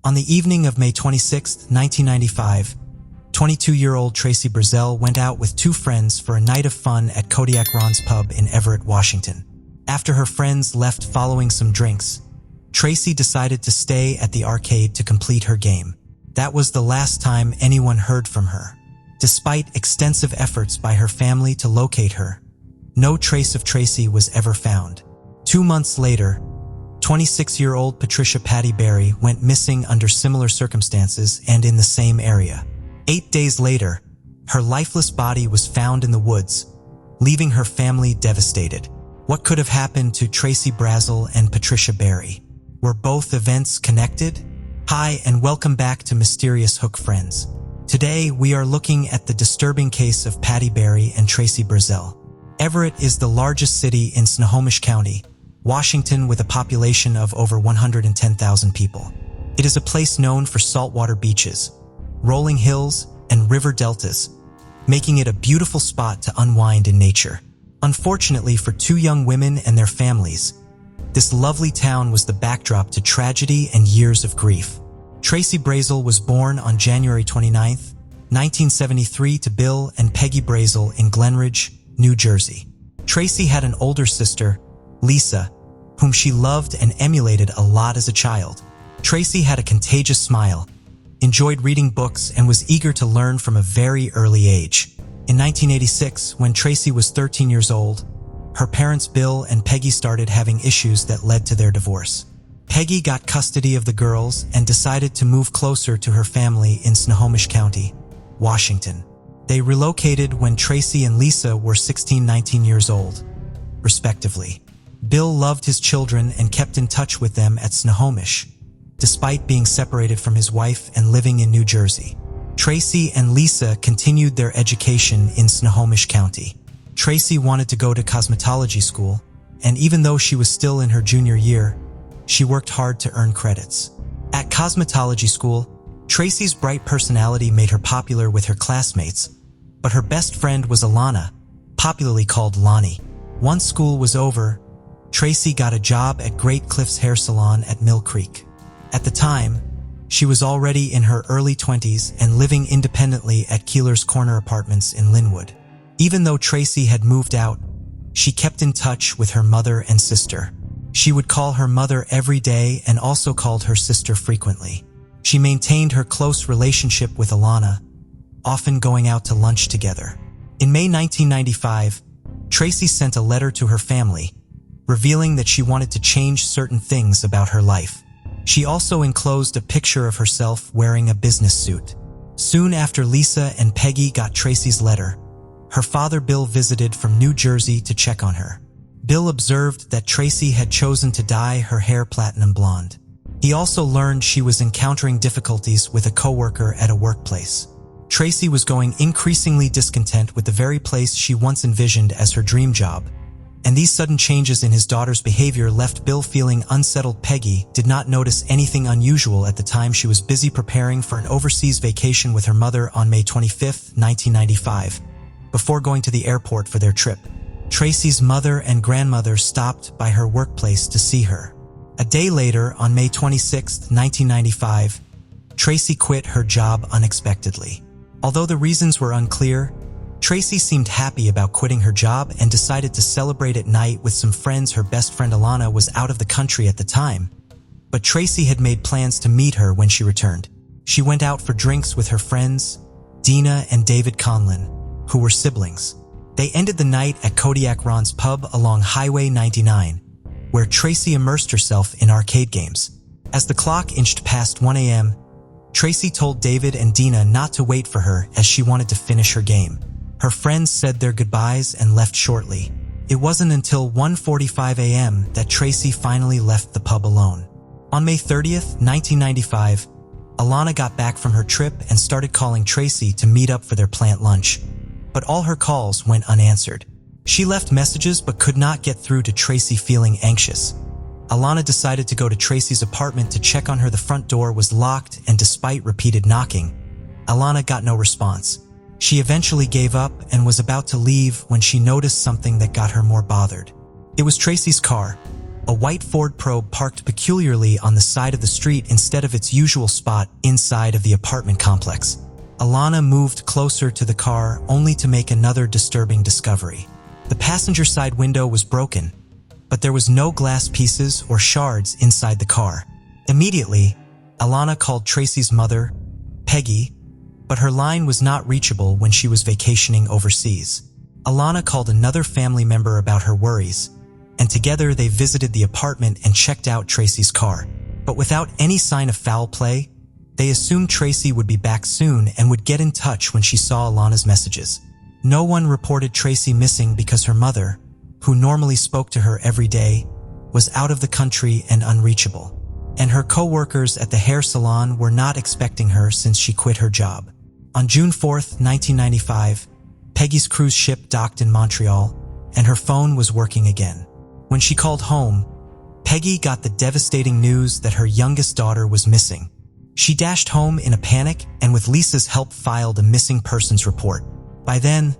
On the evening of May 26, 1995, 22-year-old Tracy Brazzle went out with two friends for a night of fun at Kodiak Ron's pub in Everett, Washington. After her friends left following some drinks, Tracy decided to stay at the arcade to complete her game. That was the last time anyone heard from her. Despite extensive efforts by her family to locate her, no trace of Tracy was ever found. 2 months later, 26-year-old Patricia Barry went missing under similar circumstances and in the same area. 8 days later, her lifeless body was found in the woods, leaving her family devastated. What could have happened to Tracy Brazzle and Patricia Barry? Were both events connected? Hi, and welcome back to Mysterious Hook Friends. Today, we are looking at the disturbing case of Patty Barry and Tracy Brazzle. Everett is the largest city in Snohomish County, Washington, with a population of over 110,000 people. It is a place known for saltwater beaches, rolling hills, and river deltas, making it a beautiful spot to unwind in nature. Unfortunately for two young women and their families, this lovely town was the backdrop to tragedy and years of grief. Tracy Brazzle was born on January 29, 1973 to Bill and Peggy Brazzle in Glenridge, New Jersey. Tracy had an older sister, Lisa, whom she loved and emulated a lot as a child. Tracy had a contagious smile, enjoyed reading books, and was eager to learn from a very early age. In 1986, when Tracy was 13 years old, her parents Bill and Peggy started having issues that led to their divorce. Peggy got custody of the girls and decided to move closer to her family in Snohomish County, Washington. They relocated when Tracy and Lisa were 16-19 years old, respectively. Bill loved his children and kept in touch with them at Snohomish, despite being separated from his wife and living in New Jersey. Tracy and Lisa continued their education in Snohomish County. Tracy wanted to go to cosmetology school, and even though she was still in her junior year, she worked hard to earn credits. At cosmetology school, Tracy's bright personality made her popular with her classmates, but her best friend was Alana, popularly called Lonnie. Once school was over, Tracy got a job at Great Cliff's hair salon at Mill Creek. At the time, she was already in her early 20s and living independently at Keeler's Corner Apartments in Linwood. Even though Tracy had moved out, she kept in touch with her mother and sister. She would call her mother every day and also called her sister frequently. She maintained her close relationship with Alana, often going out to lunch together. In May 1995, Tracy sent a letter to her family, revealing that she wanted to change certain things about her life. She also enclosed a picture of herself wearing a business suit. Soon after Lisa and Peggy got Tracy's letter, her father Bill visited from New Jersey to check on her. Bill observed that Tracy had chosen to dye her hair platinum blonde. He also learned she was encountering difficulties with a coworker at a workplace. Tracy was going increasingly discontent with the very place she once envisioned as her dream job, and these sudden changes in his daughter's behavior left Bill feeling unsettled. Peggy did not notice anything unusual at the time. She was busy preparing for an overseas vacation with her mother on May 25, 1995, before going to the airport for their trip. Tracy's mother and grandmother stopped by her workplace to see her. A day later, on May 26, 1995, Tracy quit her job unexpectedly. Although the reasons were unclear, Tracy seemed happy about quitting her job and decided to celebrate at night with some friends. Her best friend Alana was out of the country at the time, but Tracy had made plans to meet her when she returned. She went out for drinks with her friends, Dina and David Conlon, who were siblings. They ended the night at Kodiak Ron's pub along Highway 99, where Tracy immersed herself in arcade games. As the clock inched past 1 a.m., Tracy told David and Dina not to wait for her as she wanted to finish her game. Her friends said their goodbyes and left shortly. It wasn't until 1:45 a.m. that Tracy finally left the pub alone. On May 30th, 1995, Alana got back from her trip and started calling Tracy to meet up for their plant lunch, but all her calls went unanswered. She left messages but could not get through to Tracy. Feeling anxious, Alana decided to go to Tracy's apartment to check on her. The front door was locked, and despite repeated knocking, Alana got no response. She eventually gave up and was about to leave when she noticed something that got her more bothered. It was Tracy's car, A white Ford Probe parked peculiarly on the side of the street instead of its usual spot inside of the apartment complex. Alana moved closer to the car only to make another disturbing discovery. The passenger side window was broken, but there was no glass pieces or shards inside the car. Immediately, Alana called Tracy's mother, Peggy, but her line was not reachable when she was vacationing overseas. Alana called another family member about her worries, and together they visited the apartment and checked out Tracy's car. But without any sign of foul play, they assumed Tracy would be back soon and would get in touch when she saw Alana's messages. No one reported Tracy missing because her mother, who normally spoke to her every day, was out of the country and unreachable. And her co-workers at the hair salon were not expecting her since she quit her job. On June 4th, 1995, Peggy's cruise ship docked in Montreal, and her phone was working again. When she called home, Peggy got the devastating news that her youngest daughter was missing. She dashed home in a panic and with Lisa's help filed a missing persons report. By then,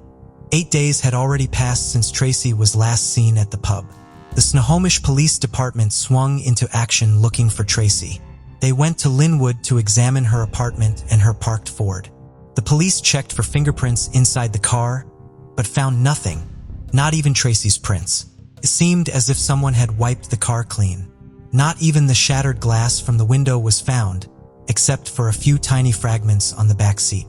8 days had already passed since Tracy was last seen at the pub. The Snohomish Police Department swung into action looking for Tracy. They went to Linwood to examine her apartment and her parked Ford. The police checked for fingerprints inside the car, but found nothing, not even Tracy's prints. It seemed as if someone had wiped the car clean. Not even the shattered glass from the window was found, except for a few tiny fragments on the back seat.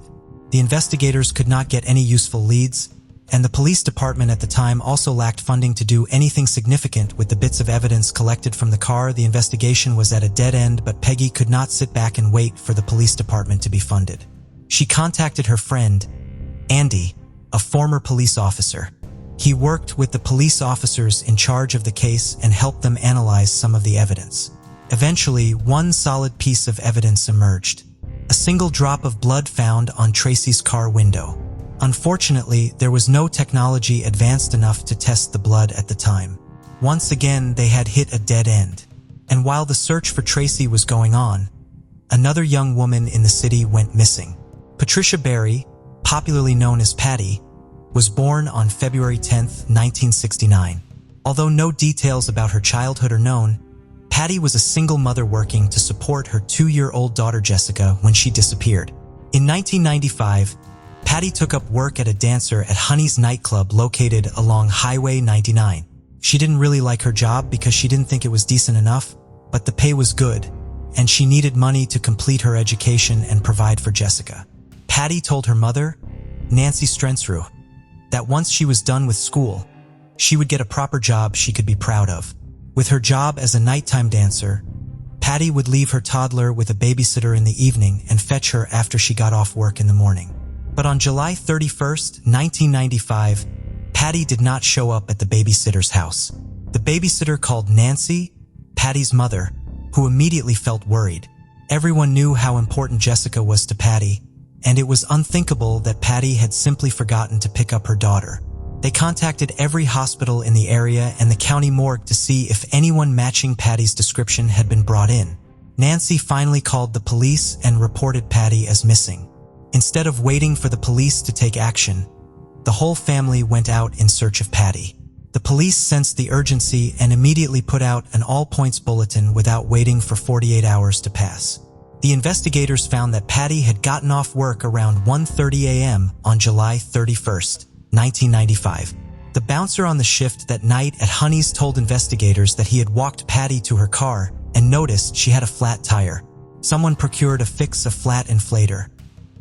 The investigators could not get any useful leads, and the police department at the time also lacked funding to do anything significant with the bits of evidence collected from the car. The investigation was at a dead end, but Peggy could not sit back and wait for the police department to be funded. She contacted her friend, Andy, a former police officer. He worked with the police officers in charge of the case and helped them analyze some of the evidence. Eventually, one solid piece of evidence emerged: a single drop of blood found on Tracy's car window. Unfortunately, there was no technology advanced enough to test the blood at the time. Once again, they had hit a dead end. And while the search for Tracy was going on, another young woman in the city went missing. Patricia Barry, popularly known as Patty, was born on February 10, 1969. Although no details about her childhood are known, Patty was a single mother working to support her 2-year-old daughter Jessica when she disappeared. In 1995, Patty took up work at a dancer at Honey's nightclub located along Highway 99. She didn't really like her job because she didn't think it was decent enough, but the pay was good, and she needed money to complete her education and provide for Jessica. Patty told her mother, Nancy Strensrue, that once she was done with school, she would get a proper job she could be proud of. With her job as a nighttime dancer, Patty would leave her toddler with a babysitter in the evening and fetch her after she got off work in the morning. But on July 31st, 1995, Patty did not show up at the babysitter's house. The babysitter called Nancy, Patty's mother, who immediately felt worried. Everyone knew how important Jessica was to Patty, and it was unthinkable that Patty had simply forgotten to pick up her daughter. They contacted every hospital in the area and the county morgue to see if anyone matching Patty's description had been brought in. Nancy finally called the police and reported Patty as missing. Instead of waiting for the police to take action, the whole family went out in search of Patty. The police sensed the urgency and immediately put out an all-points bulletin without waiting for 48 hours to pass. The investigators found that Patty had gotten off work around 1:30 a.m. on July 31st, 1995. The bouncer on the shift that night at Honey's told investigators that he had walked Patty to her car and noticed she had a flat tire. Someone procured a fix of flat inflator,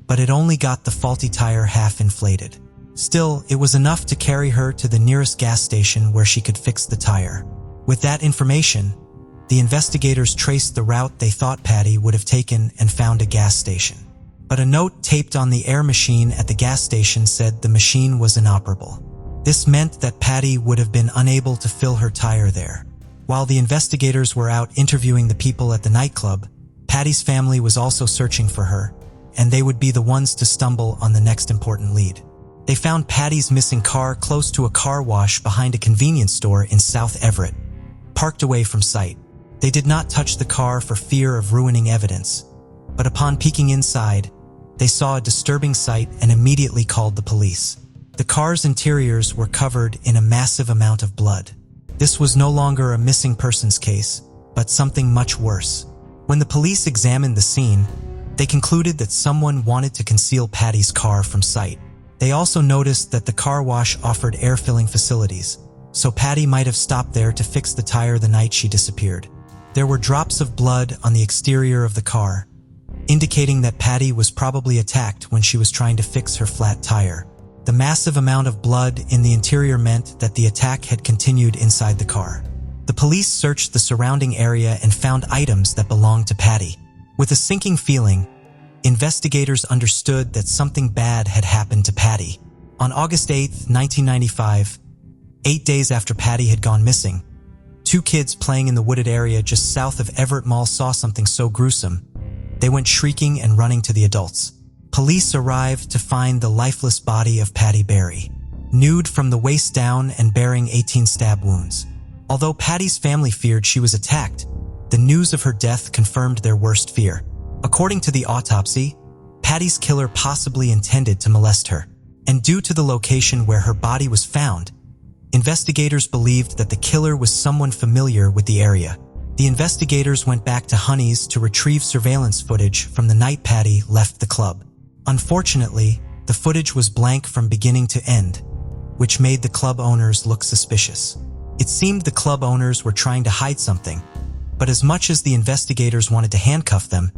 but it only got the faulty tire half inflated. Still, it was enough to carry her to the nearest gas station where she could fix the tire. With that information, the investigators traced the route they thought Patty would have taken and found a gas station. But a note taped on the air machine at the gas station said the machine was inoperable. This meant that Patty would have been unable to fill her tire there. While the investigators were out interviewing the people at the nightclub, Patty's family was also searching for her, and they would be the ones to stumble on the next important lead. They found Patty's missing car close to a car wash behind a convenience store in South Everett, parked away from sight. They did not touch the car for fear of ruining evidence, but upon peeking inside, they saw a disturbing sight and immediately called the police. The car's interiors were covered in a massive amount of blood. This was no longer a missing persons case, but something much worse. When the police examined the scene, they concluded that someone wanted to conceal Patty's car from sight. They also noticed that the car wash offered air filling facilities, so Patty might have stopped there to fix the tire the night she disappeared. There were drops of blood on the exterior of the car, indicating that Patty was probably attacked when she was trying to fix her flat tire. The massive amount of blood in the interior meant that the attack had continued inside the car. The police searched the surrounding area and found items that belonged to Patty. With a sinking feeling, investigators understood that something bad had happened to Patty. On August 8, 1995, 8 days after Patty had gone missing, 2 kids playing in the wooded area just south of Everett Mall saw something so gruesome, they went shrieking and running to the adults. Police arrived to find the lifeless body of Patty Barry, nude from the waist down and bearing 18 stab wounds. Although Patty's family feared she was attacked, the news of her death confirmed their worst fear. According to the autopsy, Patty's killer possibly intended to molest her, and due to the location where her body was found, investigators believed that the killer was someone familiar with the area. The investigators went back to Honey's to retrieve surveillance footage from the night Patty left the club. Unfortunately, the footage was blank from beginning to end, which made the club owners look suspicious. It seemed the club owners were trying to hide something, but as much as the investigators wanted to handcuff them,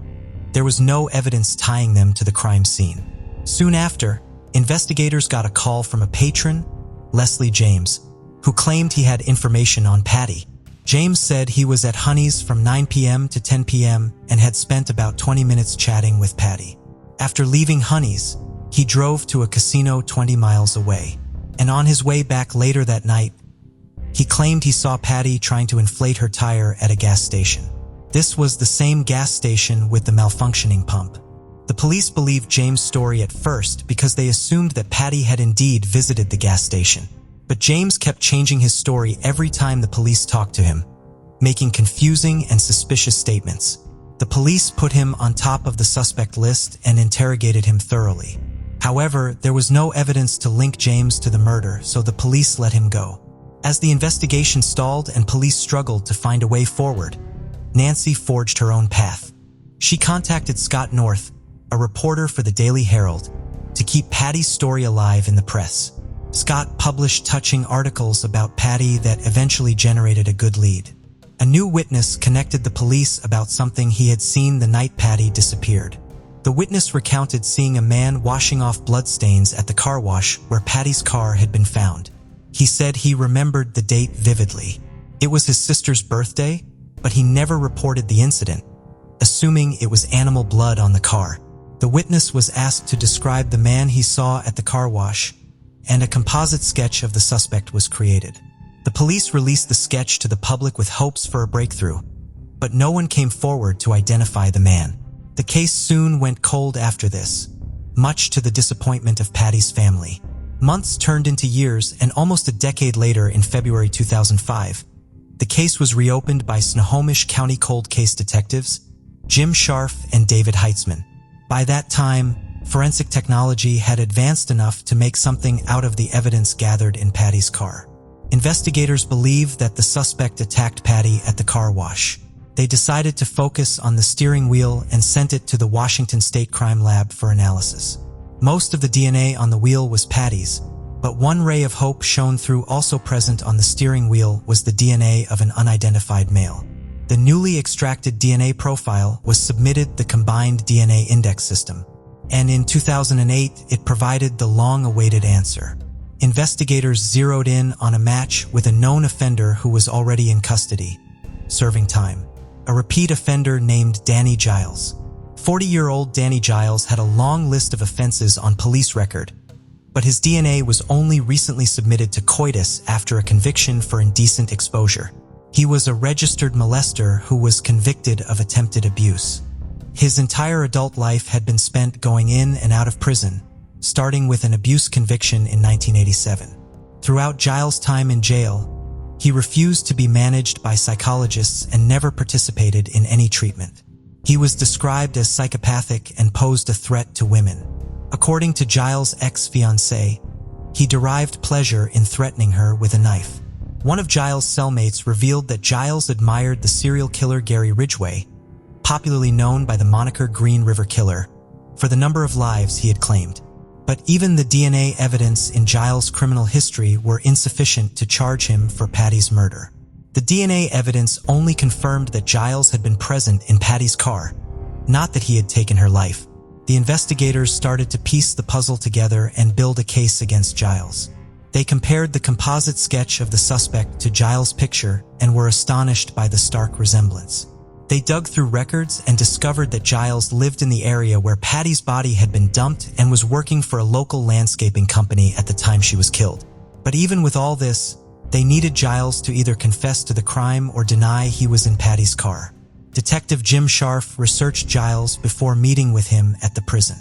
there was no evidence tying them to the crime scene. Soon after, investigators got a call from a patron, Leslie James, who claimed he had information on Patty. James said he was at Honey's from 9 p.m. to 10 p.m. and had spent about 20 minutes chatting with Patty. After leaving Honey's, he drove to a casino 20 miles away, and on his way back later that night, he claimed he saw Patty trying to inflate her tire at a gas station. This was the same gas station with the malfunctioning pump. The police believed James' story at first because they assumed that Patty had indeed visited the gas station. But James kept changing his story every time the police talked to him, making confusing and suspicious statements. The police put him on top of the suspect list and interrogated him thoroughly. However, there was no evidence to link James to the murder, so the police let him go. As the investigation stalled and police struggled to find a way forward, Nancy forged her own path. She contacted Scott North, a reporter for the Daily Herald, to keep Patty's story alive in the press. Scott published touching articles about Patty that eventually generated a good lead. A new witness connected the police about something he had seen the night Patty disappeared. The witness recounted seeing a man washing off bloodstains at the car wash where Patty's car had been found. He said he remembered the date vividly. It was his sister's birthday, but he never reported the incident, assuming it was animal blood on the car. The witness was asked to describe the man he saw at the car wash, and a composite sketch of the suspect was created. The police released the sketch to the public with hopes for a breakthrough, but no one came forward to identify the man. The case soon went cold after this, much to the disappointment of Patty's family. Months turned into years, and almost a decade later, in February 2005, the case was reopened by Snohomish County cold case detectives Jim Scharf and David Heitzman. By that time, forensic technology had advanced enough to make something out of the evidence gathered in Patty's car. Investigators believed that the suspect attacked Patty at the car wash. They decided to focus on the steering wheel and sent it to the Washington State Crime Lab for analysis. Most of the DNA on the wheel was Patty's, but one ray of hope shone through. Also present on the steering wheel was the DNA of an unidentified male. The newly extracted DNA profile was submitted to the Combined DNA Index System, and in 2008 it provided the long-awaited answer. Investigators zeroed in on a match with a known offender who was already in custody, serving time. A repeat offender named Danny Giles. 40-year-old Danny Giles had a long list of offenses on police record, but his DNA was only recently submitted to COITUS after a conviction for indecent exposure. He was a registered molester who was convicted of attempted abuse. His entire adult life had been spent going in and out of prison, starting with an abuse conviction in 1987. Throughout Giles' time in jail, he refused to be managed by psychologists and never participated in any treatment. He was described as psychopathic and posed a threat to women. According to Giles' ex-fiancée, he derived pleasure in threatening her with a knife. One of Giles' cellmates revealed that Giles admired the serial killer Gary Ridgway, popularly known by the moniker Green River Killer, for the number of lives he had claimed. But even the DNA evidence in Giles' criminal history were insufficient to charge him for Patty's murder. The DNA evidence only confirmed that Giles had been present in Patty's car, not that he had taken her life. The investigators started to piece the puzzle together and build a case against Giles. They compared the composite sketch of the suspect to Giles' picture and were astonished by the stark resemblance. They dug through records and discovered that Giles lived in the area where Patty's body had been dumped and was working for a local landscaping company at the time she was killed. But even with all this, they needed Giles to either confess to the crime or deny he was in Patty's car. Detective Jim Scharf researched Giles before meeting with him at the prison.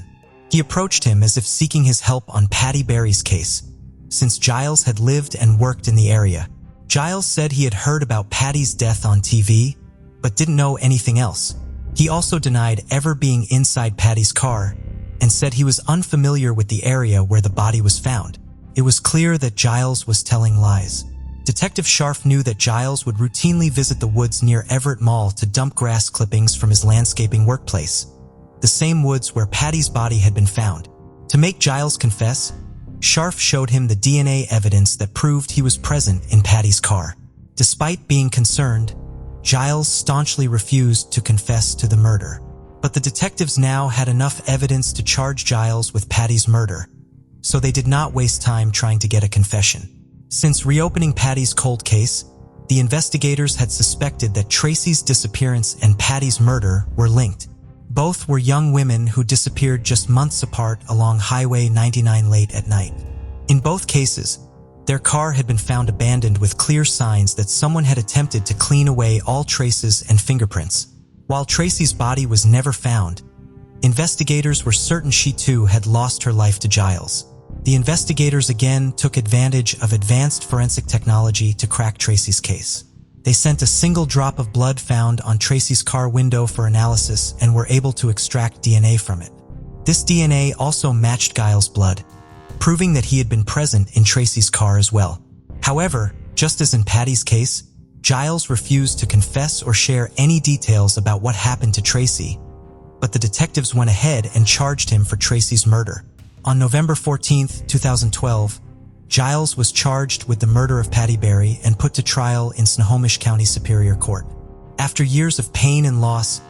He approached him as if seeking his help on Patty Barry's case, since Giles had lived and worked in the area. Giles said he had heard about Patty's death on TV, but didn't know anything else. He also denied ever being inside Patty's car and said he was unfamiliar with the area where the body was found. It was clear that Giles was telling lies. Detective Scharf knew that Giles would routinely visit the woods near Everett Mall to dump grass clippings from his landscaping workplace, the same woods where Patty's body had been found. To make Giles confess, Scharf showed him the DNA evidence that proved he was present in Patty's car. Despite being concerned, Giles staunchly refused to confess to the murder. But the detectives now had enough evidence to charge Giles with Patty's murder, so they did not waste time trying to get a confession. Since reopening Patty's cold case, the investigators had suspected that Tracy's disappearance and Patty's murder were linked. Both were young women who disappeared just months apart along Highway 99 late at night. In both cases, their car had been found abandoned with clear signs that someone had attempted to clean away all traces and fingerprints. While Tracy's body was never found, investigators were certain she too had lost her life to Giles. The investigators again took advantage of advanced forensic technology to crack Tracy's case. They sent a single drop of blood found on Tracy's car window for analysis and were able to extract DNA from it. This DNA also matched Giles' blood, proving that he had been present in Tracy's car as well. However, just as in Patty's case, Giles refused to confess or share any details about what happened to Tracy, but the detectives went ahead and charged him for Tracy's murder. On November 14, 2012, Giles was charged with the murder of Patty Barry and put to trial in Snohomish County Superior Court. After years of pain and loss,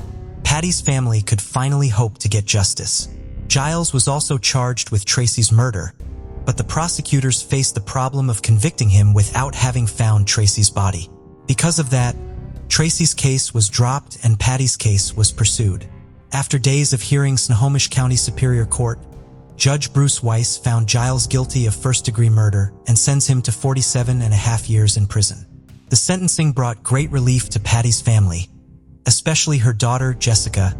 Patty's family could finally hope to get justice. Giles was also charged with Tracy's murder, but the prosecutors faced the problem of convicting him without having found Tracy's body. Because of that, Tracy's case was dropped and Patty's case was pursued. After days of hearing, Snohomish County Superior Court, Judge Bruce Weiss found Giles guilty of first-degree murder and sends him to 47.5 years in prison. The sentencing brought great relief to Patty's family, especially her daughter Jessica,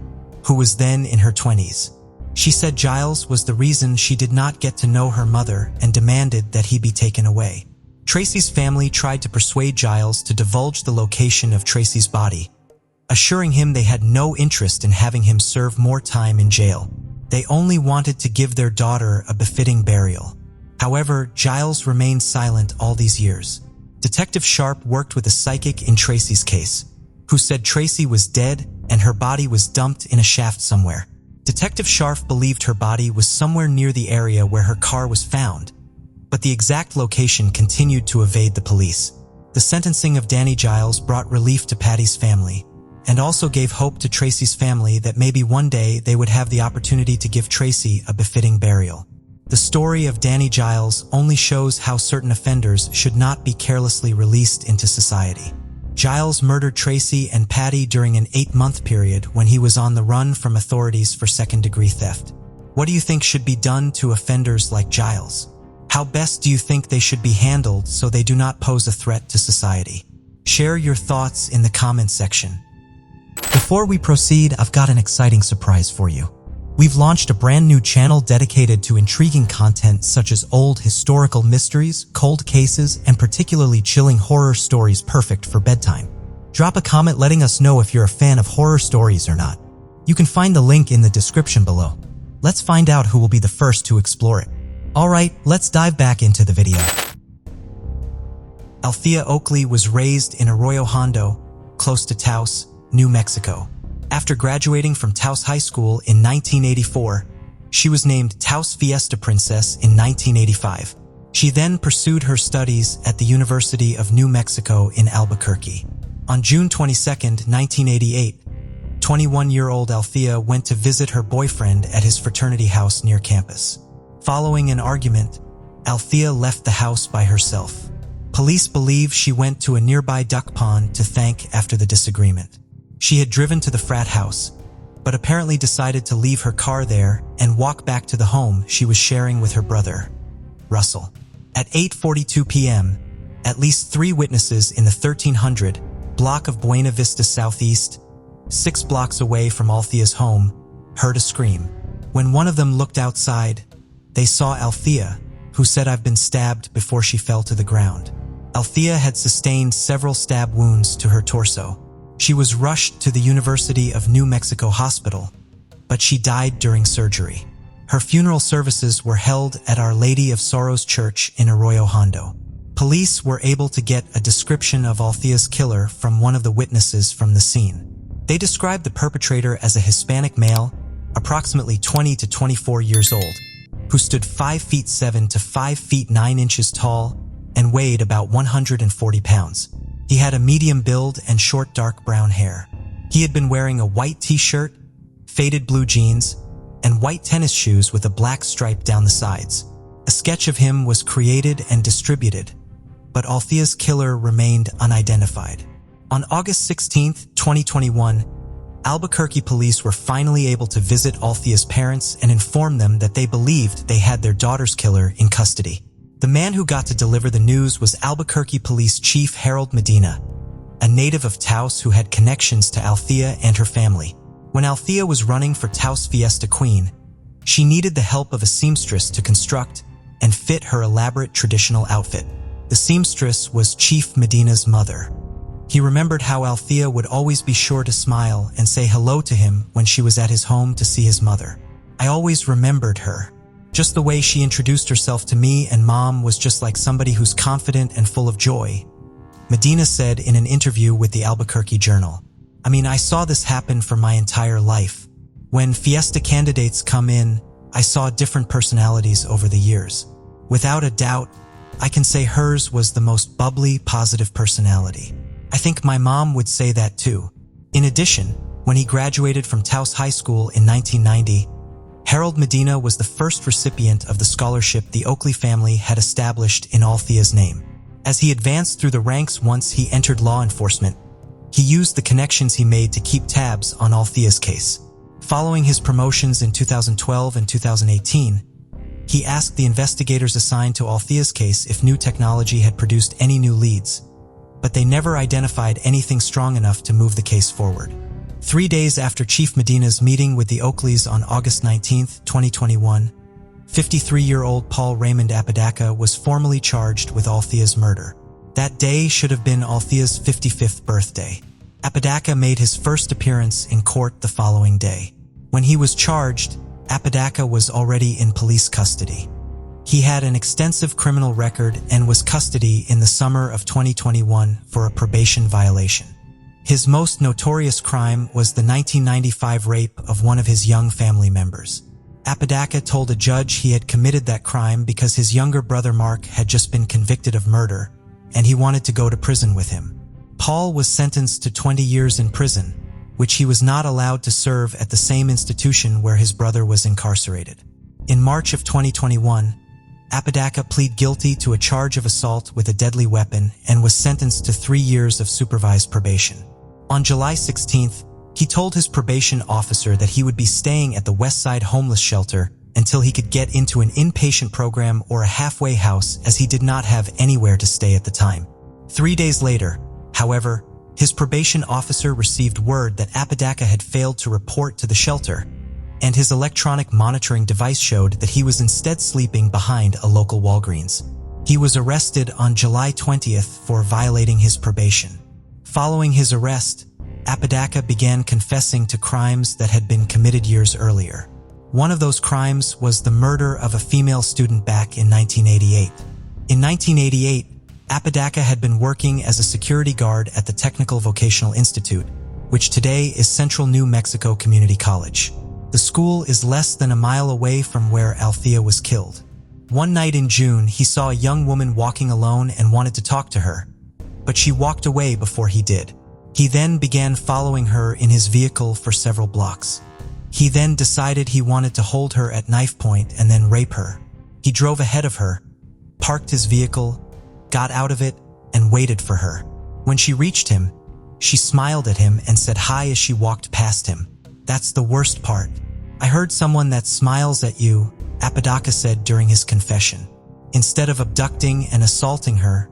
who was then in her 20s. She said Giles was the reason she did not get to know her mother and demanded that he be taken away. Tracy's family tried to persuade Giles to divulge the location of Tracy's body, assuring him they had no interest in having him serve more time in jail. They only wanted to give their daughter a befitting burial. However, Giles remained silent all these years. Detective Sharp worked with a psychic in Tracy's case, who said Tracy was dead and her body was dumped in a shaft somewhere. Detective Sharp believed her body was somewhere near the area where her car was found, but the exact location continued to evade the police. The sentencing of Danny Giles brought relief to Patty's family, and also gave hope to Tracy's family that maybe one day they would have the opportunity to give Tracy a befitting burial. The story of Danny Giles only shows how certain offenders should not be carelessly released into society. Giles murdered Tracy and Patty during an 8-month period when he was on the run from authorities for second-degree theft. What do you think should be done to offenders like Giles? How best do you think they should be handled so they do not pose a threat to society? Share your thoughts in the comments section. Before we proceed, I've got an exciting surprise for you. We've launched a brand new channel dedicated to intriguing content such as old historical mysteries, cold cases, and particularly chilling horror stories perfect for bedtime. Drop a comment letting us know if you're a fan of horror stories or not. You can find the link in the description below. Let's find out who will be the first to explore it. Alright, let's dive back into the video. Althea Oakley was raised in Arroyo Hondo, close to Taos, New Mexico. After graduating from Taos High School in 1984, she was named Taos Fiesta Princess in 1985. She then pursued her studies at the University of New Mexico in Albuquerque. On June 22, 1988, 21-year-old Althea went to visit her boyfriend at his fraternity house near campus. Following an argument, Althea left the house by herself. Police believe she went to a nearby duck pond to thank after the disagreement. She had driven to the frat house, but apparently decided to leave her car there and walk back to the home she was sharing with her brother, Russell. At 8:42 p.m., at least 3 witnesses in the 1300 block of Buena Vista Southeast, 6 blocks away from Althea's home, heard a scream. When one of them looked outside, they saw Althea, who said, "I've been stabbed," before she fell to the ground. Althea had sustained several stab wounds to her torso. She was rushed to the University of New Mexico Hospital, but she died during surgery. Her funeral services were held at Our Lady of Sorrows Church in Arroyo Hondo. Police were able to get a description of Althea's killer from one of the witnesses from the scene. They described the perpetrator as a Hispanic male, approximately 20 to 24 years old, who stood 5 feet 7 to 5 feet 9 inches tall and weighed about 140 pounds. He had a medium build and short dark brown hair. He had been wearing a white t-shirt, faded blue jeans, and white tennis shoes with a black stripe down the sides. A sketch of him was created and distributed, but Althea's killer remained unidentified. On August 16, 2021, Albuquerque police were finally able to visit Althea's parents and inform them that they believed they had their daughter's killer in custody. The man who got to deliver the news was Albuquerque Police Chief Harold Medina, a native of Taos who had connections to Althea and her family. When Althea was running for Taos Fiesta Queen, she needed the help of a seamstress to construct and fit her elaborate traditional outfit. The seamstress was Chief Medina's mother. He remembered how Althea would always be sure to smile and say hello to him when she was at his home to see his mother. "I always remembered her. Just the way she introduced herself to me and Mom was just like somebody who's confident and full of joy," Medina said in an interview with the Albuquerque Journal. "I mean, I saw this happen for my entire life. When Fiesta candidates come in, I saw different personalities over the years. Without a doubt, I can say hers was the most bubbly, positive personality. I think my mom would say that too." In addition, when he graduated from Taos High School in 1990, Harold Medina was the first recipient of the scholarship the Oakley family had established in Althea's name. As he advanced through the ranks once he entered law enforcement, he used the connections he made to keep tabs on Althea's case. Following his promotions in 2012 and 2018, he asked the investigators assigned to Althea's case if new technology had produced any new leads, but they never identified anything strong enough to move the case forward. 3 days after Chief Medina's meeting with the Oakleys on August 19, 2021, 53-year-old Paul Raymond Apodaca was formally charged with Althea's murder. That day should have been Althea's 55th birthday. Apodaca made his first appearance in court the following day. When he was charged, Apodaca was already in police custody. He had an extensive criminal record and was custody in the summer of 2021 for a probation violation. His most notorious crime was the 1995 rape of one of his young family members. Apodaca told a judge he had committed that crime because his younger brother Mark had just been convicted of murder, and he wanted to go to prison with him. Paul was sentenced to 20 years in prison, which he was not allowed to serve at the same institution where his brother was incarcerated. In March of 2021, Apodaca pleaded guilty to a charge of assault with a deadly weapon and was sentenced to 3 years of supervised probation. On July 16th, he told his probation officer that he would be staying at the Westside homeless shelter until he could get into an inpatient program or a halfway house, as he did not have anywhere to stay at the time. 3 days later, however, his probation officer received word that Apodaca had failed to report to the shelter, and his electronic monitoring device showed that he was instead sleeping behind a local Walgreens. He was arrested on July 20th for violating his probation. Following his arrest, Apodaca began confessing to crimes that had been committed years earlier. One of those crimes was the murder of a female student back in 1988. In 1988, Apodaca had been working as a security guard at the Technical Vocational Institute, which today is Central New Mexico Community College. The school is less than a mile away from where Althea was killed. One night in June, he saw a young woman walking alone and wanted to talk to her, but she walked away before he did. He then began following her in his vehicle for several blocks. He then decided he wanted to hold her at knife point and then rape her. He drove ahead of her, parked his vehicle, got out of it, and waited for her. When she reached him, she smiled at him and said hi as she walked past him. "That's the worst part. I heard someone that smiles at you," Apodaca said during his confession. Instead of abducting and assaulting her,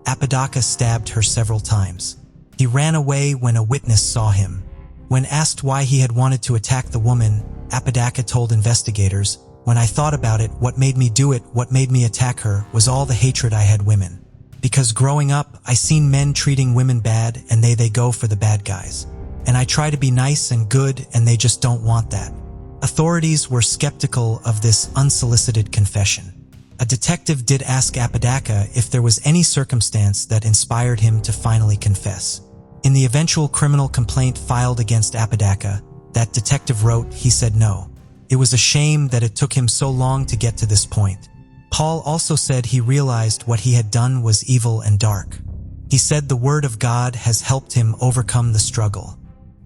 Apodaca stabbed her several times. He ran away when a witness saw him. When asked why he had wanted to attack the woman, Apodaca told investigators, "When I thought about it, what made me do it, what made me attack her, was all the hatred I had women. Because growing up, I seen men treating women bad and they go for the bad guys. And I try to be nice and good and they just don't want that." Authorities were skeptical of this unsolicited confession. A detective did ask Apodaca if there was any circumstance that inspired him to finally confess. In the eventual criminal complaint filed against Apodaca, that detective wrote, he said no. It was a shame that it took him so long to get to this point. Paul also said he realized what he had done was evil and dark. He said the word of God has helped him overcome the struggle.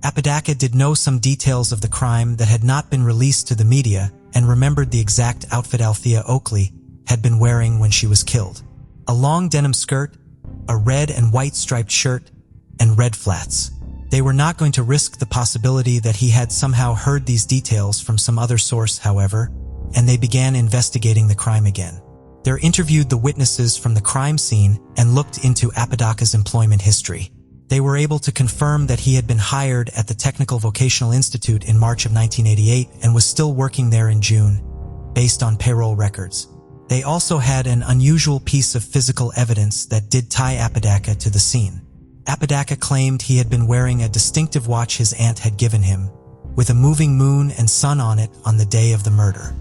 Apodaca did know some details of the crime that had not been released to the media and remembered the exact outfit Althea Oakley had been wearing when she was killed. A long denim skirt, a red and white striped shirt, and red flats. They were not going to risk the possibility that he had somehow heard these details from some other source, however, and they began investigating the crime again. They interviewed the witnesses from the crime scene and looked into Apodaca's employment history. They were able to confirm that he had been hired at the Technical Vocational Institute in March of 1988 and was still working there in June, based on payroll records. They also had an unusual piece of physical evidence that did tie Apodaca to the scene. Apodaca claimed he had been wearing a distinctive watch his aunt had given him, with a moving moon and sun on it on the day of the murder.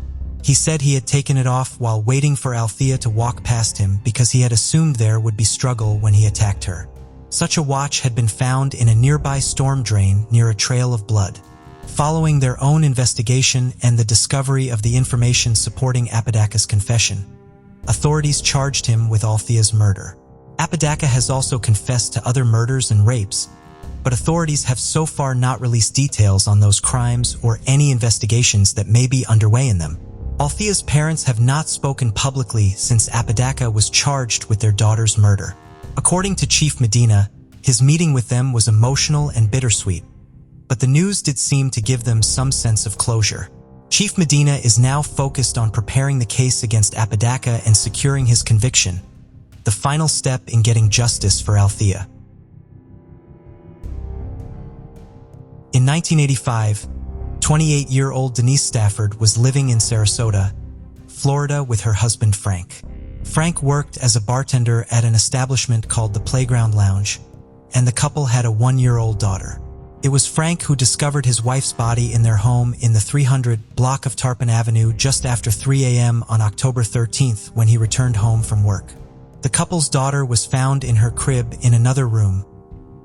He said he had taken it off while waiting for Althea to walk past him because he had assumed there would be struggle when he attacked her. Such a watch had been found in a nearby storm drain near a trail of blood. Following their own investigation and the discovery of the information supporting Apodaca's confession, authorities charged him with Althea's murder. Apodaca has also confessed to other murders and rapes, but authorities have so far not released details on those crimes or any investigations that may be underway in them. Althea's parents have not spoken publicly since Apodaca was charged with their daughter's murder. According to Chief Medina, his meeting with them was emotional and bittersweet, but the news did seem to give them some sense of closure. Chief Medina is now focused on preparing the case against Apodaca and securing his conviction, the final step in getting justice for Althea. In 1985, 28-year-old Denise Stafford was living in Sarasota, Florida with her husband Frank. Frank worked as a bartender at an establishment called the Playground Lounge, and the couple had a 1-year-old daughter. It was Frank who discovered his wife's body in their home in the 300 block of Tarpon Avenue just after 3 a.m. on October 13th when he returned home from work. The couple's daughter was found in her crib in another room,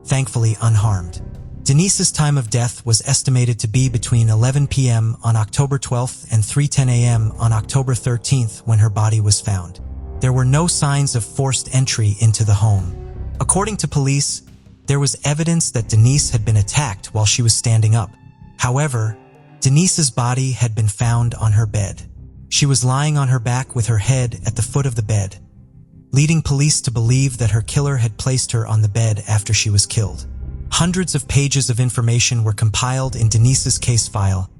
thankfully unharmed. Denise's time of death was estimated to be between 11 p.m. on October 12th and 3:10 a.m. on October 13th when her body was found. There were no signs of forced entry into the home. According to police, there was evidence that Denise had been attacked while she was standing up. However, Denise's body had been found on her bed. She was lying on her back with her head at the foot of the bed, leading police to believe that her killer had placed her on the bed after she was killed. Hundreds of pages of information were compiled in Denise's case file,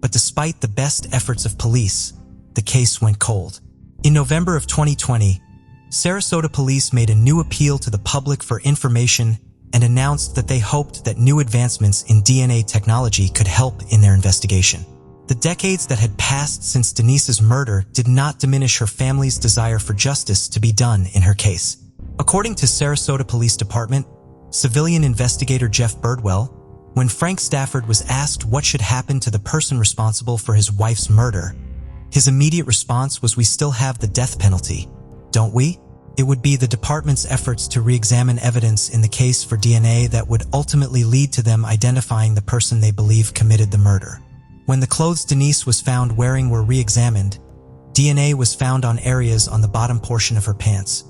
but despite the best efforts of police, the case went cold. In November of 2020, Sarasota police made a new appeal to the public for information and announced that they hoped that new advancements in DNA technology could help in their investigation. The decades that had passed since Denise's murder did not diminish her family's desire for justice to be done in her case. According to Sarasota Police Department, civilian investigator Jeff Birdwell, when Frank Stafford was asked what should happen to the person responsible for his wife's murder, his immediate response was, "We still have the death penalty, don't we?" It would be the department's efforts to re-examine evidence in the case for DNA that would ultimately lead to them identifying the person they believe committed the murder. When the clothes Denise was found wearing were re-examined, DNA was found on areas on the bottom portion of her pants,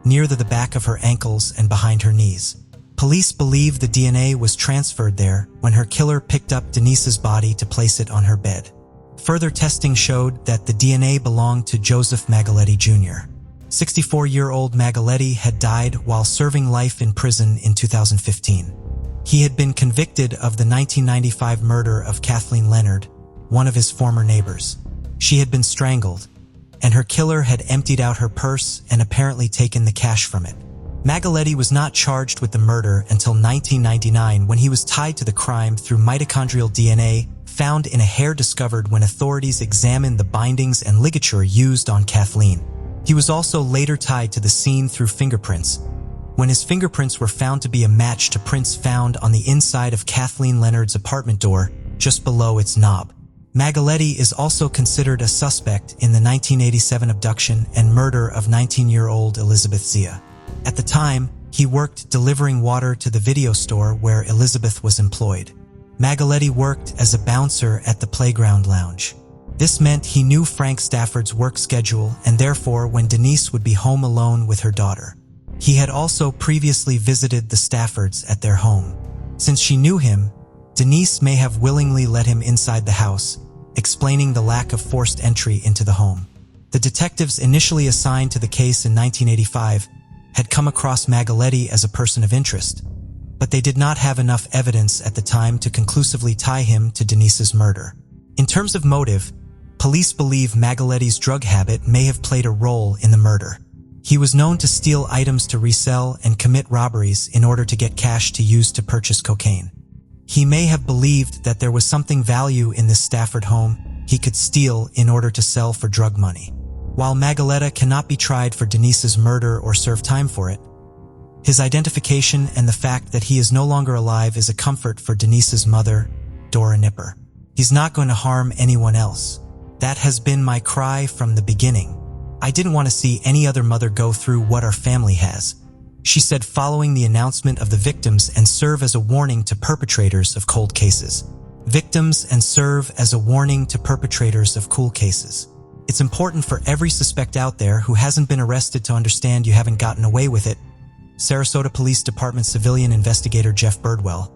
near the back of her ankles and behind her knees. Police believe the DNA was transferred there when her killer picked up Denise's body to place it on her bed. Further testing showed that the DNA belonged to Joseph Magaletti Jr. 64-year-old Magaletti had died while serving life in prison in 2015. He had been convicted of the 1995 murder of Kathleen Leonard, one of his former neighbors. She had been strangled, and her killer had emptied out her purse and apparently taken the cash from it. Magaletti was not charged with the murder until 1999 when he was tied to the crime through mitochondrial DNA found in a hair discovered when authorities examined the bindings and ligature used on Kathleen. He was also later tied to the scene through fingerprints, when his fingerprints were found to be a match to prints found on the inside of Kathleen Leonard's apartment door, just below its knob. Magaletti is also considered a suspect in the 1987 abduction and murder of 19-year-old Elizabeth Zia. At the time, he worked delivering water to the video store where Elizabeth was employed. Magaletti worked as a bouncer at the Playground Lounge. This meant he knew Frank Stafford's work schedule and therefore when Denise would be home alone with her daughter. He had also previously visited the Staffords at their home. Since she knew him, Denise may have willingly let him inside the house, explaining the lack of forced entry into the home. The detectives initially assigned to the case in 1985 had come across Magaletti as a person of interest, but they did not have enough evidence at the time to conclusively tie him to Denise's murder. In terms of motive, police believe Magaletti's drug habit may have played a role in the murder. He was known to steal items to resell and commit robberies in order to get cash to use to purchase cocaine. He may have believed that there was something value in this Stafford home he could steal in order to sell for drug money. While Magaletti cannot be tried for Denise's murder or serve time for it, his identification and the fact that he is no longer alive is a comfort for Denise's mother, Dora Nipper. He's not going to harm anyone else. That has been my cry from the beginning. I didn't want to see any other mother go through what our family has, she said following the announcement of the victims and serve as a warning to perpetrators of cold cases. Victims and serve as a warning to perpetrators of cool cases. It's important for every suspect out there who hasn't been arrested to understand you haven't gotten away with it. Sarasota Police Department civilian investigator Jeff Birdwell,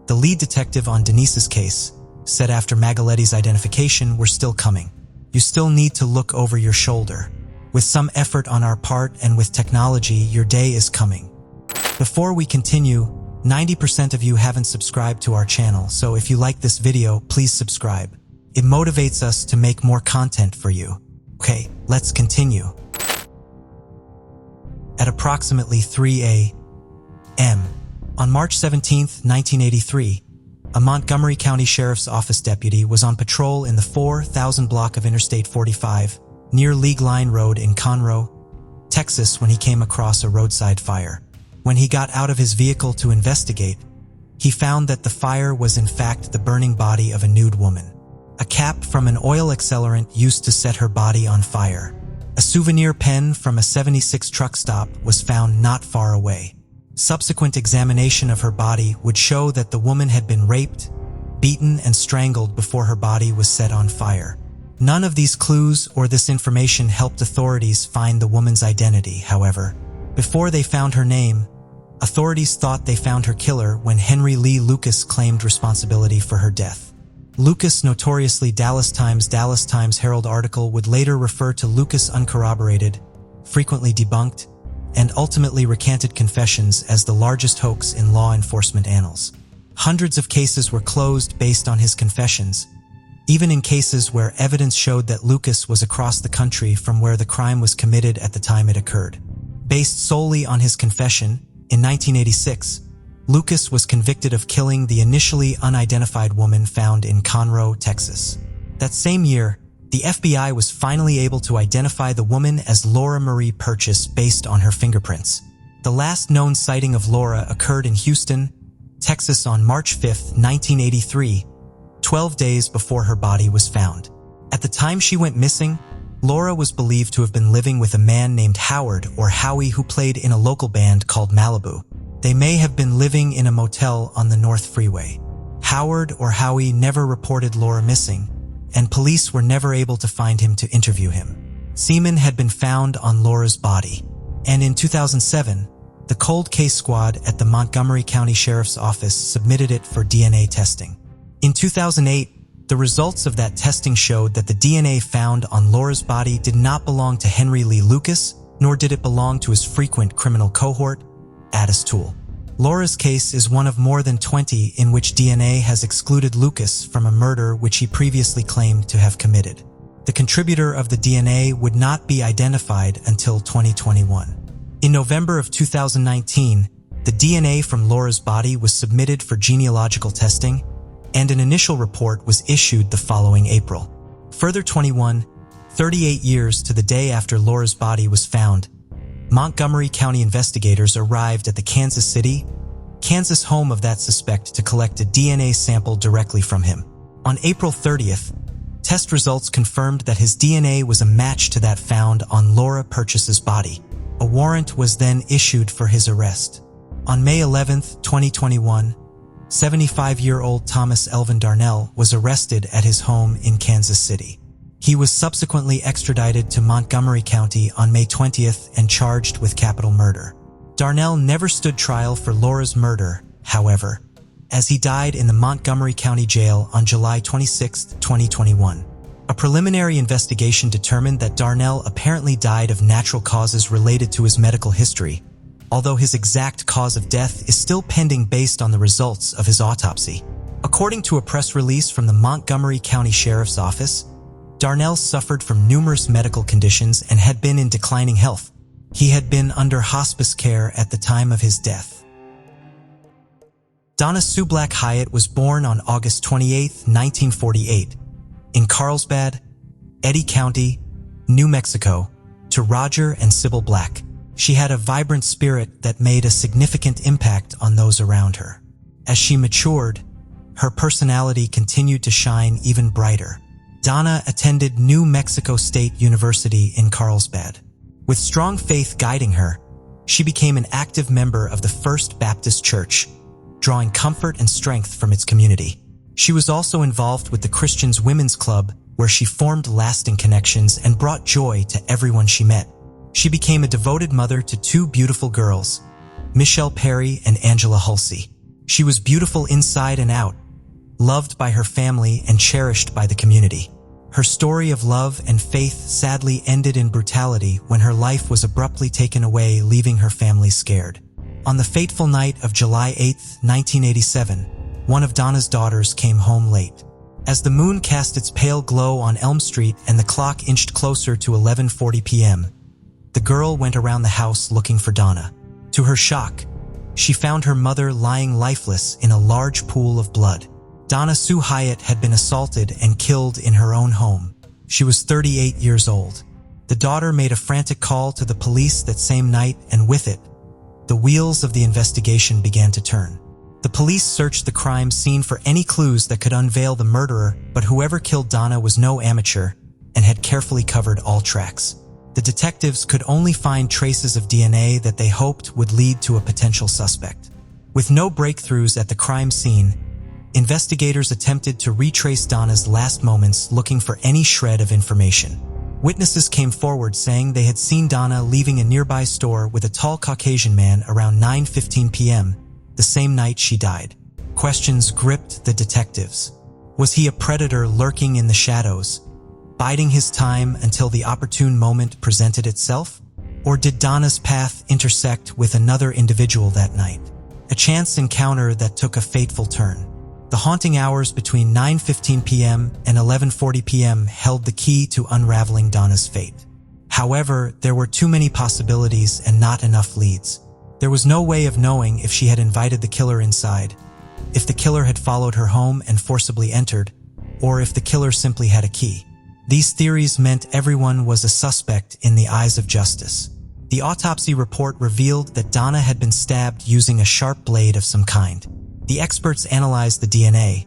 the lead detective on Denise's case, said after Magaletti's identification, "We're still coming. You still need to look over your shoulder. With some effort on our part and with technology, your day is coming." Before we continue, 90% of you haven't subscribed to our channel, so if you like this video, please subscribe. It motivates us to make more content for you. Okay, let's continue. At approximately 3 a.m. on March 17, 1983, a Montgomery County Sheriff's Office deputy was on patrol in the 4000 block of Interstate 45 near League Line Road in Conroe, Texas when he came across a roadside fire. When he got out of his vehicle to investigate, he found that the fire was in fact the burning body of a nude woman. A cap from an oil accelerant used to set her body on fire. A souvenir pen from a 76 truck stop was found not far away. Subsequent examination of her body would show that the woman had been raped, beaten, and strangled before her body was set on fire. None of these clues or this information helped authorities find the woman's identity, however. Before they found her name, authorities thought they found her killer when Henry Lee Lucas claimed responsibility for her death. Lucas' notoriously Dallas Times Herald article would later refer to Lucas' uncorroborated, frequently debunked, and ultimately recanted confessions as the largest hoax in law enforcement annals. Hundreds of cases were closed based on his confessions, even in cases where evidence showed that Lucas was across the country from where the crime was committed at the time it occurred. Based solely on his confession, in 1986, Lucas was convicted of killing the initially unidentified woman found in Conroe, Texas. That same year, the FBI was finally able to identify the woman as Laura Marie Purchase based on her fingerprints. The last known sighting of Laura occurred in Houston, Texas on March 5, 1983, 12 days before her body was found. At the time she went missing, Laura was believed to have been living with a man named Howard or Howie who played in a local band called Malibu. They may have been living in a motel on the North Freeway. Howard or Howie never reported Laura missing, and police were never able to find him to interview him. Semen had been found on Laura's body, and in 2007, the Cold Case Squad at the Montgomery County Sheriff's Office submitted it for DNA testing. In 2008, the results of that testing showed that the DNA found on Laura's body did not belong to Henry Lee Lucas, nor did it belong to his frequent criminal cohort, Addis Toole. Laura's case is one of more than 20 in which DNA has excluded Lucas from a murder which he previously claimed to have committed. The contributor of the DNA would not be identified until 2021. In November of 2019, the DNA from Laura's body was submitted for genealogical testing, and an initial report was issued the following April. Further 38 years to the day after Laura's body was found, Montgomery County investigators arrived at the Kansas City, Kansas home of that suspect to collect a DNA sample directly from him. On April 30th, test results confirmed that his DNA was a match to that found on Laura Purchase's body. A warrant was then issued for his arrest. On May 11, 2021, 75-year-old Thomas Elvin Darnell was arrested at his home in Kansas City. He was subsequently extradited to Montgomery County on May 20th and charged with capital murder. Darnell never stood trial for Laura's murder, however, as he died in the Montgomery County Jail on July 26, 2021. A preliminary investigation determined that Darnell apparently died of natural causes related to his medical history, although his exact cause of death is still pending based on the results of his autopsy. According to a press release from the Montgomery County Sheriff's Office, Darnell suffered from numerous medical conditions and had been in declining health. He had been under hospice care at the time of his death. Donna Sue Black Hyatt was born on August 28, 1948, in Carlsbad, Eddy County, New Mexico, to Roger and Sybil Black. She had a vibrant spirit that made a significant impact on those around her. As she matured, her personality continued to shine even brighter. Donna attended New Mexico State University in Carlsbad. With strong faith guiding her, she became an active member of the First Baptist Church, drawing comfort and strength from its community. She was also involved with the Christians Women's Club, where she formed lasting connections and brought joy to everyone she met. She became a devoted mother to two beautiful girls, Michelle Perry and Angela Halsey. She was beautiful inside and out, loved by her family and cherished by the community. Her story of love and faith sadly ended in brutality when her life was abruptly taken away, leaving her family scared. On the fateful night of July 8, 1987, one of Donna's daughters came home late. As the moon cast its pale glow on Elm Street and the clock inched closer to 11:40 p.m., the girl went around the house looking for Donna. To her shock, she found her mother lying lifeless in a large pool of blood. Donna Sue Hyatt had been assaulted and killed in her own home. She was 38 years old. The daughter made a frantic call to the police that same night, and with it, the wheels of the investigation began to turn. The police searched the crime scene for any clues that could unveil the murderer, but whoever killed Donna was no amateur and had carefully covered all tracks. The detectives could only find traces of DNA that they hoped would lead to a potential suspect. With no breakthroughs at the crime scene, investigators attempted to retrace Donna's last moments, looking for any shred of information. Witnesses came forward saying they had seen Donna leaving a nearby store with a tall Caucasian man around 9:15 p.m., the same night she died. Questions gripped the detectives. Was he a predator lurking in the shadows, biding his time until the opportune moment presented itself? Or did Donna's path intersect with another individual that night? A chance encounter that took a fateful turn. The haunting hours between 9:15 p.m. and 11:40 p.m. held the key to unraveling Donna's fate. However, there were too many possibilities and not enough leads. There was no way of knowing if she had invited the killer inside, if the killer had followed her home and forcibly entered, or if the killer simply had a key. These theories meant everyone was a suspect in the eyes of justice. The autopsy report revealed that Donna had been stabbed using a sharp blade of some kind. The experts analyzed the DNA,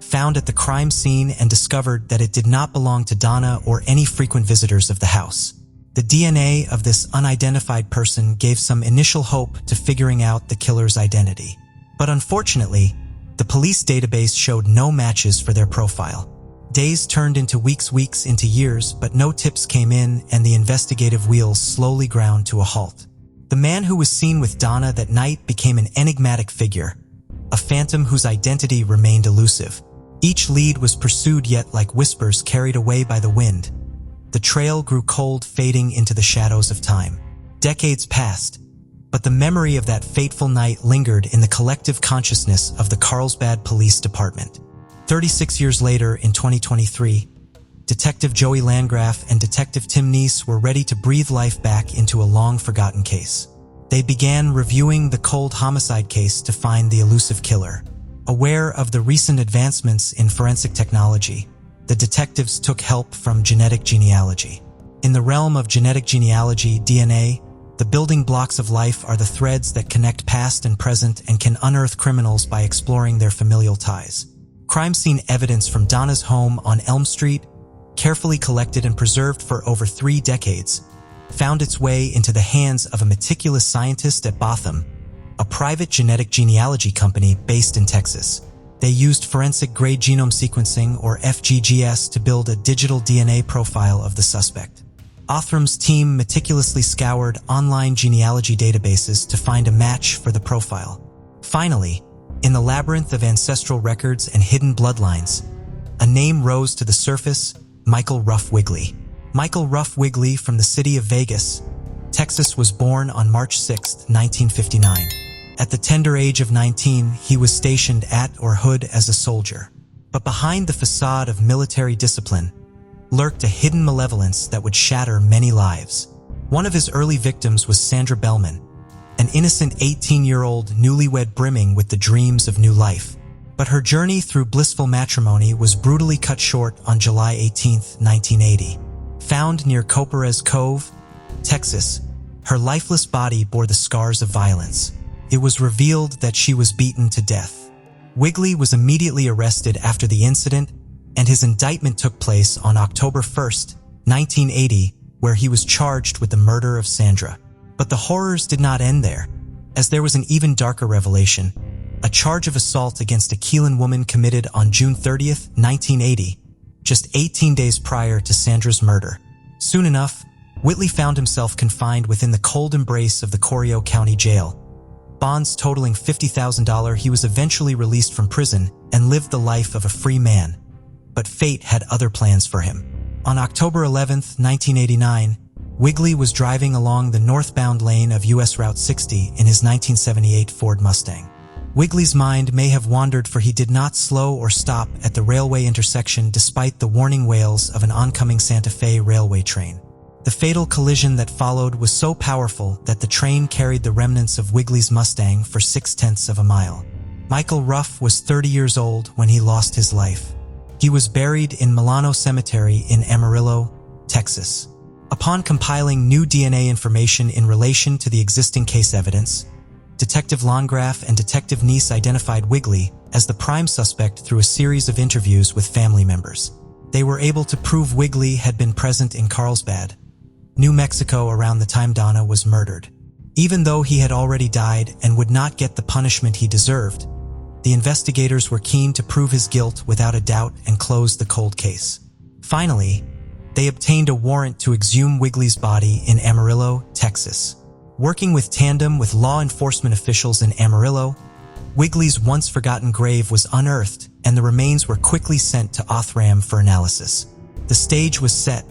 found at the crime scene and discovered that it did not belong to Donna or any frequent visitors of the house. The DNA of this unidentified person gave some initial hope to figuring out the killer's identity. But unfortunately, the police database showed no matches for their profile. Days turned into weeks into years, but no tips came in and the investigative wheels slowly ground to a halt. The man who was seen with Donna that night became an enigmatic figure, a phantom whose identity remained elusive. Each lead was pursued, yet like whispers carried away by the wind. The trail grew cold, fading into the shadows of time. Decades passed, but the memory of that fateful night lingered in the collective consciousness of the Carlsbad Police Department. 36 years later, in 2023, Detective Joey Landgraf and Detective Tim Neese were ready to breathe life back into a long-forgotten case. They began reviewing the cold homicide case to find the elusive killer. Aware of the recent advancements in forensic technology, the detectives took help from genetic genealogy. In the realm of genetic genealogy, DNA, the building blocks of life are the threads that connect past and present and can unearth criminals by exploring their familial ties. Crime scene evidence from Donna's home on Elm Street, carefully collected and preserved for over 3 decades, found its way into the hands of a meticulous scientist at Botham, a private genetic genealogy company based in Texas. They used forensic-grade genome sequencing, or FGGS, to build a digital DNA profile of the suspect. Otham's team meticulously scoured online genealogy databases to find a match for the profile. Finally, in the labyrinth of ancestral records and hidden bloodlines, a name rose to the surface: Michael Ruff Wiggley. Michael Ruff Wiggley, from the city of Vegas, Texas, was born on March 6, 1959. At the tender age of 19, he was stationed at or hood as a soldier. But behind the facade of military discipline lurked a hidden malevolence that would shatter many lives. One of his early victims was Sandra Bellman, an innocent 18-year-old newlywed brimming with the dreams of new life. But her journey through blissful matrimony was brutally cut short on July 18, 1980. Found near Copares Cove, Texas, her lifeless body bore the scars of violence. It was revealed that she was beaten to death. Wiggley was immediately arrested after the incident, and his indictment took place on October 1, 1980, where he was charged with the murder of Sandra. But the horrors did not end there, as there was an even darker revelation: a charge of assault against a Keelan woman committed on June 30, 1980, just 18 days prior to Sandra's murder. Soon enough, Whitley found himself confined within the cold embrace of the Corio County Jail. Bonds totaling $50,000, he was eventually released from prison and lived the life of a free man. But fate had other plans for him. On October 11, 1989, Wiggley was driving along the northbound lane of US Route 60 in his 1978 Ford Mustang. Wiggley's mind may have wandered, for he did not slow or stop at the railway intersection despite the warning wails of an oncoming Santa Fe railway train. The fatal collision that followed was so powerful that the train carried the remnants of Wiggley's Mustang for 0.6 of a mile. Michael Ruff was 30 years old when he lost his life. He was buried in Milano Cemetery in Amarillo, Texas. Upon compiling new DNA information in relation to the existing case evidence, Detective Landgraf and Detective Neese identified Wiggley as the prime suspect through a series of interviews with family members. They were able to prove Wiggley had been present in Carlsbad, New Mexico, around the time Donna was murdered. Even though he had already died and would not get the punishment he deserved, the investigators were keen to prove his guilt without a doubt and close the cold case. Finally, they obtained a warrant to exhume Wiggley's body in Amarillo, Texas. Working with tandem with law enforcement officials in Amarillo, Wiggley's once-forgotten grave was unearthed and the remains were quickly sent to Othram for analysis. The stage was set,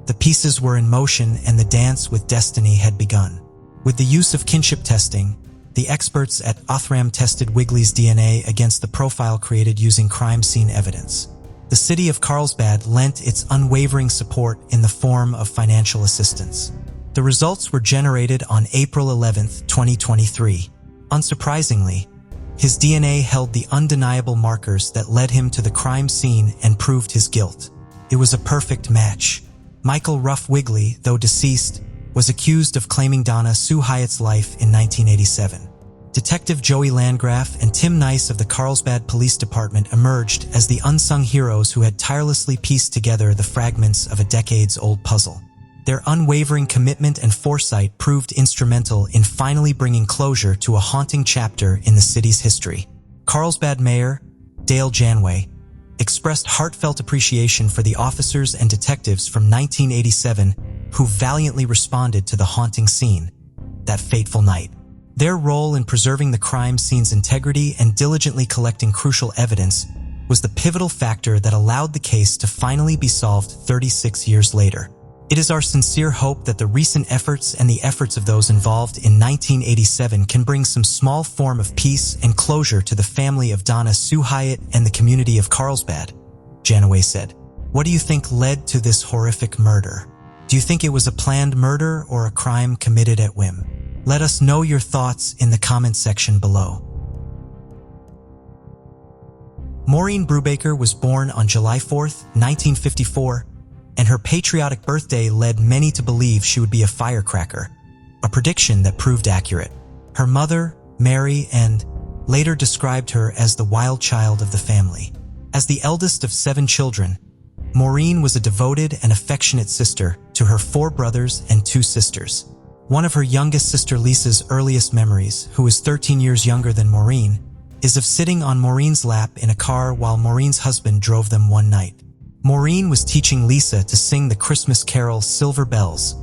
the pieces were in motion, and the dance with destiny had begun. With the use of kinship testing, the experts at Othram tested Wiggley's DNA against the profile created using crime scene evidence. The city of Carlsbad lent its unwavering support in the form of financial assistance. The results were generated on April 11, 2023. Unsurprisingly, his DNA held the undeniable markers that led him to the crime scene and proved his guilt. It was a perfect match. Michael Ruff Wiggley, though deceased, was accused of claiming Donna Sue Hyatt's life in 1987. Detective Joey Landgraf and Tim Nice of the Carlsbad Police Department emerged as the unsung heroes who had tirelessly pieced together the fragments of a decades-old puzzle. Their unwavering commitment and foresight proved instrumental in finally bringing closure to a haunting chapter in the city's history. Carlsbad Mayor Dale Janway expressed heartfelt appreciation for the officers and detectives from 1987 who valiantly responded to the haunting scene that fateful night. Their role in preserving the crime scene's integrity and diligently collecting crucial evidence was the pivotal factor that allowed the case to finally be solved 36 years later. It is our sincere hope that the recent efforts and the efforts of those involved in 1987 can bring some small form of peace and closure to the family of Donna Sue Hyatt and the community of Carlsbad, Janaway said. What do you think led to this horrific murder? Do you think it was a planned murder or a crime committed at whim? Let us know your thoughts in the comment section below. Moren Brewbaker was born on July 4, 1954, and her patriotic birthday led many to believe she would be a firecracker, a prediction that proved accurate. Her mother, Mary, and later described her as the wild child of the family. As the eldest of 7 children, Moren was a devoted and affectionate sister to her 4 brothers and 2 sisters. One of her youngest sister Lisa's earliest memories, who is 13 years younger than Moren, is of sitting on Moren's lap in a car while Moren's husband drove them one night. Moren was teaching Lisa to sing the Christmas carol Silver Bells.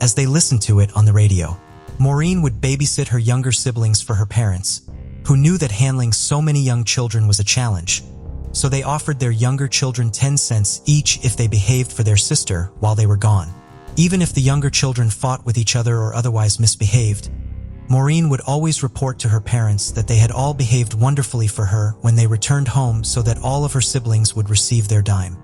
As they listened to it on the radio, Moren would babysit her younger siblings for her parents, who knew that handling so many young children was a challenge, so they offered their younger children 10 cents each if they behaved for their sister while they were gone. Even if the younger children fought with each other or otherwise misbehaved, Moren would always report to her parents that they had all behaved wonderfully for her when they returned home so that all of her siblings would receive their dime.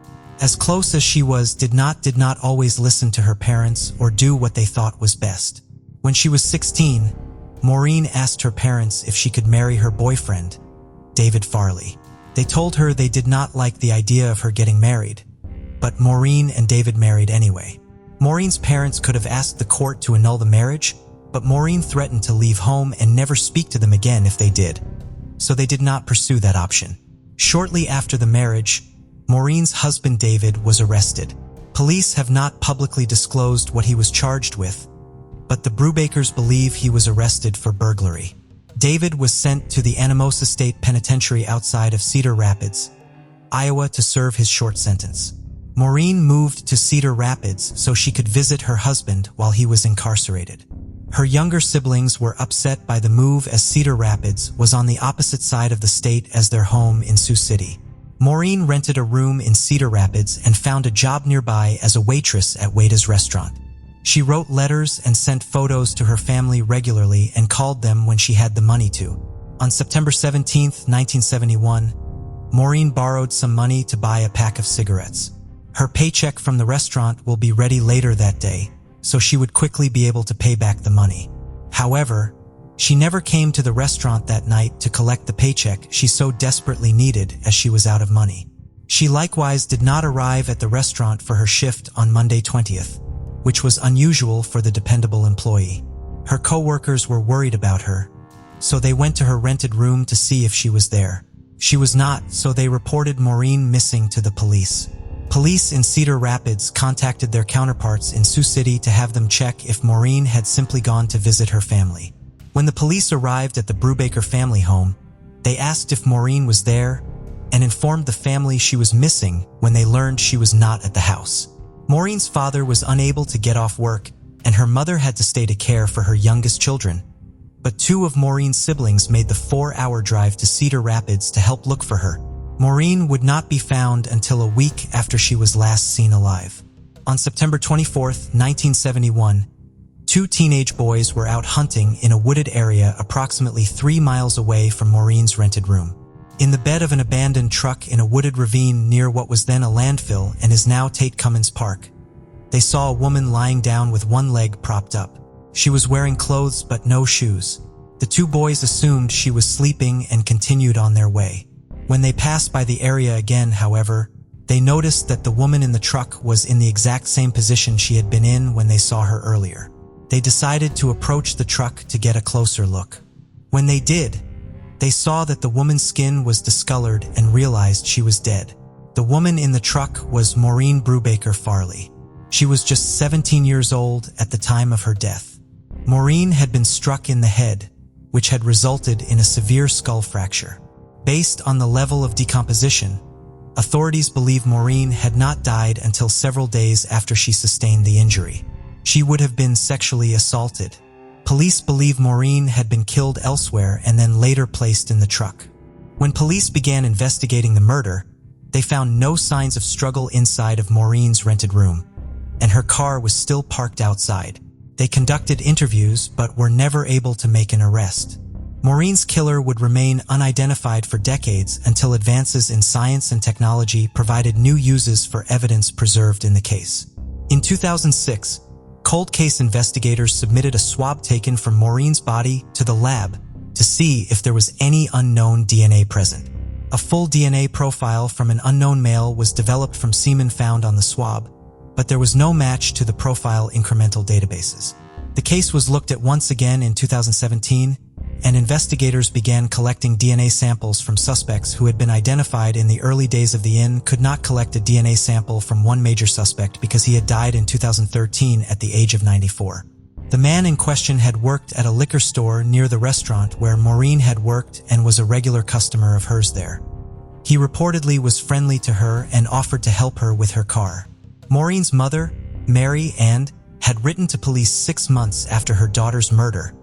As close as she was, did not always listen to her parents or do what they thought was best. When she was 16, Moren asked her parents if she could marry her boyfriend, David Farley. They told her they did not like the idea of her getting married, but Moren and David married anyway. Moren's parents could have asked the court to annul the marriage, but Moren threatened to leave home and never speak to them again if they did, so they did not pursue that option. Shortly after the marriage, Moren's husband David was arrested. Police have not publicly disclosed what he was charged with, but the Brewbakers believe he was arrested for burglary. David was sent to the Anamosa State Penitentiary outside of Cedar Rapids, Iowa, to serve his short sentence. Moren moved to Cedar Rapids so she could visit her husband while he was incarcerated. Her younger siblings were upset by the move as Cedar Rapids was on the opposite side of the state as their home in Sioux City. Moren rented a room in Cedar Rapids and found a job nearby as a waitress at Wada's restaurant. She wrote letters and sent photos to her family regularly and called them when she had the money to. On September 17, 1971, Moren borrowed some money to buy a pack of cigarettes. Her paycheck from the restaurant will be ready later that day, so she would quickly be able to pay back the money. However, she never came to the restaurant that night to collect the paycheck she so desperately needed as she was out of money. She likewise did not arrive at the restaurant for her shift on Monday 20th, which was unusual for the dependable employee. Her co-workers were worried about her, so they went to her rented room to see if she was there. She was not, so they reported Moren missing to the police. Police in Cedar Rapids contacted their counterparts in Sioux City to have them check if Moren had simply gone to visit her family. When the police arrived at the Brewbaker family home, they asked if Moren was there and informed the family she was missing when they learned she was not at the house. Moren's father was unable to get off work and her mother had to stay to care for her youngest children, but 2 of Moren's siblings made the 4-hour drive to Cedar Rapids to help look for her. Moren would not be found until a week after she was last seen alive. On September 24, 1971, 2 teenage boys were out hunting in a wooded area approximately 3 miles away from Moren's rented room. In the bed of an abandoned truck in a wooded ravine near what was then a landfill and is now Tate Cummins Park, they saw a woman lying down with one leg propped up. She was wearing clothes but no shoes. The 2 boys assumed she was sleeping and continued on their way. When they passed by the area again, however, they noticed that the woman in the truck was in the exact same position she had been in when they saw her earlier. They decided to approach the truck to get a closer look. When they did, they saw that the woman's skin was discolored and realized she was dead. The woman in the truck was Moren Brewbaker Farley. She was just 17 years old at the time of her death. Moren had been struck in the head, which had resulted in a severe skull fracture. Based on the level of decomposition, authorities believe Moren had not died until several days after she sustained the injury. She would have been sexually assaulted. Police believe Moren had been killed elsewhere and then later placed in the truck. When police began investigating the murder, they found no signs of struggle inside of Moren's rented room, and her car was still parked outside. They conducted interviews but were never able to make an arrest. Moren's killer would remain unidentified for decades until advances in science and technology provided new uses for evidence preserved in the case. In 2006, cold case investigators submitted a swab taken from Moren's body to the lab to see if there was any unknown DNA present. A full DNA profile from an unknown male was developed from semen found on the swab, but there was no match to the profile incremental databases. The case was looked at once again in 2017, and investigators began collecting DNA samples from suspects who had been identified in the early days of the inn. Could not collect a DNA sample from one major suspect because he had died in 2013 at the age of 94. The man in question had worked at a liquor store near the restaurant where Moren had worked and was a regular customer of hers there. He reportedly was friendly to her and offered to help her with her car. Moren's mother, Mary Ann, had written to police 6 months after her daughter's murder,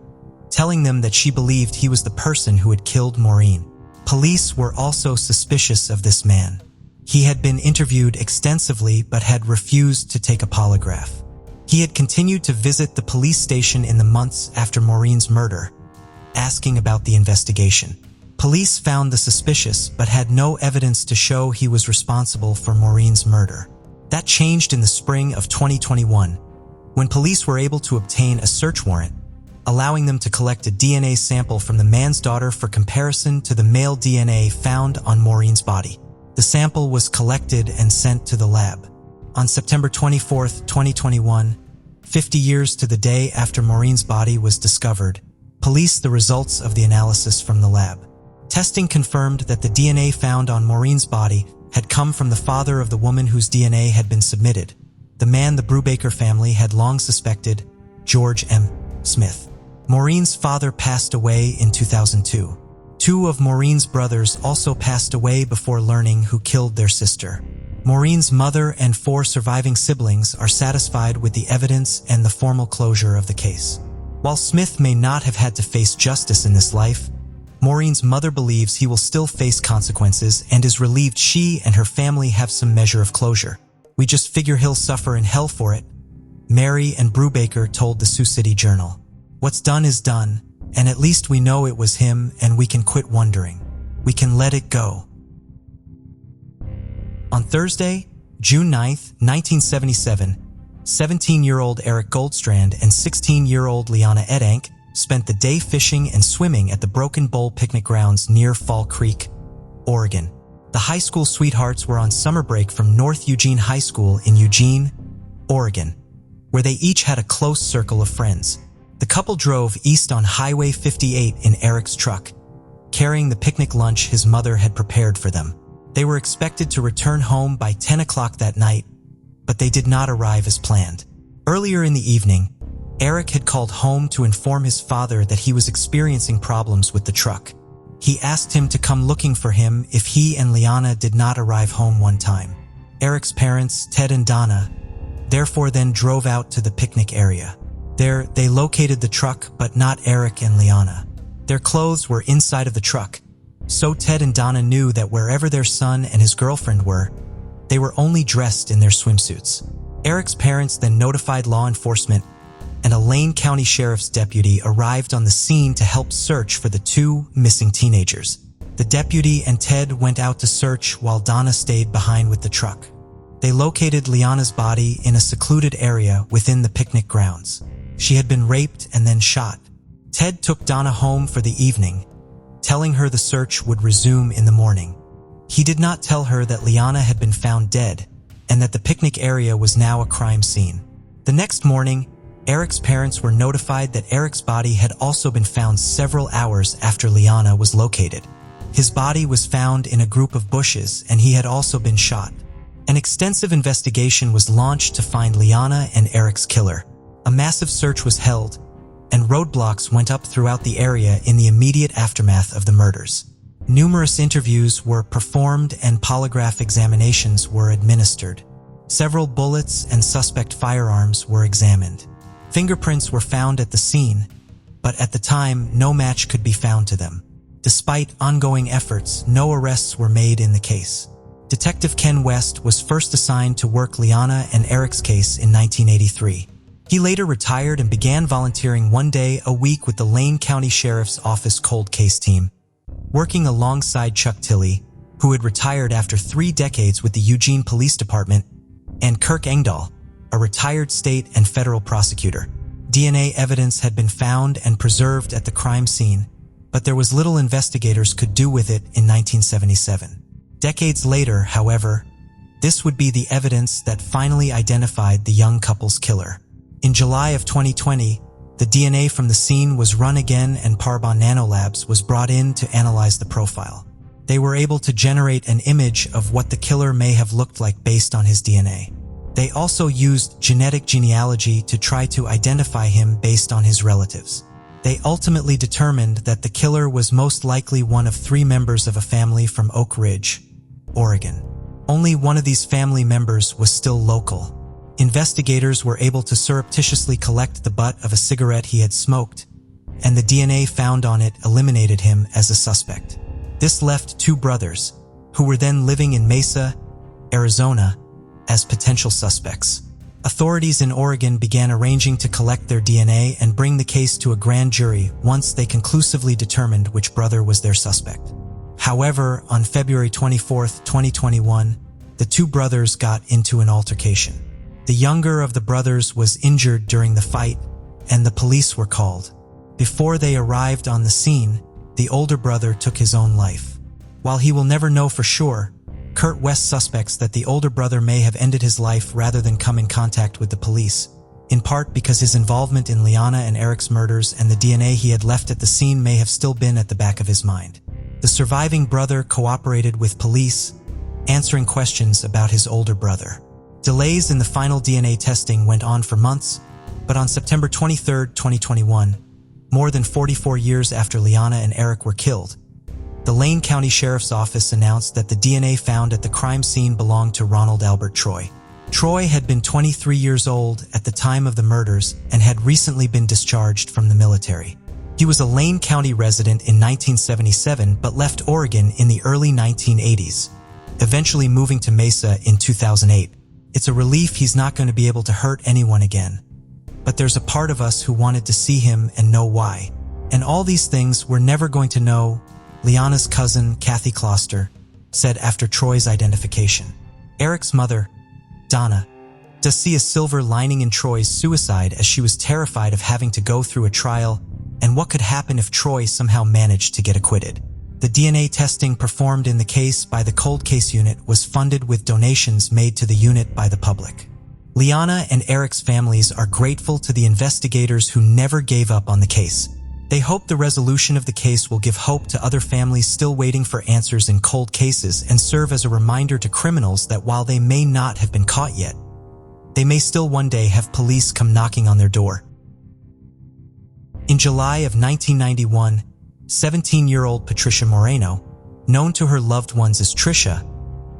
telling them that she believed he was the person who had killed Moren. Police were also suspicious of this man. He had been interviewed extensively but had refused to take a polygraph. He had continued to visit the police station in the months after Moren's murder, asking about the investigation. Police found the suspicious but had no evidence to show he was responsible for Moren's murder. That changed in the spring of 2021, when police were able to obtain a search warrant, allowing them to collect a DNA sample from the man's daughter for comparison to the male DNA found on Moren's body. The sample was collected and sent to the lab. On September 24, 2021, 50 years to the day after Moren's body was discovered, released the results of the analysis from the lab. Testing confirmed that the DNA found on Moren's body had come from the father of the woman whose DNA had been submitted, the man the Brewbaker family had long suspected, George M. Smith. Moren's father passed away in 2002. Two of Moren's brothers also passed away before learning who killed their sister. Moren's mother and 4 surviving siblings are satisfied with the evidence and the formal closure of the case. While Smith may not have had to face justice in this life, Moren's mother believes he will still face consequences and is relieved she and her family have some measure of closure. "We just figure he'll suffer in hell for it," Mary and Brewbaker told the Sioux City Journal. "What's done is done, and at least we know it was him and we can quit wondering. We can let it go." On Thursday, June 9, 1977, 17-year-old Eric Goldstrand and 16-year-old Liana Edank spent the day fishing and swimming at the Broken Bowl picnic grounds near Fall Creek, Oregon. The high school sweethearts were on summer break from North Eugene High School in Eugene, Oregon, where they each had a close circle of friends. The couple drove east on Highway 58 in Eric's truck, carrying the picnic lunch his mother had prepared for them. They were expected to return home by 10 o'clock that night, but they did not arrive as planned. Earlier in the evening, Eric had called home to inform his father that he was experiencing problems with the truck. He asked him to come looking for him if he and Liana did not arrive home one time. Eric's parents, Ted and Donna, therefore then drove out to the picnic area. There, they located the truck, but not Eric and Liana. Their clothes were inside of the truck, so Ted and Donna knew that wherever their son and his girlfriend were, they were only dressed in their swimsuits. Eric's parents then notified law enforcement, and a Lane County Sheriff's deputy arrived on the scene to help search for the 2 missing teenagers. The deputy and Ted went out to search while Donna stayed behind with the truck. They located Liana's body in a secluded area within the picnic grounds. She had been raped and then shot. Ted took Donna home for the evening, telling her the search would resume in the morning. He did not tell her that Liana had been found dead and that the picnic area was now a crime scene. The next morning, Eric's parents were notified that Eric's body had also been found several hours after Liana was located. His body was found in a group of bushes and he had also been shot. An extensive investigation was launched to find Liana and Eric's killer. A massive search was held, and roadblocks went up throughout the area in the immediate aftermath of the murders. Numerous interviews were performed and polygraph examinations were administered. Several bullets and suspect firearms were examined. Fingerprints were found at the scene, but at the time, no match could be found to them. Despite ongoing efforts, no arrests were made in the case. Detective Ken West was first assigned to work Liana and Eric's case in 1983. He later retired and began volunteering 1 day a week with the Lane County Sheriff's Office cold case team, working alongside Chuck Tilley, who had retired after 3 decades with the Eugene Police Department, and Kirk Engdahl, a retired state and federal prosecutor. DNA evidence had been found and preserved at the crime scene, but there was little investigators could do with it in 1977. Decades later, however, this would be the evidence that finally identified the young couple's killer. In July of 2020, the DNA from the scene was run again and Parban Nanolabs was brought in to analyze the profile. They were able to generate an image of what the killer may have looked like based on his DNA. They also used genetic genealogy to try to identify him based on his relatives. They ultimately determined that the killer was most likely one of 3 members of a family from Oak Ridge, Oregon. Only one of these family members was still local. Investigators were able to surreptitiously collect the butt of a cigarette he had smoked, and the DNA found on it eliminated him as a suspect. This left 2 brothers, who were then living in Mesa, Arizona, as potential suspects. Authorities in Oregon began arranging to collect their DNA and bring the case to a grand jury once they conclusively determined which brother was their suspect. However, on February 24, 2021, the 2 brothers got into an altercation. The younger of the brothers was injured during the fight, and the police were called. Before they arrived on the scene, the older brother took his own life. While he will never know for sure, Kurt West suspects that the older brother may have ended his life rather than come in contact with the police, in part because his involvement in Liana and Eric's murders and the DNA he had left at the scene may have still been at the back of his mind. The surviving brother cooperated with police, answering questions about his older brother. Delays in the final DNA testing went on for months, but on September 23, 2021, more than 44 years after Liana and Eric were killed, the Lane County Sheriff's Office announced that the DNA found at the crime scene belonged to Ronald Albert Troy. Troy had been 23 years old at the time of the murders and had recently been discharged from the military. He was a Lane County resident in 1977 but left Oregon in the early 1980s, eventually moving to Mesa in 2008. It's a relief he's not going to be able to hurt anyone again. But there's a part of us who wanted to see him and know why. And all these things we're never going to know, Liana's cousin, Kathy Kloster, said after Troy's identification. Eric's mother, Donna, does see a silver lining in Troy's suicide as she was terrified of having to go through a trial and what could happen if Troy somehow managed to get acquitted. The DNA testing performed in the case by the Cold Case Unit was funded with donations made to the unit by the public. Liana and Eric's families are grateful to the investigators who never gave up on the case. They hope the resolution of the case will give hope to other families still waiting for answers in cold cases and serve as a reminder to criminals that while they may not have been caught yet, they may still one day have police come knocking on their door. In July of 1991, 17-year-old Patricia Moreno, known to her loved ones as Trisha,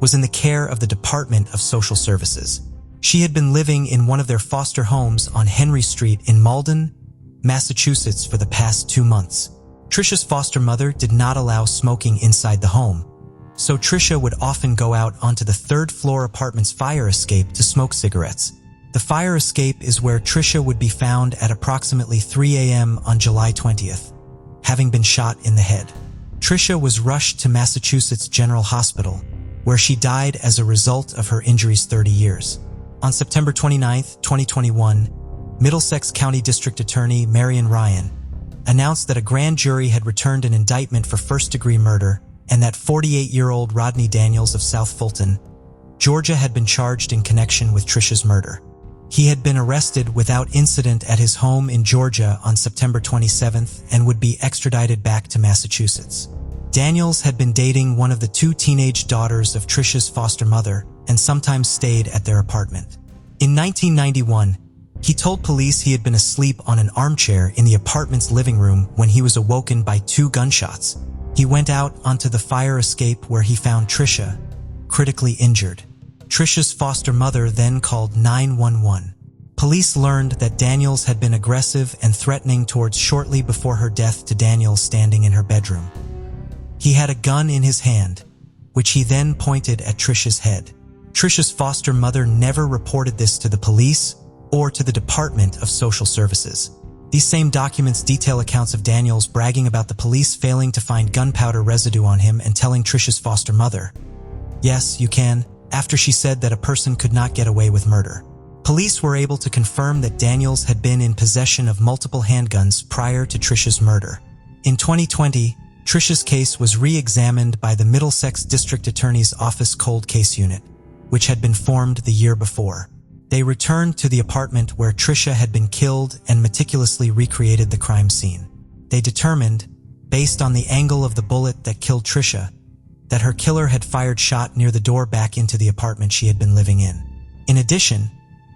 was in the care of the Department of Social Services. She had been living in one of their foster homes on Henry Street in Malden, Massachusetts for the past 2 months. Trisha's foster mother did not allow smoking inside the home, so Trisha would often go out onto the 3rd-floor apartment's fire escape to smoke cigarettes. The fire escape is where Trisha would be found at approximately 3 a.m. on July 20th, having been shot in the head. Trisha was rushed to Massachusetts General Hospital, where she died as a result of her injuries 30 years. On September 29, 2021, Middlesex County District Attorney Marion Ryan announced that a grand jury had returned an indictment for first-degree murder and that 48-year-old Rodney Daniels of South Fulton, Georgia had been charged in connection with Trisha's murder. He had been arrested without incident at his home in Georgia on September 27th and would be extradited back to Massachusetts. Daniels had been dating one of the two teenage daughters of Tricia's foster mother and sometimes stayed at their apartment. In 1991, he told police he had been asleep on an armchair in the apartment's living room when he was awoken by 2 gunshots. He went out onto the fire escape where he found Tricia, critically injured. Tricia's foster mother then called 911. Police learned that Daniels had been aggressive and threatening towards shortly before her death to Daniels standing in her bedroom. He had a gun in his hand, which he then pointed at Tricia's head. Tricia's foster mother never reported this to the police or to the Department of Social Services. These same documents detail accounts of Daniels bragging about the police failing to find gunpowder residue on him and telling Tricia's foster mother, "Yes, you can," after she said that a person could not get away with murder. Police were able to confirm that Daniels had been in possession of multiple handguns prior to Tricia's murder. In 2020, Tricia's case was re-examined by the Middlesex District Attorney's Office Cold Case Unit, which had been formed the year before. They returned to the apartment where Tricia had been killed and meticulously recreated the crime scene. They determined, based on the angle of the bullet that killed Tricia, that her killer had fired shot near the door back into the apartment she had been living in. In addition,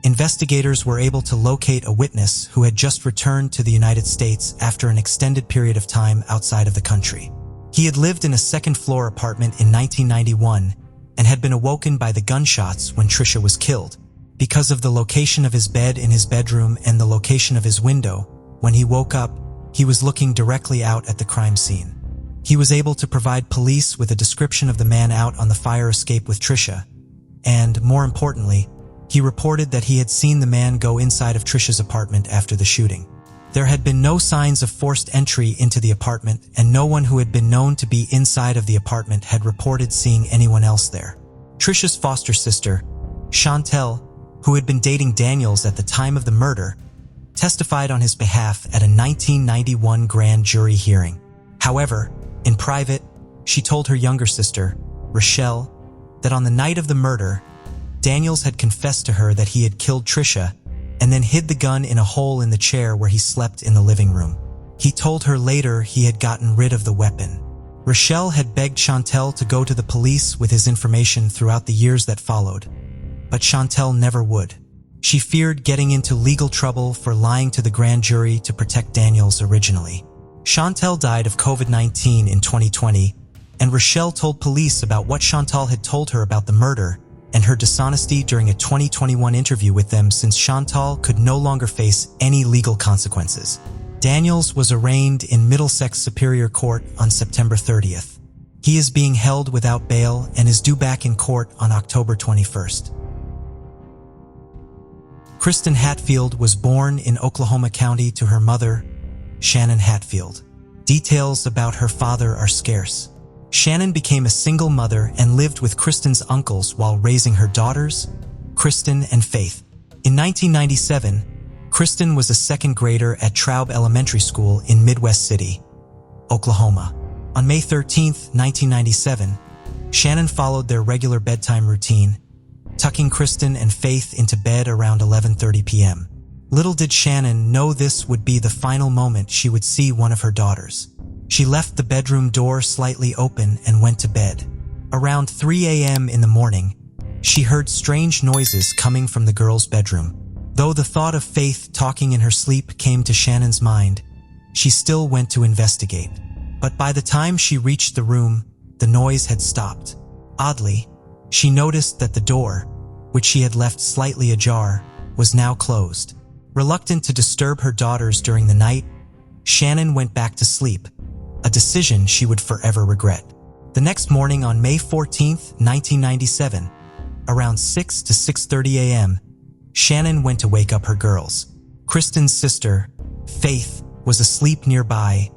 investigators were able to locate a witness who had just returned to the United States after an extended period of time outside of the country. He had lived in a second-floor apartment in 1991 and had been awoken by the gunshots when Tricia was killed. Because of the location of his bed in his bedroom and the location of his window, when he woke up, he was looking directly out at the crime scene. He was able to provide police with a description of the man out on the fire escape with Tricia, and, more importantly, he reported that he had seen the man go inside of Tricia's apartment after the shooting. There had been no signs of forced entry into the apartment, and no one who had been known to be inside of the apartment had reported seeing anyone else there. Tricia's foster sister, Chantel, who had been dating Daniels at the time of the murder, testified on his behalf at a 1991 grand jury hearing. However, in private, she told her younger sister, Rochelle, that on the night of the murder, Daniels had confessed to her that he had killed Tricia and then hid the gun in a hole in the chair where he slept in the living room. He told her later he had gotten rid of the weapon. Rochelle had begged Chantel to go to the police with his information throughout the years that followed, but Chantel never would. She feared getting into legal trouble for lying to the grand jury to protect Daniels originally. Chantel died of COVID-19 in 2020, and Rochelle told police about what Chantal had told her about the murder and her dishonesty during a 2021 interview with them, since Chantal could no longer face any legal consequences. Daniels was arraigned in Middlesex Superior Court on September 30th. He is being held without bail and is due back in court on October 21st. Kristen Hatfield was born in Oklahoma County to her mother, Shannon Hatfield. Details about her father are scarce. Shannon became a single mother and lived with Kristen's uncles while raising her daughters, Kristen and Faith. In 1997, Kristen was a second grader at Traub Elementary School in Midwest City, Oklahoma. On May 13, 1997, Shannon followed their regular bedtime routine, tucking Kristen and Faith into bed around 11:30 p.m. Little did Shannon know this would be the final moment she would see one of her daughters. She left the bedroom door slightly open and went to bed. Around 3 a.m. in the morning, she heard strange noises coming from the girl's bedroom. Though the thought of Faith talking in her sleep came to Shannon's mind, she still went to investigate. But by the time she reached the room, the noise had stopped. Oddly, she noticed that the door, which she had left slightly ajar, was now closed. Reluctant to disturb her daughters during the night, Shannon went back to sleep, a decision she would forever regret. The next morning on May 14, 1997, around 6 to 6:30 a.m., Shannon went to wake up her girls. Kristen's sister, Faith, was asleep nearby,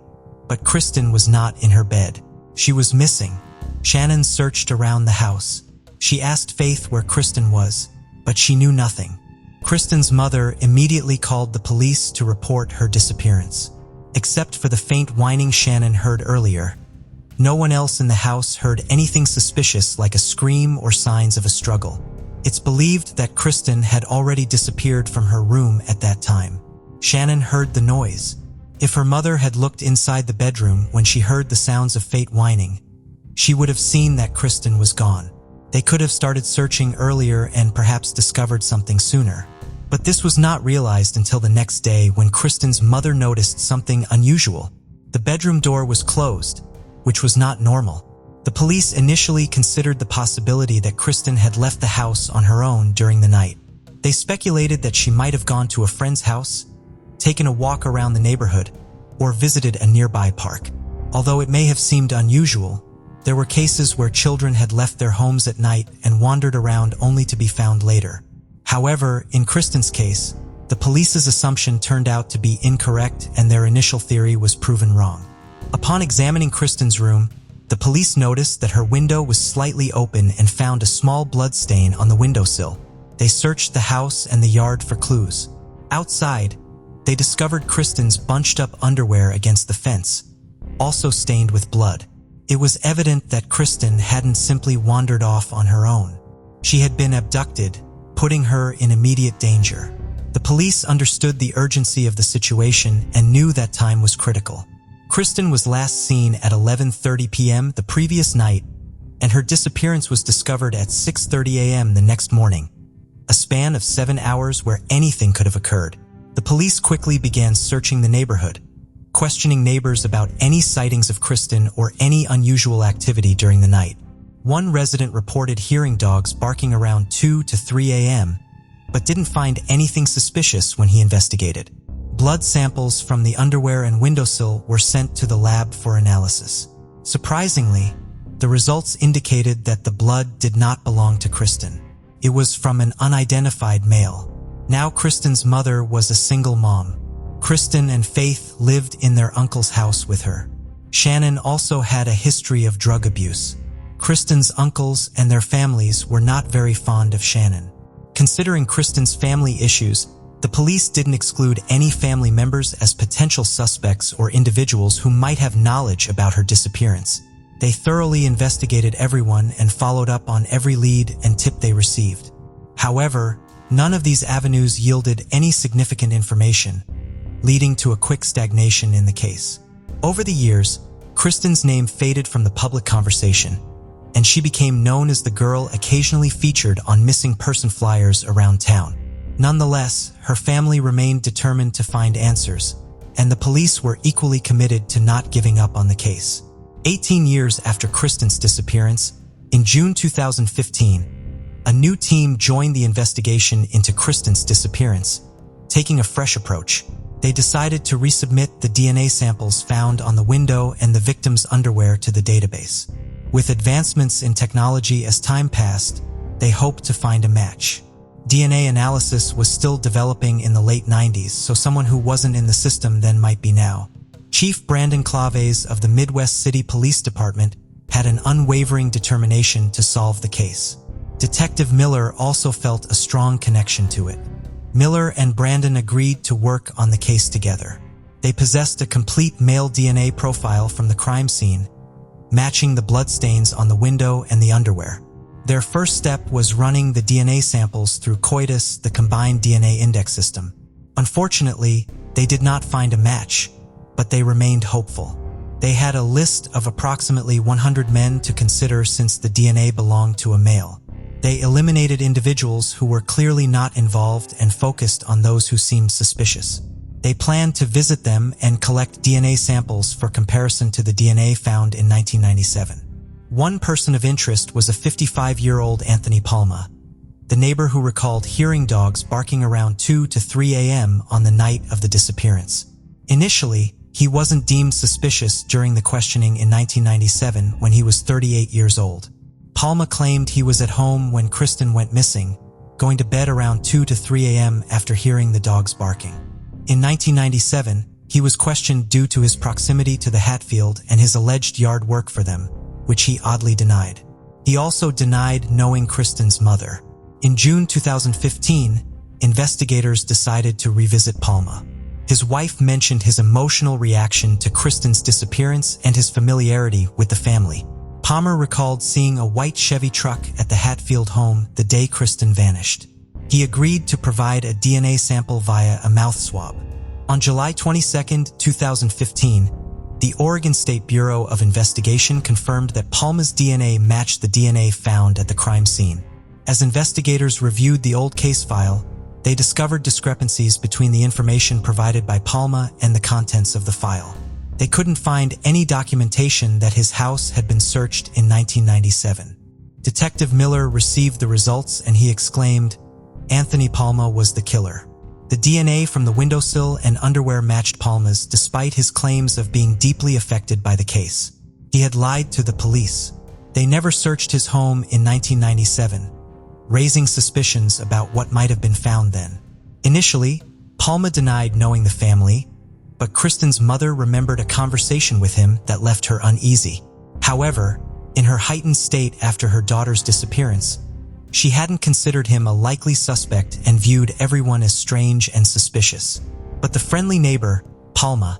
but Kristen was not in her bed. She was missing. Shannon searched around the house. She asked Faith where Kristen was, but she knew nothing. Kristen's mother immediately called the police to report her disappearance. Except for the faint whining Shannon heard earlier, no one else in the house heard anything suspicious like a scream or signs of a struggle. It's believed that Kristen had already disappeared from her room at that time. Shannon heard the noise. If her mother had looked inside the bedroom when she heard the sounds of Fate whining, she would have seen that Kristen was gone. They could have started searching earlier and perhaps discovered something sooner. But this was not realized until the next day when Kristen's mother noticed something unusual. The bedroom door was closed, which was not normal. The police initially considered the possibility that Kristen had left the house on her own during the night. They speculated that she might have gone to a friend's house, taken a walk around the neighborhood, or visited a nearby park. Although it may have seemed unusual, there were cases where children had left their homes at night and wandered around only to be found later. However, in Kristen's case, the police's assumption turned out to be incorrect and their initial theory was proven wrong. Upon examining Kristen's room, the police noticed that her window was slightly open and found a small blood stain on the windowsill. They searched the house and the yard for clues. Outside, they discovered Kristen's bunched-up underwear against the fence, also stained with blood. It was evident that Kristen hadn't simply wandered off on her own. She had been abducted, putting her in immediate danger. The police understood the urgency of the situation and knew that time was critical. Kristen was last seen at 11:30 p.m. the previous night, and her disappearance was discovered at 6:30 a.m. the next morning, a span of 7 hours where anything could have occurred. The police quickly began searching the neighborhood, questioning neighbors about any sightings of Kristen or any unusual activity during the night. One resident reported hearing dogs barking around 2 to 3 a.m., but didn't find anything suspicious when he investigated. Blood samples from the underwear and windowsill were sent to the lab for analysis. Surprisingly, the results indicated that the blood did not belong to Kristen. It was from an unidentified male. Now Kristen's mother was a single mom. Kristen and Faith lived in their uncle's house with her. Shannon also had a history of drug abuse. Kristen's uncles and their families were not very fond of Shannon. Considering Kristen's family issues, the police didn't exclude any family members as potential suspects or individuals who might have knowledge about her disappearance. They thoroughly investigated everyone and followed up on every lead and tip they received. However, none of these avenues yielded any significant information, leading to a quick stagnation in the case. Over the years, Kristen's name faded from the public conversation, and she became known as the girl occasionally featured on missing person flyers around town. Nonetheless, her family remained determined to find answers, and the police were equally committed to not giving up on the case. 18 years after Kristen's disappearance, in June 2015, a new team joined the investigation into Kristen's disappearance. Taking a fresh approach, they decided to resubmit the DNA samples found on the window and the victim's underwear to the database. With advancements in technology as time passed, they hoped to find a match. DNA analysis was still developing in the late 90s, so someone who wasn't in the system then might be now. Chief Brandon Claves of the Midwest City Police Department had an unwavering determination to solve the case. Detective Miller also felt a strong connection to it. Miller and Brandon agreed to work on the case together. They possessed a complete male DNA profile from the crime scene, matching the bloodstains on the window and the underwear. Their first step was running the DNA samples through COIDUS, the combined DNA index system. Unfortunately, they did not find a match, but they remained hopeful. They had a list of approximately 100 men to consider since the DNA belonged to a male. They eliminated individuals who were clearly not involved and focused on those who seemed suspicious. They planned to visit them and collect DNA samples for comparison to the DNA found in 1997. One person of interest was a 55-year-old Anthony Palma, the neighbor who recalled hearing dogs barking around 2 to 3 a.m. on the night of the disappearance. Initially, he wasn't deemed suspicious during the questioning in 1997 when he was 38 years old. Palma claimed he was at home when Kristen went missing, going to bed around 2 to 3 a.m. after hearing the dogs barking. In 1997, he was questioned due to his proximity to the Hatfield and his alleged yard work for them, which he oddly denied. He also denied knowing Kristen's mother. In June 2015, investigators decided to revisit Palma. His wife mentioned his emotional reaction to Kristen's disappearance and his familiarity with the family. Palmer recalled seeing a white Chevy truck at the Hatfield home the day Kristen vanished. He agreed to provide a DNA sample via a mouth swab. On July 22, 2015, the Oregon State Bureau of Investigation confirmed that Palma's DNA matched the DNA found at the crime scene. As investigators reviewed the old case file, they discovered discrepancies between the information provided by Palma and the contents of the file. They couldn't find any documentation that his house had been searched in 1997. Detective Miller received the results and he exclaimed, "Anthony Palma was the killer." The DNA from the windowsill and underwear matched Palma's despite his claims of being deeply affected by the case. He had lied to the police. They never searched his home in 1997, raising suspicions about what might have been found then. Initially, Palma denied knowing the family, but Kristen's mother remembered a conversation with him that left her uneasy. However, in her heightened state after her daughter's disappearance, she hadn't considered him a likely suspect and viewed everyone as strange and suspicious. But the friendly neighbor, Palma,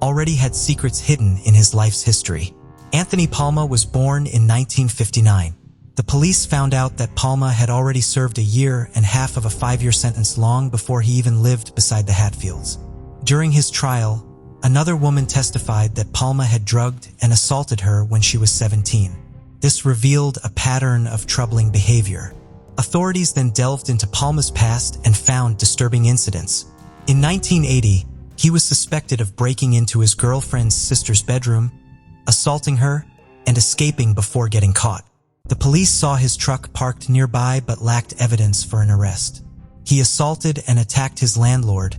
already had secrets hidden in his life's history. Anthony Palma was born in 1959. The police found out that Palma had already served a year and a half of a 5-year sentence long before he even lived beside the Hatfields. During his trial, another woman testified that Palma had drugged and assaulted her when she was 17. This revealed a pattern of troubling behavior. Authorities then delved into Palma's past and found disturbing incidents. In 1980, he was suspected of breaking into his girlfriend's sister's bedroom, assaulting her, and escaping before getting caught. The police saw his truck parked nearby but lacked evidence for an arrest. He assaulted and attacked his landlord,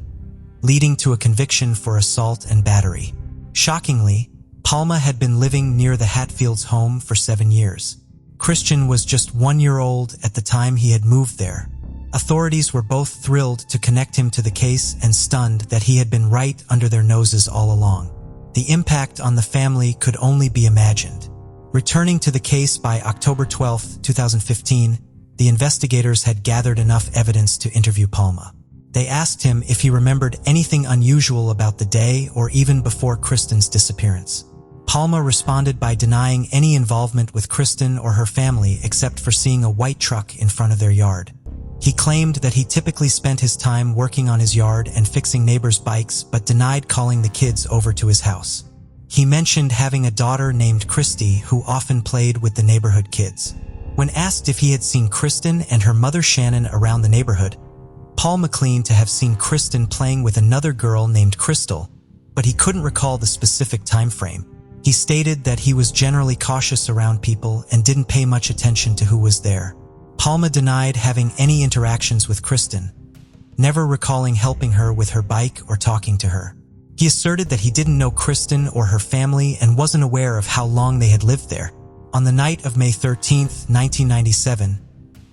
leading to a conviction for assault and battery. Shockingly, Palma had been living near the Hatfields' home for 7 years. Kristen was just 1 year old at the time he had moved there. Authorities were both thrilled to connect him to the case and stunned that he had been right under their noses all along. The impact on the family could only be imagined. Returning to the case by October 12, 2015, the investigators had gathered enough evidence to interview Palma. They asked him if he remembered anything unusual about the day or even before Kristen's disappearance. Palma responded by denying any involvement with Kristen or her family except for seeing a white truck in front of their yard. He claimed that he typically spent his time working on his yard and fixing neighbors' bikes, but denied calling the kids over to his house. He mentioned having a daughter named Christy who often played with the neighborhood kids. When asked if he had seen Kristen and her mother Shannon around the neighborhood, Palma claimed to have seen Kristen playing with another girl named Crystal, but he couldn't recall the specific time frame. He stated that he was generally cautious around people and didn't pay much attention to who was there. Palma denied having any interactions with Kristen, never recalling helping her with her bike or talking to her. He asserted that he didn't know Kristen or her family and wasn't aware of how long they had lived there. On the night of May 13, 1997,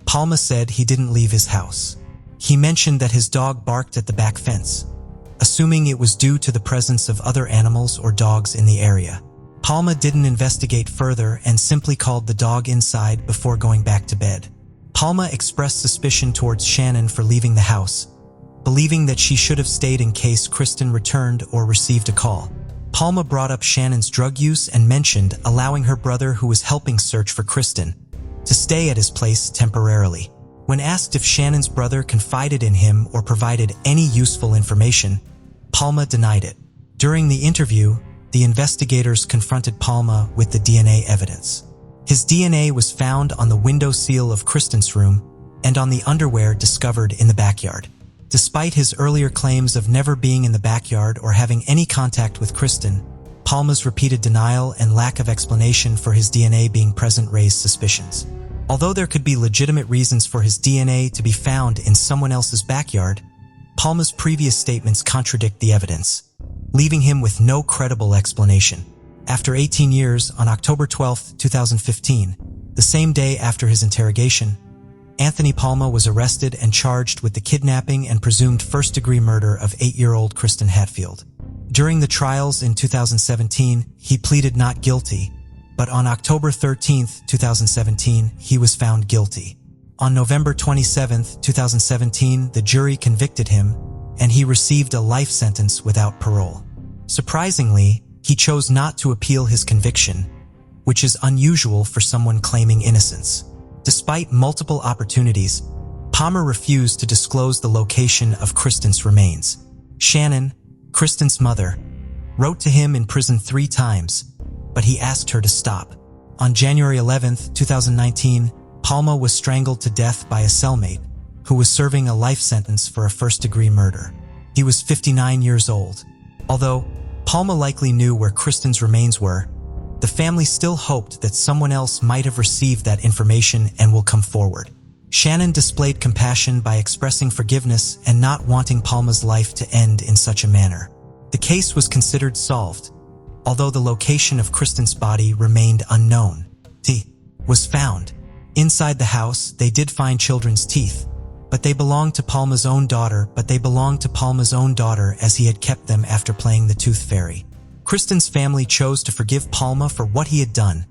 Palma said he didn't leave his house. He mentioned that his dog barked at the back fence, assuming it was due to the presence of other animals or dogs in the area. Palma didn't investigate further and simply called the dog inside before going back to bed. Palma expressed suspicion towards Shannon for leaving the house, believing that she should have stayed in case Kristen returned or received a call. Palma brought up Shannon's drug use and mentioned allowing her brother, who was helping search for Kristen, to stay at his place temporarily. When asked if Shannon's brother confided in him or provided any useful information, Palma denied it. During the interview, the investigators confronted Palma with the DNA evidence. His DNA was found on the windowsill of Kristen's room and on the underwear discovered in the backyard. Despite his earlier claims of never being in the backyard or having any contact with Kristen, Palma's repeated denial and lack of explanation for his DNA being present raised suspicions. Although there could be legitimate reasons for his DNA to be found in someone else's backyard, Palma's previous statements contradict the evidence, leaving him with no credible explanation. After 18 years, on October 12, 2015, the same day after his interrogation, Anthony Palma was arrested and charged with the kidnapping and presumed first-degree murder of 8-year-old Kristen Hatfield. During the trials in 2017, he pleaded not guilty, but on October 13, 2017, he was found guilty. On November 27, 2017, the jury convicted him, and he received a life sentence without parole. Surprisingly, he chose not to appeal his conviction, which is unusual for someone claiming innocence. Despite multiple opportunities, Palma refused to disclose the location of Kristen's remains. Shannon, Kristen's mother, wrote to him in prison 3 times, but he asked her to stop. On January 11, 2019, Palma was strangled to death by a cellmate who was serving a life sentence for a first-degree murder. He was 59 years old. Although Palma likely knew where Kristen's remains were, the family still hoped that someone else might have received that information and will come forward. Shannon displayed compassion by expressing forgiveness and not wanting Palma's life to end in such a manner. The case was considered solved, although the location of Kristen's body remained unknown. T was found. Inside the house, they did find children's teeth, but they belonged to Palma's own daughter as he had kept them after playing the Tooth Fairy. Kristen's family chose to forgive Palma for what he had done,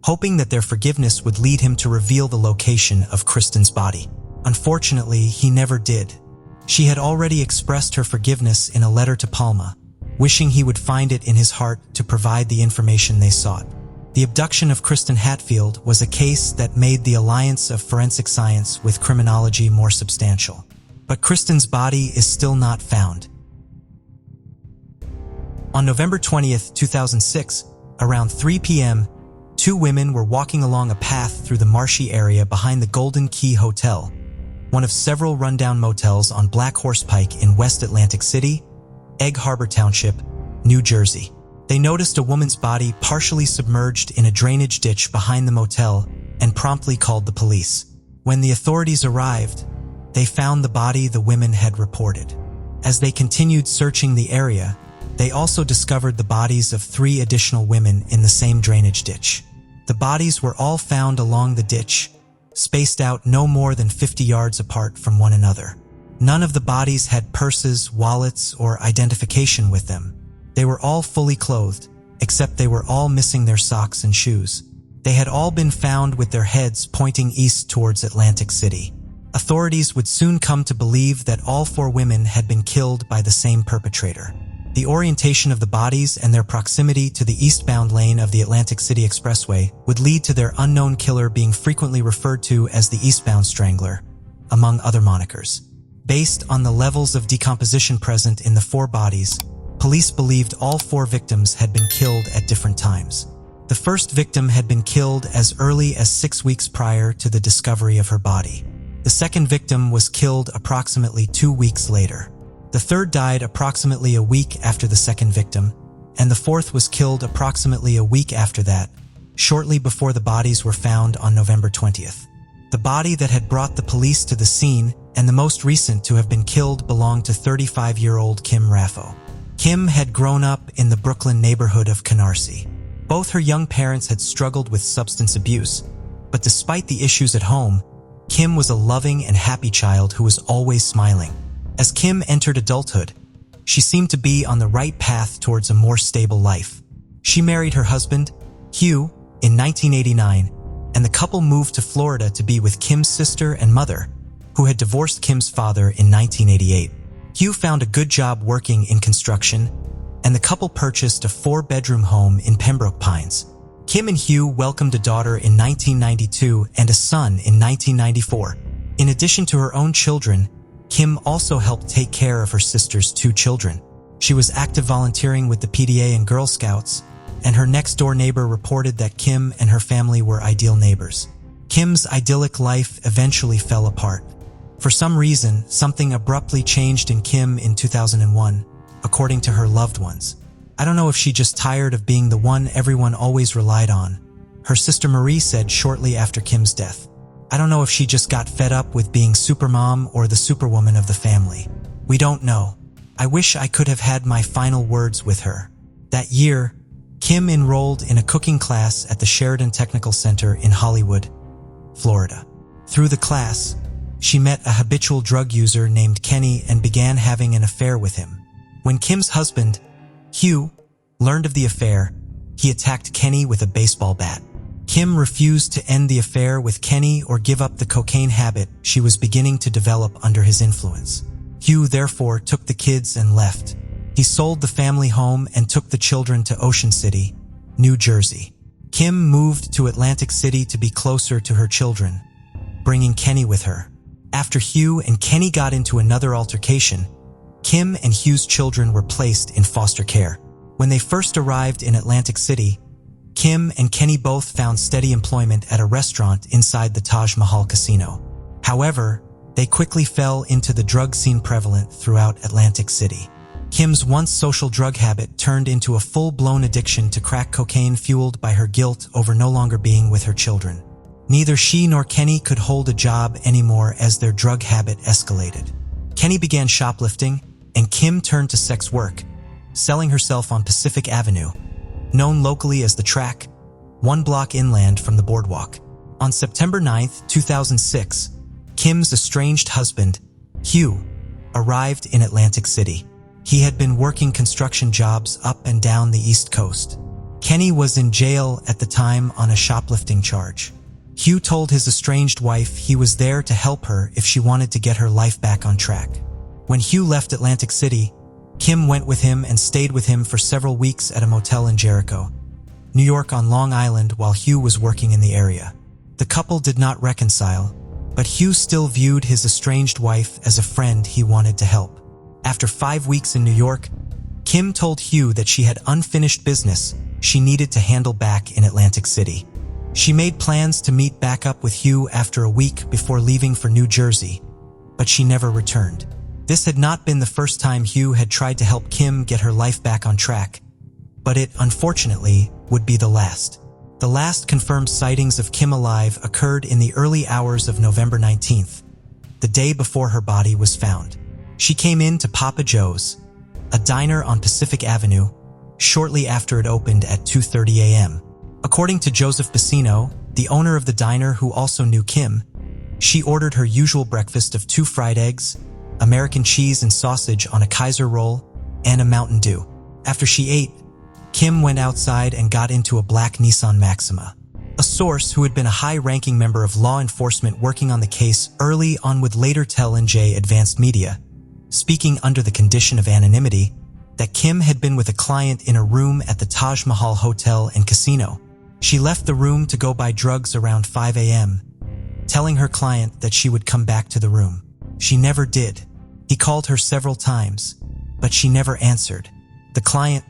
hoping that their forgiveness would lead him to reveal the location of Kristen's body. Unfortunately, he never did. She had already expressed her forgiveness in a letter to Palma, wishing he would find it in his heart to provide the information they sought. The abduction of Kristen Hatfield was a case that made the alliance of forensic science with criminology more substantial. But Kristen's body is still not found. On November 20th, 2006, around 3 p.m., 2 women were walking along a path through the marshy area behind the Golden Key Hotel, one of several rundown motels on Black Horse Pike in West Atlantic City, Egg Harbor Township, New Jersey. They noticed a woman's body partially submerged in a drainage ditch behind the motel and promptly called the police. When the authorities arrived, they found the body the women had reported. As they continued searching the area, they also discovered the bodies of 3 additional women in the same drainage ditch. The bodies were all found along the ditch, spaced out no more than 50 yards apart from one another. None of the bodies had purses, wallets, or identification with them. They were all fully clothed, except they were all missing their socks and shoes. They had all been found with their heads pointing east towards Atlantic City. Authorities would soon come to believe that all 4 women had been killed by the same perpetrator. The orientation of the bodies and their proximity to the eastbound lane of the Atlantic City Expressway would lead to their unknown killer being frequently referred to as the Eastbound Strangler, among other monikers. Based on the levels of decomposition present in the 4 bodies, police believed all 4 victims had been killed at different times. The first victim had been killed as early as 6 weeks prior to the discovery of her body. The second victim was killed approximately 2 weeks later. The third died approximately a week after the second victim, and the fourth was killed approximately a week after that, shortly before the bodies were found on November 20th. The body that had brought the police to the scene and the most recent to have been killed belonged to 35-year-old Kim Raffo. Kim had grown up in the Brooklyn neighborhood of Canarsie. Both her young parents had struggled with substance abuse, but despite the issues at home, Kim was a loving and happy child who was always smiling. As Kim entered adulthood, she seemed to be on the right path towards a more stable life. She married her husband, Hugh, in 1989, and the couple moved to Florida to be with Kim's sister and mother, who had divorced Kim's father in 1988. Hugh found a good job working in construction, and the couple purchased a 4-bedroom home in Pembroke Pines. Kim and Hugh welcomed a daughter in 1992 and a son in 1994. In addition to her own children, Kim also helped take care of her sister's 2 children. She was active volunteering with the PDA and Girl Scouts, and her next-door neighbor reported that Kim and her family were ideal neighbors. Kim's idyllic life eventually fell apart. For some reason, something abruptly changed in Kim in 2001, according to her loved ones. I don't know if she just tired of being the one everyone always relied on, her sister Marie said shortly after Kim's death. I don't know if she just got fed up with being supermom or the superwoman of the family. We don't know. I wish I could have had my final words with her. That year, Kim enrolled in a cooking class at the Sheridan Technical Center in Hollywood, Florida. Through the class, she met a habitual drug user named Kenny and began having an affair with him. When Kim's husband, Hugh, learned of the affair, he attacked Kenny with a baseball bat. Kim refused to end the affair with Kenny or give up the cocaine habit she was beginning to develop under his influence. Hugh therefore took the kids and left. He sold the family home and took the children to Ocean City, New Jersey. Kim moved to Atlantic City to be closer to her children, bringing Kenny with her. After Hugh and Kenny got into another altercation, Kim and Hugh's children were placed in foster care. When they first arrived in Atlantic City, Kim and Kenny both found steady employment at a restaurant inside the Taj Mahal casino. However, they quickly fell into the drug scene prevalent throughout Atlantic City. Kim's once social drug habit turned into a full-blown addiction to crack cocaine fueled by her guilt over no longer being with her children. Neither she nor Kenny could hold a job anymore as their drug habit escalated. Kenny began shoplifting, and Kim turned to sex work, selling herself on Pacific Avenue, known locally as the Track, 1 block inland from the boardwalk. On September 9, 2006, Kim's estranged husband, Hugh, arrived in Atlantic City. He had been working construction jobs up and down the East Coast. Kenny was in jail at the time on a shoplifting charge. Hugh told his estranged wife he was there to help her if she wanted to get her life back on track. When Hugh left Atlantic City, Kim went with him and stayed with him for several weeks at a motel in Jericho, New York on Long Island while Hugh was working in the area. The couple did not reconcile, but Hugh still viewed his estranged wife as a friend he wanted to help. After 5 weeks in New York, Kim told Hugh that she had unfinished business she needed to handle back in Atlantic City. She made plans to meet back up with Hugh after a week before leaving for New Jersey, but she never returned. This had not been the first time Hugh had tried to help Kim get her life back on track, but it, unfortunately, would be the last. The last confirmed sightings of Kim alive occurred in the early hours of November 19th, the day before her body was found. She came in to Papa Joe's, a diner on Pacific Avenue, shortly after it opened at 2:30 a.m. According to Joseph Bassino, the owner of the diner who also knew Kim, she ordered her usual breakfast of 2 fried eggs, American cheese and sausage on a Kaiser roll, and a Mountain Dew. After she ate, Kim went outside and got into a black Nissan Maxima. A source who had been a high-ranking member of law enforcement working on the case early on would later tell NJ Advanced Media, speaking under the condition of anonymity, that Kim had been with a client in a room at the Taj Mahal Hotel and Casino. She left the room to go buy drugs around 5 a.m., telling her client that she would come back to the room. She never did. He called her several times, but she never answered. The client,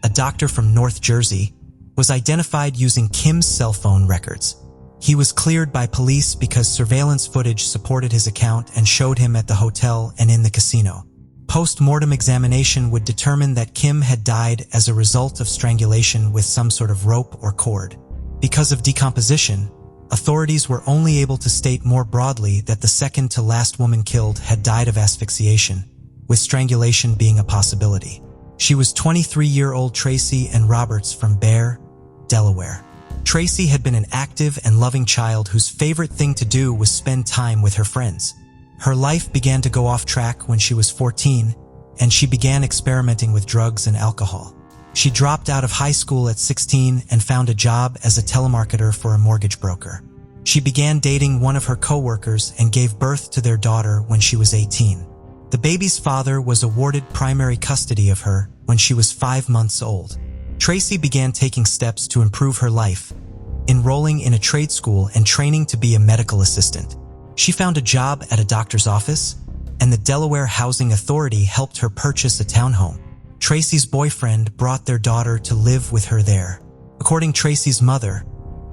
a doctor from North Jersey, was identified using Kim's cell phone records. He was cleared by police because surveillance footage supported his account and showed him at the hotel and in the casino. Post-mortem examination would determine that Kim had died as a result of strangulation with some sort of rope or cord. Because of decomposition, authorities were only able to state more broadly that the second-to-last woman killed had died of asphyxiation, with strangulation being a possibility. She was 23-year-old Tracy Ann Roberts from Bear, Delaware. Tracy had been an active and loving child whose favorite thing to do was spend time with her friends. Her life began to go off track when she was 14, and she began experimenting with drugs and alcohol. She dropped out of high school at 16 and found a job as a telemarketer for a mortgage broker. She began dating one of her coworkers and gave birth to their daughter when she was 18. The baby's father was awarded primary custody of her when she was 5 months old. Tracy began taking steps to improve her life, enrolling in a trade school and training to be a medical assistant. She found a job at a doctor's office, and the Delaware Housing Authority helped her purchase a townhome. Tracy's boyfriend brought their daughter to live with her there. According to Tracy's mother,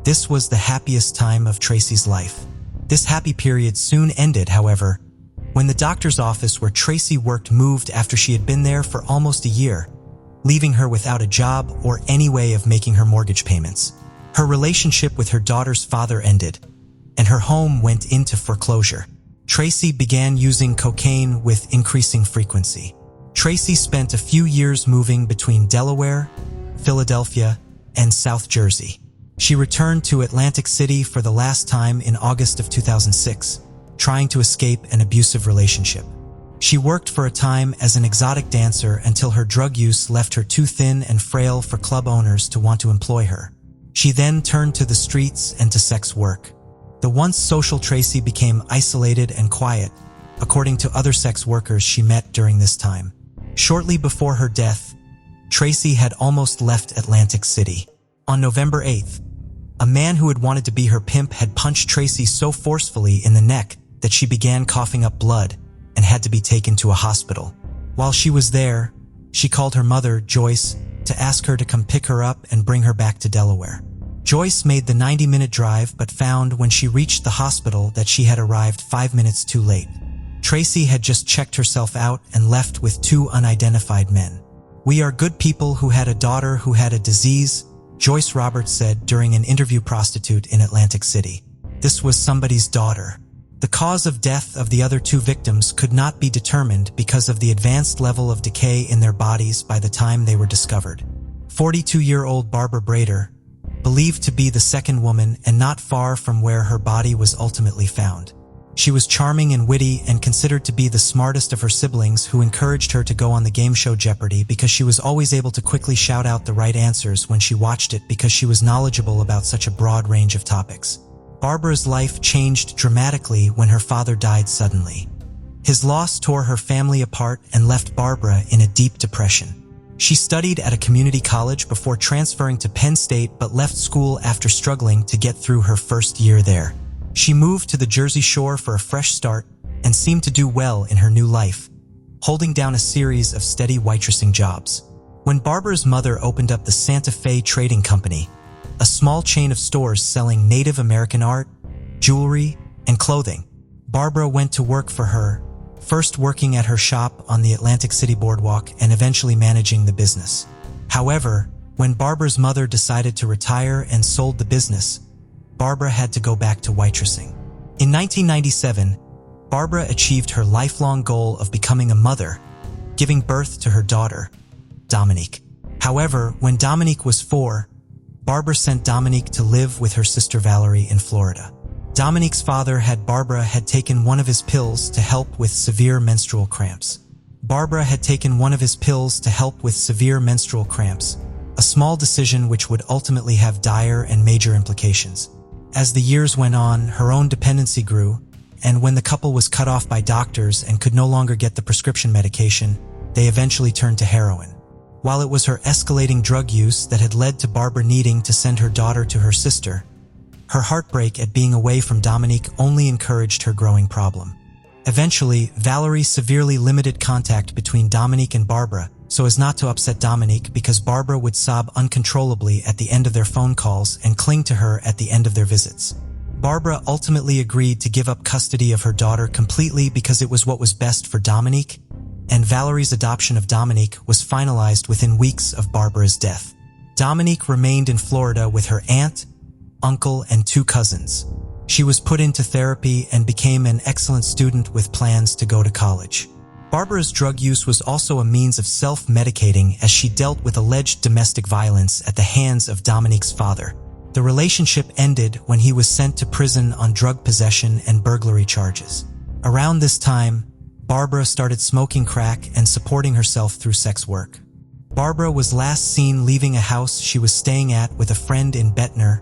this was the happiest time of Tracy's life. This happy period soon ended, however, when the doctor's office where Tracy worked moved after she had been there for almost a year, leaving her without a job or any way of making her mortgage payments. Her relationship with her daughter's father ended, and her home went into foreclosure. Tracy began using cocaine with increasing frequency. Tracy spent a few years moving between Delaware, Philadelphia, and South Jersey. She returned to Atlantic City for the last time in August of 2006, trying to escape an abusive relationship. She worked for a time as an exotic dancer until her drug use left her too thin and frail for club owners to want to employ her. She then turned to the streets and to sex work. The once social Tracy became isolated and quiet, according to other sex workers she met during this time. Shortly before her death, Tracy had almost left Atlantic City. On November 8th, A man who had wanted to be her pimp had punched Tracy so forcefully in the neck that she began coughing up blood and had to be taken to a hospital. While she was there, she called her mother, Joyce, to ask her to come pick her up and bring her back to Delaware. Joyce made the 90-minute drive but found when she reached the hospital that she had arrived 5 minutes too late. Tracy had just checked herself out and left with 2 unidentified men. "We are good people who had a daughter who had a disease," Joyce Roberts said during an interview prostitute in Atlantic City. This was somebody's daughter. The cause of death of the other 2 victims could not be determined because of the advanced level of decay in their bodies by the time they were discovered. 42-year-old Barbara Brader, believed to be the second woman and not far from where her body was ultimately found. She was charming and witty and considered to be the smartest of her siblings, who encouraged her to go on the game show Jeopardy because she was always able to quickly shout out the right answers when she watched it because she was knowledgeable about such a broad range of topics. Barbara's life changed dramatically when her father died suddenly. His loss tore her family apart and left Barbara in a deep depression. She studied at a community college before transferring to Penn State but left school after struggling to get through her first year there. She moved to the Jersey Shore for a fresh start and seemed to do well in her new life, holding down a series of steady waitressing jobs. When Barbara's mother opened up the Santa Fe Trading Company, a small chain of stores selling Native American art, jewelry, and clothing, Barbara went to work for her, first working at her shop on the Atlantic City boardwalk and eventually managing the business. However, when Barbara's mother decided to retire and sold the business, Barbara had to go back to waitressing. In 1997, Barbara achieved her lifelong goal of becoming a mother, giving birth to her daughter, Dominique. However, when Dominique was 4, Barbara sent Dominique to live with her sister Valerie in Florida. Dominique's father Barbara had taken one of his pills to help with severe menstrual cramps. Barbara had taken one of his pills to help with severe menstrual cramps, a small decision which would ultimately have dire and major implications. As the years went on, her own dependency grew, and when the couple was cut off by doctors and could no longer get the prescription medication, they eventually turned to heroin. While it was her escalating drug use that had led to Barbara needing to send her daughter to her sister, her heartbreak at being away from Dominique only encouraged her growing problem. Eventually, Valerie severely limited contact between Dominique and Barbara so as not to upset Dominique, because Barbara would sob uncontrollably at the end of their phone calls and cling to her at the end of their visits. Barbara ultimately agreed to give up custody of her daughter completely because it was what was best for Dominique, and Valerie's adoption of Dominique was finalized within weeks of Barbara's death. Dominique remained in Florida with her aunt, uncle, and 2 cousins. She was put into therapy and became an excellent student with plans to go to college. Barbara's drug use was also a means of self-medicating as she dealt with alleged domestic violence at the hands of Dominique's father. The relationship ended when he was sent to prison on drug possession and burglary charges. Around this time, Barbara started smoking crack and supporting herself through sex work. Barbara was last seen leaving a house she was staying at with a friend in Bettner,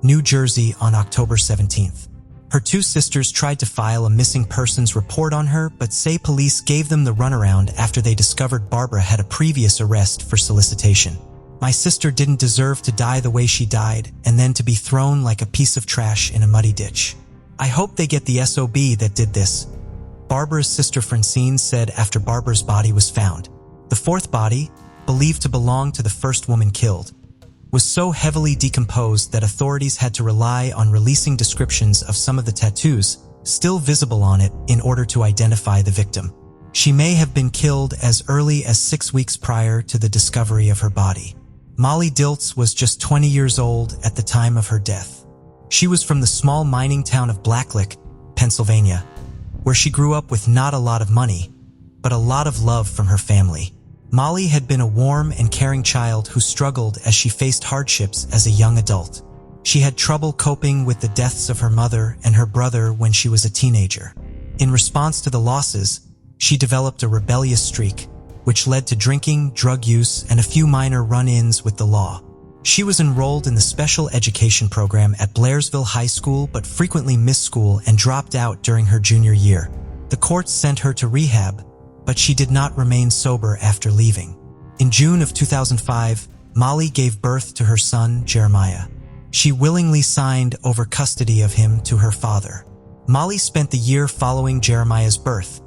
New Jersey on October 17th. Her 2 sisters tried to file a missing persons report on her, but say police gave them the runaround after they discovered Barbara had a previous arrest for solicitation. "My sister didn't deserve to die the way she died and then to be thrown like a piece of trash in a muddy ditch. I hope they get the SOB that did this," Barbara's sister Francine said after Barbara's body was found. The 4th body, believed to belong to the first woman killed, was so heavily decomposed that authorities had to rely on releasing descriptions of some of the tattoos still visible on it in order to identify the victim. She may have been killed as early as 6 weeks prior to the discovery of her body. Molly Dilts was just 20 years old at the time of her death. She was from the small mining town of Blacklick, Pennsylvania, where she grew up with not a lot of money, but a lot of love from her family. Molly had been a warm and caring child who struggled as she faced hardships as a young adult. She had trouble coping with the deaths of her mother and her brother when she was a teenager. In response to the losses, she developed a rebellious streak, which led to drinking, drug use, and a few minor run-ins with the law. She was enrolled in the special education program at Blairsville High School but frequently missed school and dropped out during her junior year. The courts sent her to rehab, but she did not remain sober after leaving. In June of 2005, Molly gave birth to her son, Jeremiah. She willingly signed over custody of him to her father. Molly spent the year following Jeremiah's birth,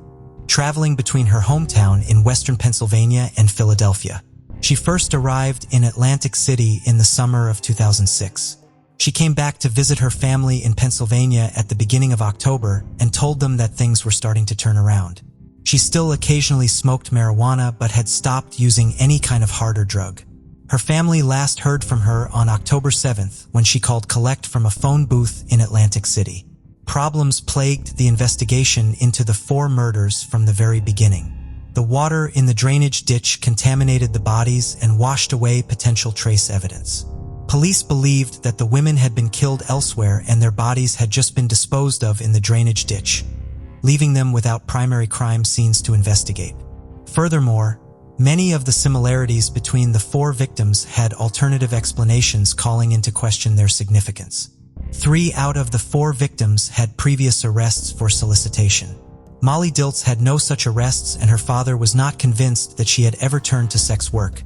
traveling between her hometown in western Pennsylvania and Philadelphia. She first arrived in Atlantic City in the summer of 2006. She came back to visit her family in Pennsylvania at the beginning of October and told them that things were starting to turn around. She still occasionally smoked marijuana but had stopped using any kind of harder drug. Her family last heard from her on October 7th when she called collect from a phone booth in Atlantic City. Problems plagued the investigation into the 4 murders from the very beginning. The water in the drainage ditch contaminated the bodies and washed away potential trace evidence. Police believed that the women had been killed elsewhere and their bodies had just been disposed of in the drainage ditch, leaving them without primary crime scenes to investigate. Furthermore, many of the similarities between the 4 victims had alternative explanations calling into question their significance. 3 out of the 4 victims had previous arrests for solicitation. Molly Dilts had no such arrests and her father was not convinced that she had ever turned to sex work.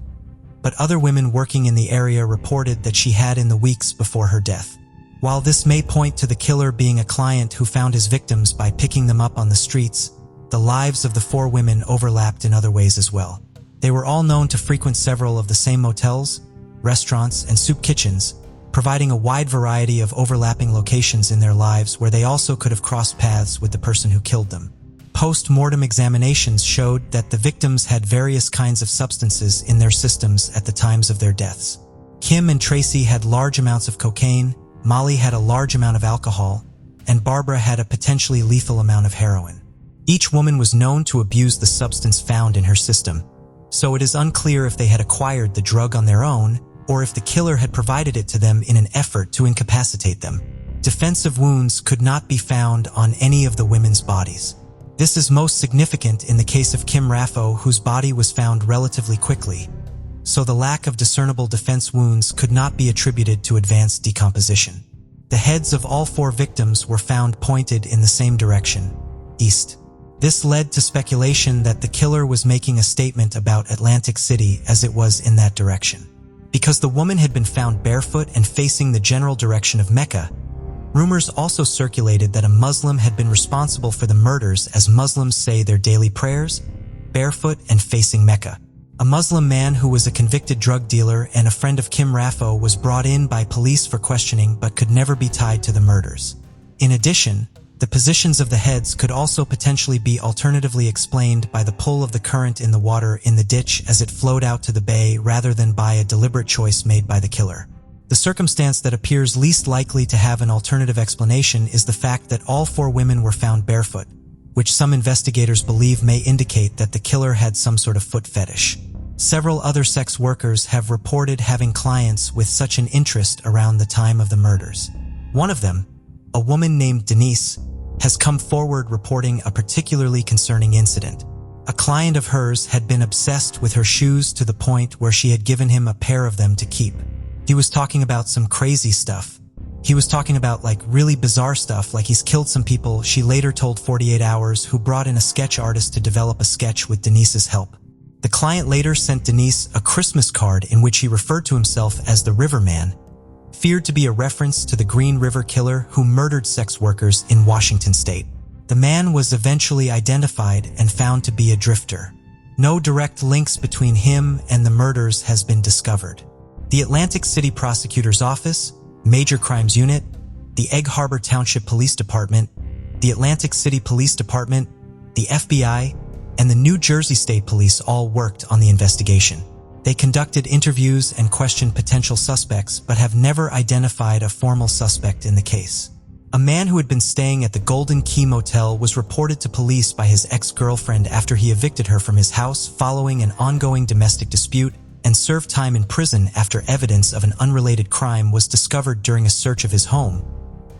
But other women working in the area reported that she had in the weeks before her death. While this may point to the killer being a client who found his victims by picking them up on the streets, the lives of the 4 women overlapped in other ways as well. They were all known to frequent several of the same motels, restaurants, and soup kitchens, providing a wide variety of overlapping locations in their lives where they also could have crossed paths with the person who killed them. Post-mortem examinations showed that the victims had various kinds of substances in their systems at the times of their deaths. Kim and Tracy had large amounts of cocaine, Molly had a large amount of alcohol, and Barbara had a potentially lethal amount of heroin. Each woman was known to abuse the substance found in her system, so it is unclear if they had acquired the drug on their own or if the killer had provided it to them in an effort to incapacitate them. Defensive wounds could not be found on any of the women's bodies. This is most significant in the case of Kim Raffo, whose body was found relatively quickly, so the lack of discernible defense wounds could not be attributed to advanced decomposition. The heads of all 4 victims were found pointed in the same direction, east. This led to speculation that the killer was making a statement about Atlantic City as it was in that direction. Because the woman had been found barefoot and facing the general direction of Mecca, rumors also circulated that a Muslim had been responsible for the murders, as Muslims say their daily prayers, barefoot and facing Mecca. A Muslim man who was a convicted drug dealer and a friend of Kim Raffo was brought in by police for questioning but could never be tied to the murders. In addition, the positions of the heads could also potentially be alternatively explained by the pull of the current in the water in the ditch as it flowed out to the bay rather than by a deliberate choice made by the killer. The circumstance that appears least likely to have an alternative explanation is the fact that all 4 women were found barefoot, which some investigators believe may indicate that the killer had some sort of foot fetish. Several other sex workers have reported having clients with such an interest around the time of the murders. One of them, a woman named Denise, has come forward reporting a particularly concerning incident. A client of hers had been obsessed with her shoes to the point where she had given him a pair of them to keep. He was talking about some crazy stuff. He was talking about really bizarre stuff, like he's killed some people. She later told 48 Hours, who brought in a sketch artist to develop a sketch with Denise's help. The client later sent Denise a Christmas card in which he referred to himself as the River Man, feared to be a reference to the Green River Killer who murdered sex workers in Washington state. The man was eventually identified and found to be a drifter. No direct links between him and the murders has been discovered. The Atlantic City Prosecutor's Office, Major Crimes Unit, the Egg Harbor Township Police Department, the Atlantic City Police Department, the FBI, and the New Jersey State Police all worked on the investigation. They conducted interviews and questioned potential suspects, but have never identified a formal suspect in the case. A man who had been staying at the Golden Key Motel was reported to police by his ex-girlfriend after he evicted her from his house following an ongoing domestic dispute, and served time in prison after evidence of an unrelated crime was discovered during a search of his home.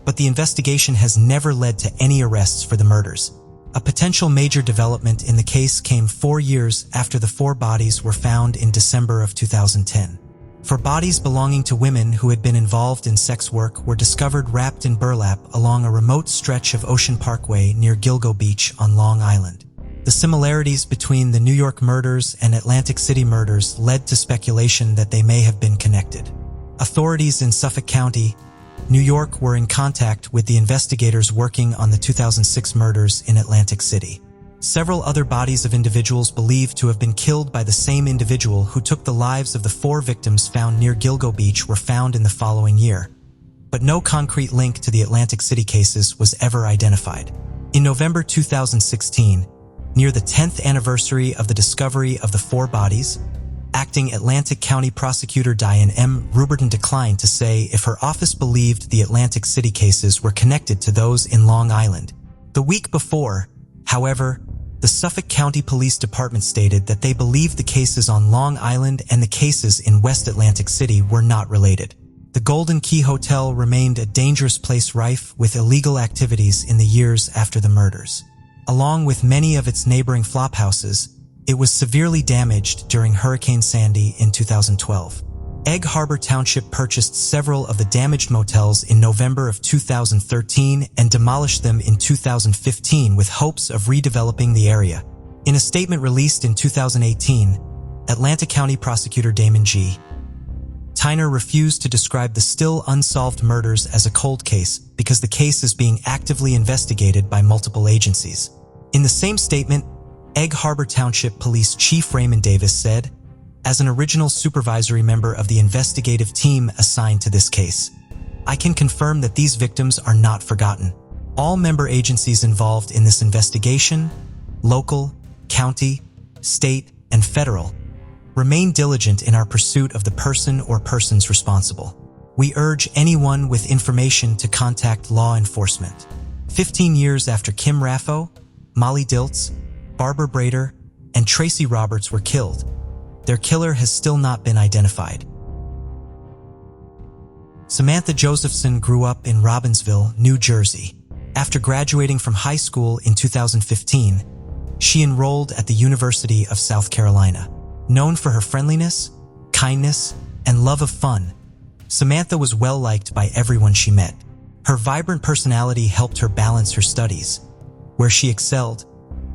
But the investigation has never led to any arrests for the murders. A potential major development in the case came 4 years after the 4 bodies were found in December of 2010. 4 bodies belonging to women who had been involved in sex work were discovered wrapped in burlap along a remote stretch of Ocean Parkway near Gilgo Beach on Long Island. The similarities between the New York murders and Atlantic City murders led to speculation that they may have been connected. Authorities in Suffolk County, New York were in contact with the investigators working on the 2006 murders in Atlantic City. Several other bodies of individuals believed to have been killed by the same individual who took the lives of the 4 victims found near Gilgo Beach were found in the following year, but no concrete link to the Atlantic City cases was ever identified. In November 2016, near the 10th anniversary of the discovery of the 4 bodies, acting Atlantic County Prosecutor Diane M. Ruberton declined to say if her office believed the Atlantic City cases were connected to those in Long Island. The week before, however, the Suffolk County Police Department stated that they believed the cases on Long Island and the cases in West Atlantic City were not related. The Golden Key Hotel remained a dangerous place rife with illegal activities in the years after the murders. Along with many of its neighboring flophouses, it was severely damaged during Hurricane Sandy in 2012. Egg Harbor Township purchased several of the damaged motels in November of 2013 and demolished them in 2015 with hopes of redeveloping the area. In a statement released in 2018, Atlanta County Prosecutor Damon G. Tyner refused to describe the still unsolved murders as a cold case because the case is being actively investigated by multiple agencies. In the same statement, Egg Harbor Township Police Chief Raymond Davis said, "As an original supervisory member of the investigative team assigned to this case, I can confirm that these victims are not forgotten. All member agencies involved in this investigation, local, county, state, and federal, remain diligent in our pursuit of the person or persons responsible. We urge anyone with information to contact law enforcement." 15 years after Kim Raffo, Molly Dilts, Barbara Brader, and Tracy Roberts were killed, their killer has still not been identified. Samantha Josephson grew up in Robbinsville, New Jersey. After graduating from high school in 2015, she enrolled at the University of South Carolina. Known for her friendliness, kindness, and love of fun, Samantha was well-liked by everyone she met. Her vibrant personality helped her balance her studies, where she excelled,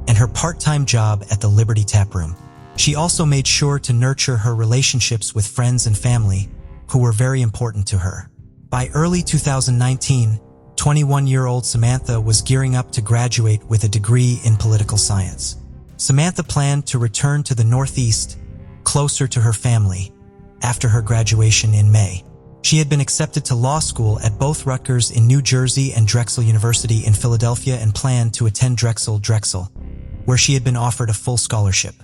and her part-time job at the Liberty Tap Room. She also made sure to nurture her relationships with friends and family, who were very important to her. By early 2019, 21-year-old Samantha was gearing up to graduate with a degree in political science. Samantha planned to return to the Northeast, closer to her family, after her graduation in May. She had been accepted to law school at both Rutgers in New Jersey and Drexel University in Philadelphia and planned to attend Drexel, where she had been offered a full scholarship.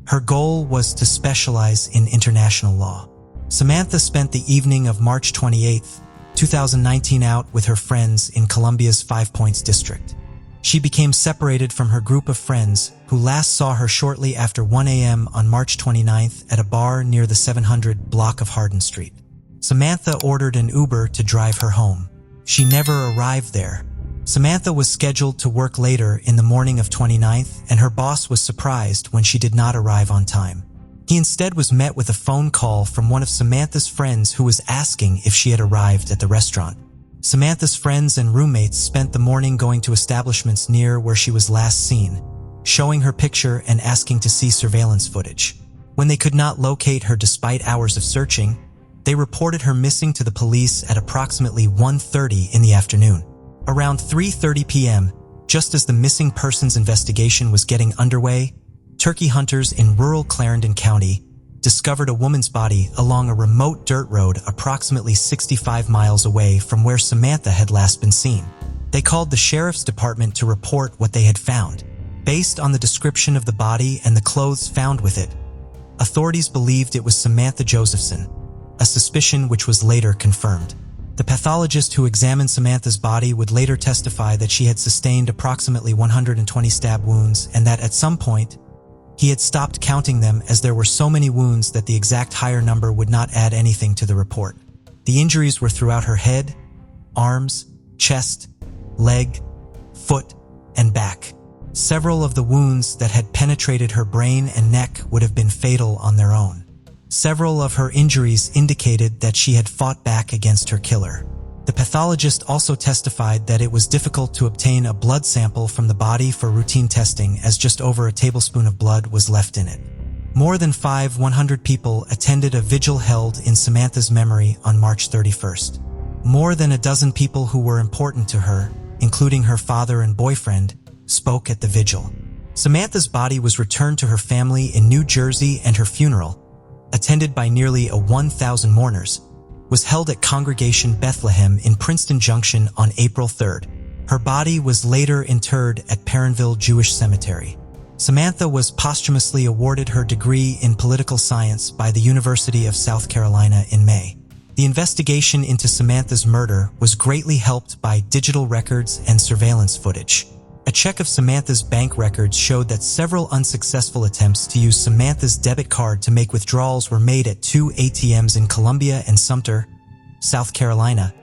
Her goal was to specialize in international law. Samantha spent the evening of March 28, 2019 out with her friends in Columbia's Five Points district. She became separated from her group of friends, who last saw her shortly after 1 a.m. on March 29th at a bar near the 700 block of Hardin Street. Samantha ordered an Uber to drive her home. She never arrived there. Samantha was scheduled to work later in the morning of 29th, and her boss was surprised when she did not arrive on time. He instead was met with a phone call from one of Samantha's friends who was asking if she had arrived at the restaurant. Samantha's friends and roommates spent the morning going to establishments near where she was last seen, showing her picture and asking to see surveillance footage. When they could not locate her despite hours of searching, they reported her missing to the police at approximately 1:30 in the afternoon. Around 3:30 p.m., just as the missing persons investigation was getting underway, turkey hunters in rural Clarendon County discovered a woman's body along a remote dirt road approximately 65 miles away from where Samantha had last been seen. They called the sheriff's department to report what they had found. Based on the description of the body and the clothes found with it, authorities believed it was Samantha Josephson, a suspicion which was later confirmed. The pathologist who examined Samantha's body would later testify that she had sustained approximately 120 stab wounds and that at some point, he had stopped counting them as there were so many wounds that the exact higher number would not add anything to the report. The injuries were throughout her head, arms, chest, leg, foot, and back. Several of the wounds that had penetrated her brain and neck would have been fatal on their own. Several of her injuries indicated that she had fought back against her killer. The pathologist also testified that it was difficult to obtain a blood sample from the body for routine testing as just over a tablespoon of blood was left in it. More than 500 people attended a vigil held in Samantha's memory on March 31st. More than a dozen people who were important to her, including her father and boyfriend, spoke at the vigil. Samantha's body was returned to her family in New Jersey, and her funeral, attended by nearly 1,000 mourners, was held at Congregation Bethlehem in Princeton Junction on April 3rd. Her body was later interred at Perrineville Jewish Cemetery. Samantha was posthumously awarded her degree in political science by the University of South Carolina in May. The investigation into Samantha's murder was greatly helped by digital records and surveillance footage. A check of Samantha's bank records showed that several unsuccessful attempts to use Samantha's debit card to make withdrawals were made at 2 ATMs in Columbia and Sumter, South Carolina,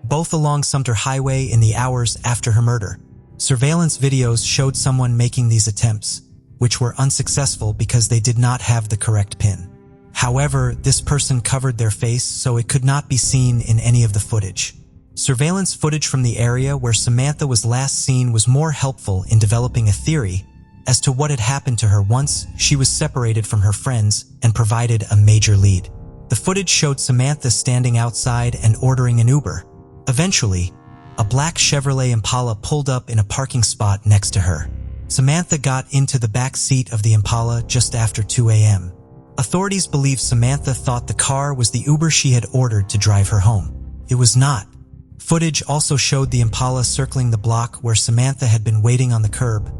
both along Sumter Highway in the hours after her murder. Surveillance videos showed someone making these attempts, which were unsuccessful because they did not have the correct PIN. However, this person covered their face, so it could not be seen in any of the footage. Surveillance footage from the area where Samantha was last seen was more helpful in developing a theory as to what had happened to her once she was separated from her friends, and provided a major lead. The footage showed Samantha standing outside and ordering an Uber. Eventually, a black Chevrolet Impala pulled up in a parking spot next to her. Samantha got into the back seat of the Impala just after 2 a.m. Authorities believe Samantha thought the car was the Uber she had ordered to drive her home. It was not. Footage also showed the Impala circling the block where Samantha had been waiting on the curb,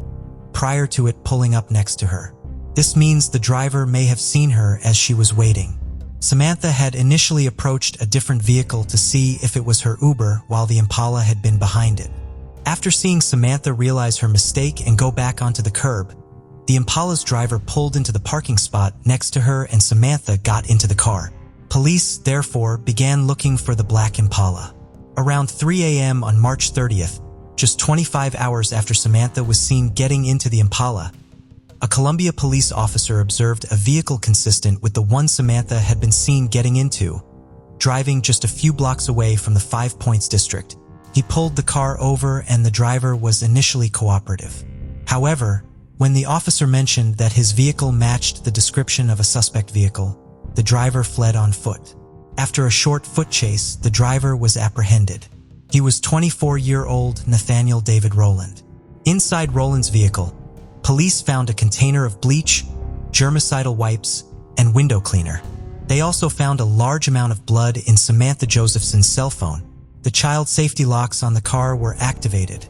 prior to it pulling up next to her. This means the driver may have seen her as she was waiting. Samantha had initially approached a different vehicle to see if it was her Uber while the Impala had been behind it. After seeing Samantha realize her mistake and go back onto the curb, the Impala's driver pulled into the parking spot next to her and Samantha got into the car. Police, therefore, began looking for the black Impala. Around 3 a.m. on March 30th, just 25 hours after Samantha was seen getting into the Impala, a Columbia police officer observed a vehicle consistent with the one Samantha had been seen getting into, driving just a few blocks away from the 5 Points district. He pulled the car over and the driver was initially cooperative. However, when the officer mentioned that his vehicle matched the description of a suspect vehicle, the driver fled on foot. After a short foot chase, the driver was apprehended. He was 24-year-old Nathaniel David Roland. Inside Roland's vehicle, police found a container of bleach, germicidal wipes, and window cleaner. They also found a large amount of blood in Samantha Josephson's cell phone. The child safety locks on the car were activated,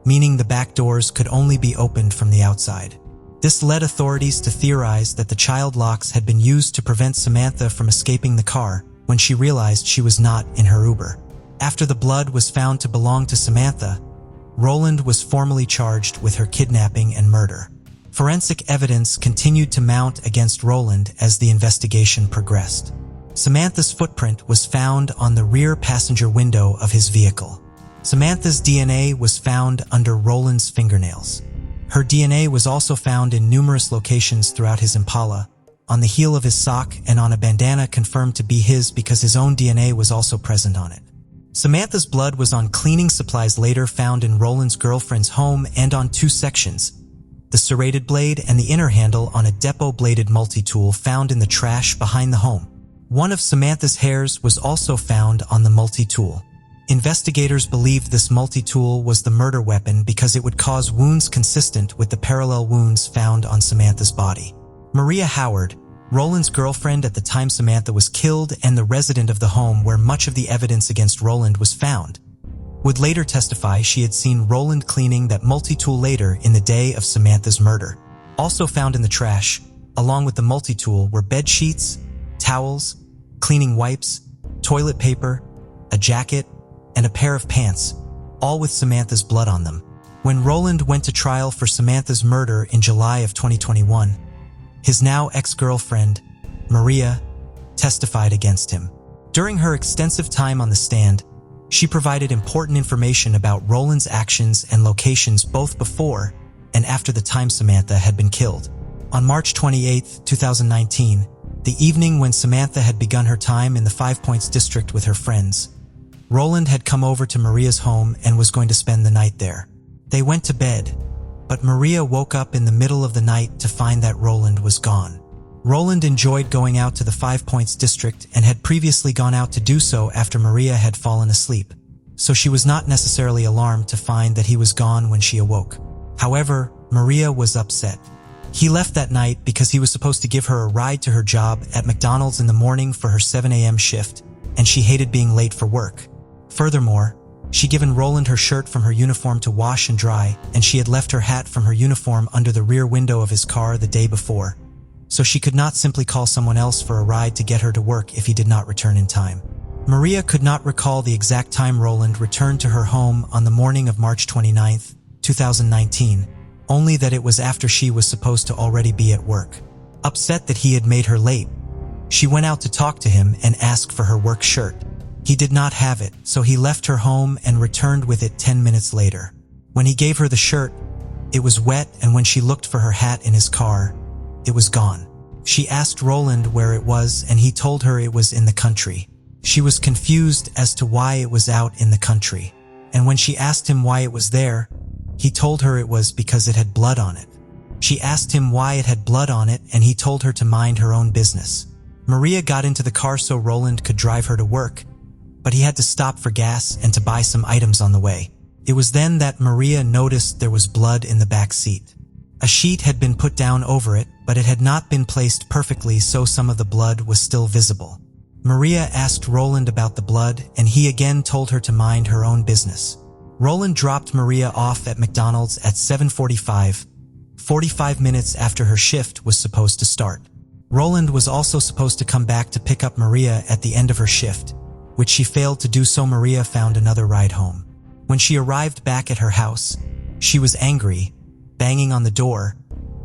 meaning the back doors could only be opened from the outside. This led authorities to theorize that the child locks had been used to prevent Samantha from escaping the car when she realized she was not in her Uber. After the blood was found to belong to Samantha, Roland was formally charged with her kidnapping and murder. Forensic evidence continued to mount against Roland as the investigation progressed. Samantha's footprint was found on the rear passenger window of his vehicle. Samantha's DNA was found under Roland's fingernails. Her DNA was also found in numerous locations throughout his Impala, on the heel of his sock and on a bandana confirmed to be his because his own DNA was also present on it. Samantha's blood was on cleaning supplies later found in Roland's girlfriend's home and on two sections, the serrated blade and the inner handle on a depot-bladed multi-tool found in the trash behind the home. One of Samantha's hairs was also found on the multi-tool. Investigators believed this multi-tool was the murder weapon because it would cause wounds consistent with the parallel wounds found on Samantha's body. Maria Howard, Roland's girlfriend at the time Samantha was killed and the resident of the home where much of the evidence against Roland was found, would later testify she had seen Roland cleaning that multi-tool later in the day of Samantha's murder. Also found in the trash, along with the multi-tool, were bed sheets, towels, cleaning wipes, toilet paper, a jacket, and a pair of pants, all with Samantha's blood on them. When Roland went to trial for Samantha's murder in July of 2021, his now ex-girlfriend, Maria, testified against him. During her extensive time on the stand, she provided important information about Roland's actions and locations both before and after the time Samantha had been killed. On March 28, 2019, the evening when Samantha had begun her time in the 5 Points district with her friends, Roland had come over to Maria's home and was going to spend the night there. They went to bed, but Maria woke up in the middle of the night to find that Roland was gone. Roland enjoyed going out to the Five Points district and had previously gone out to do so after Maria had fallen asleep, so she was not necessarily alarmed to find that he was gone when she awoke. However, Maria was upset. He left that night because he was supposed to give her a ride to her job at McDonald's in the morning for her 7 a.m. shift, and she hated being late for work. Furthermore, she'd given Roland her shirt from her uniform to wash and dry, and she had left her hat from her uniform under the rear window of his car the day before, so she could not simply call someone else for a ride to get her to work if he did not return in time. Maria could not recall the exact time Roland returned to her home on the morning of March 29, 2019, only that it was after she was supposed to already be at work. Upset that he had made her late, she went out to talk to him and asked for her work shirt. He did not have it, so he left her home and returned with it 10 minutes later. When he gave her the shirt, it was wet, and when she looked for her hat in his car, it was gone. She asked Roland where it was, and he told her it was in the country. She was confused as to why it was out in the country, and when she asked him why it was there, he told her it was because it had blood on it. She asked him why it had blood on it, and he told her to mind her own business. Maria got into the car so Roland could drive her to work, but he had to stop for gas and to buy some items on the way. It was then that Maria noticed there was blood in the back seat. A sheet had been put down over it, but it had not been placed perfectly, so some of the blood was still visible. Maria asked Roland about the blood, and he again told her to mind her own business. Roland dropped Maria off at McDonald's at 7:45, 45 minutes after her shift was supposed to start. Roland was also supposed to come back to pick up Maria at the end of her shift, which she failed to do, so Maria found another ride home. When she arrived back at her house, she was angry, banging on the door,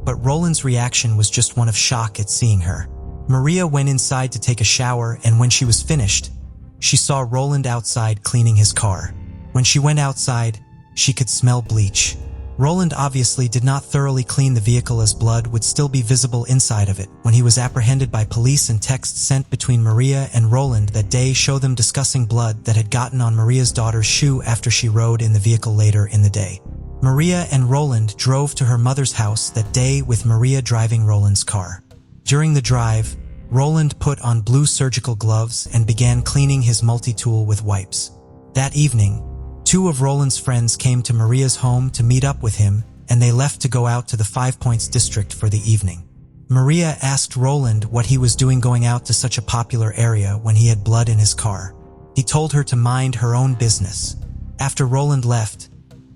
but Roland's reaction was just one of shock at seeing her. Maria went inside to take a shower, and when she was finished, she saw Roland outside cleaning his car. When she went outside, she could smell bleach. Roland obviously did not thoroughly clean the vehicle, as blood would still be visible inside of it. When he was apprehended by police, and texts sent between Maria and Roland that day show them discussing blood that had gotten on Maria's daughter's shoe after she rode in the vehicle later in the day. Maria and Roland drove to her mother's house that day, with Maria driving Roland's car. During the drive, Roland put on blue surgical gloves and began cleaning his multi-tool with wipes. That evening, 2 of Roland's friends came to Maria's home to meet up with him, and they left to go out to the Five Points district for the evening. Maria asked Roland what he was doing going out to such a popular area when he had blood in his car. He told her to mind her own business. After Roland left,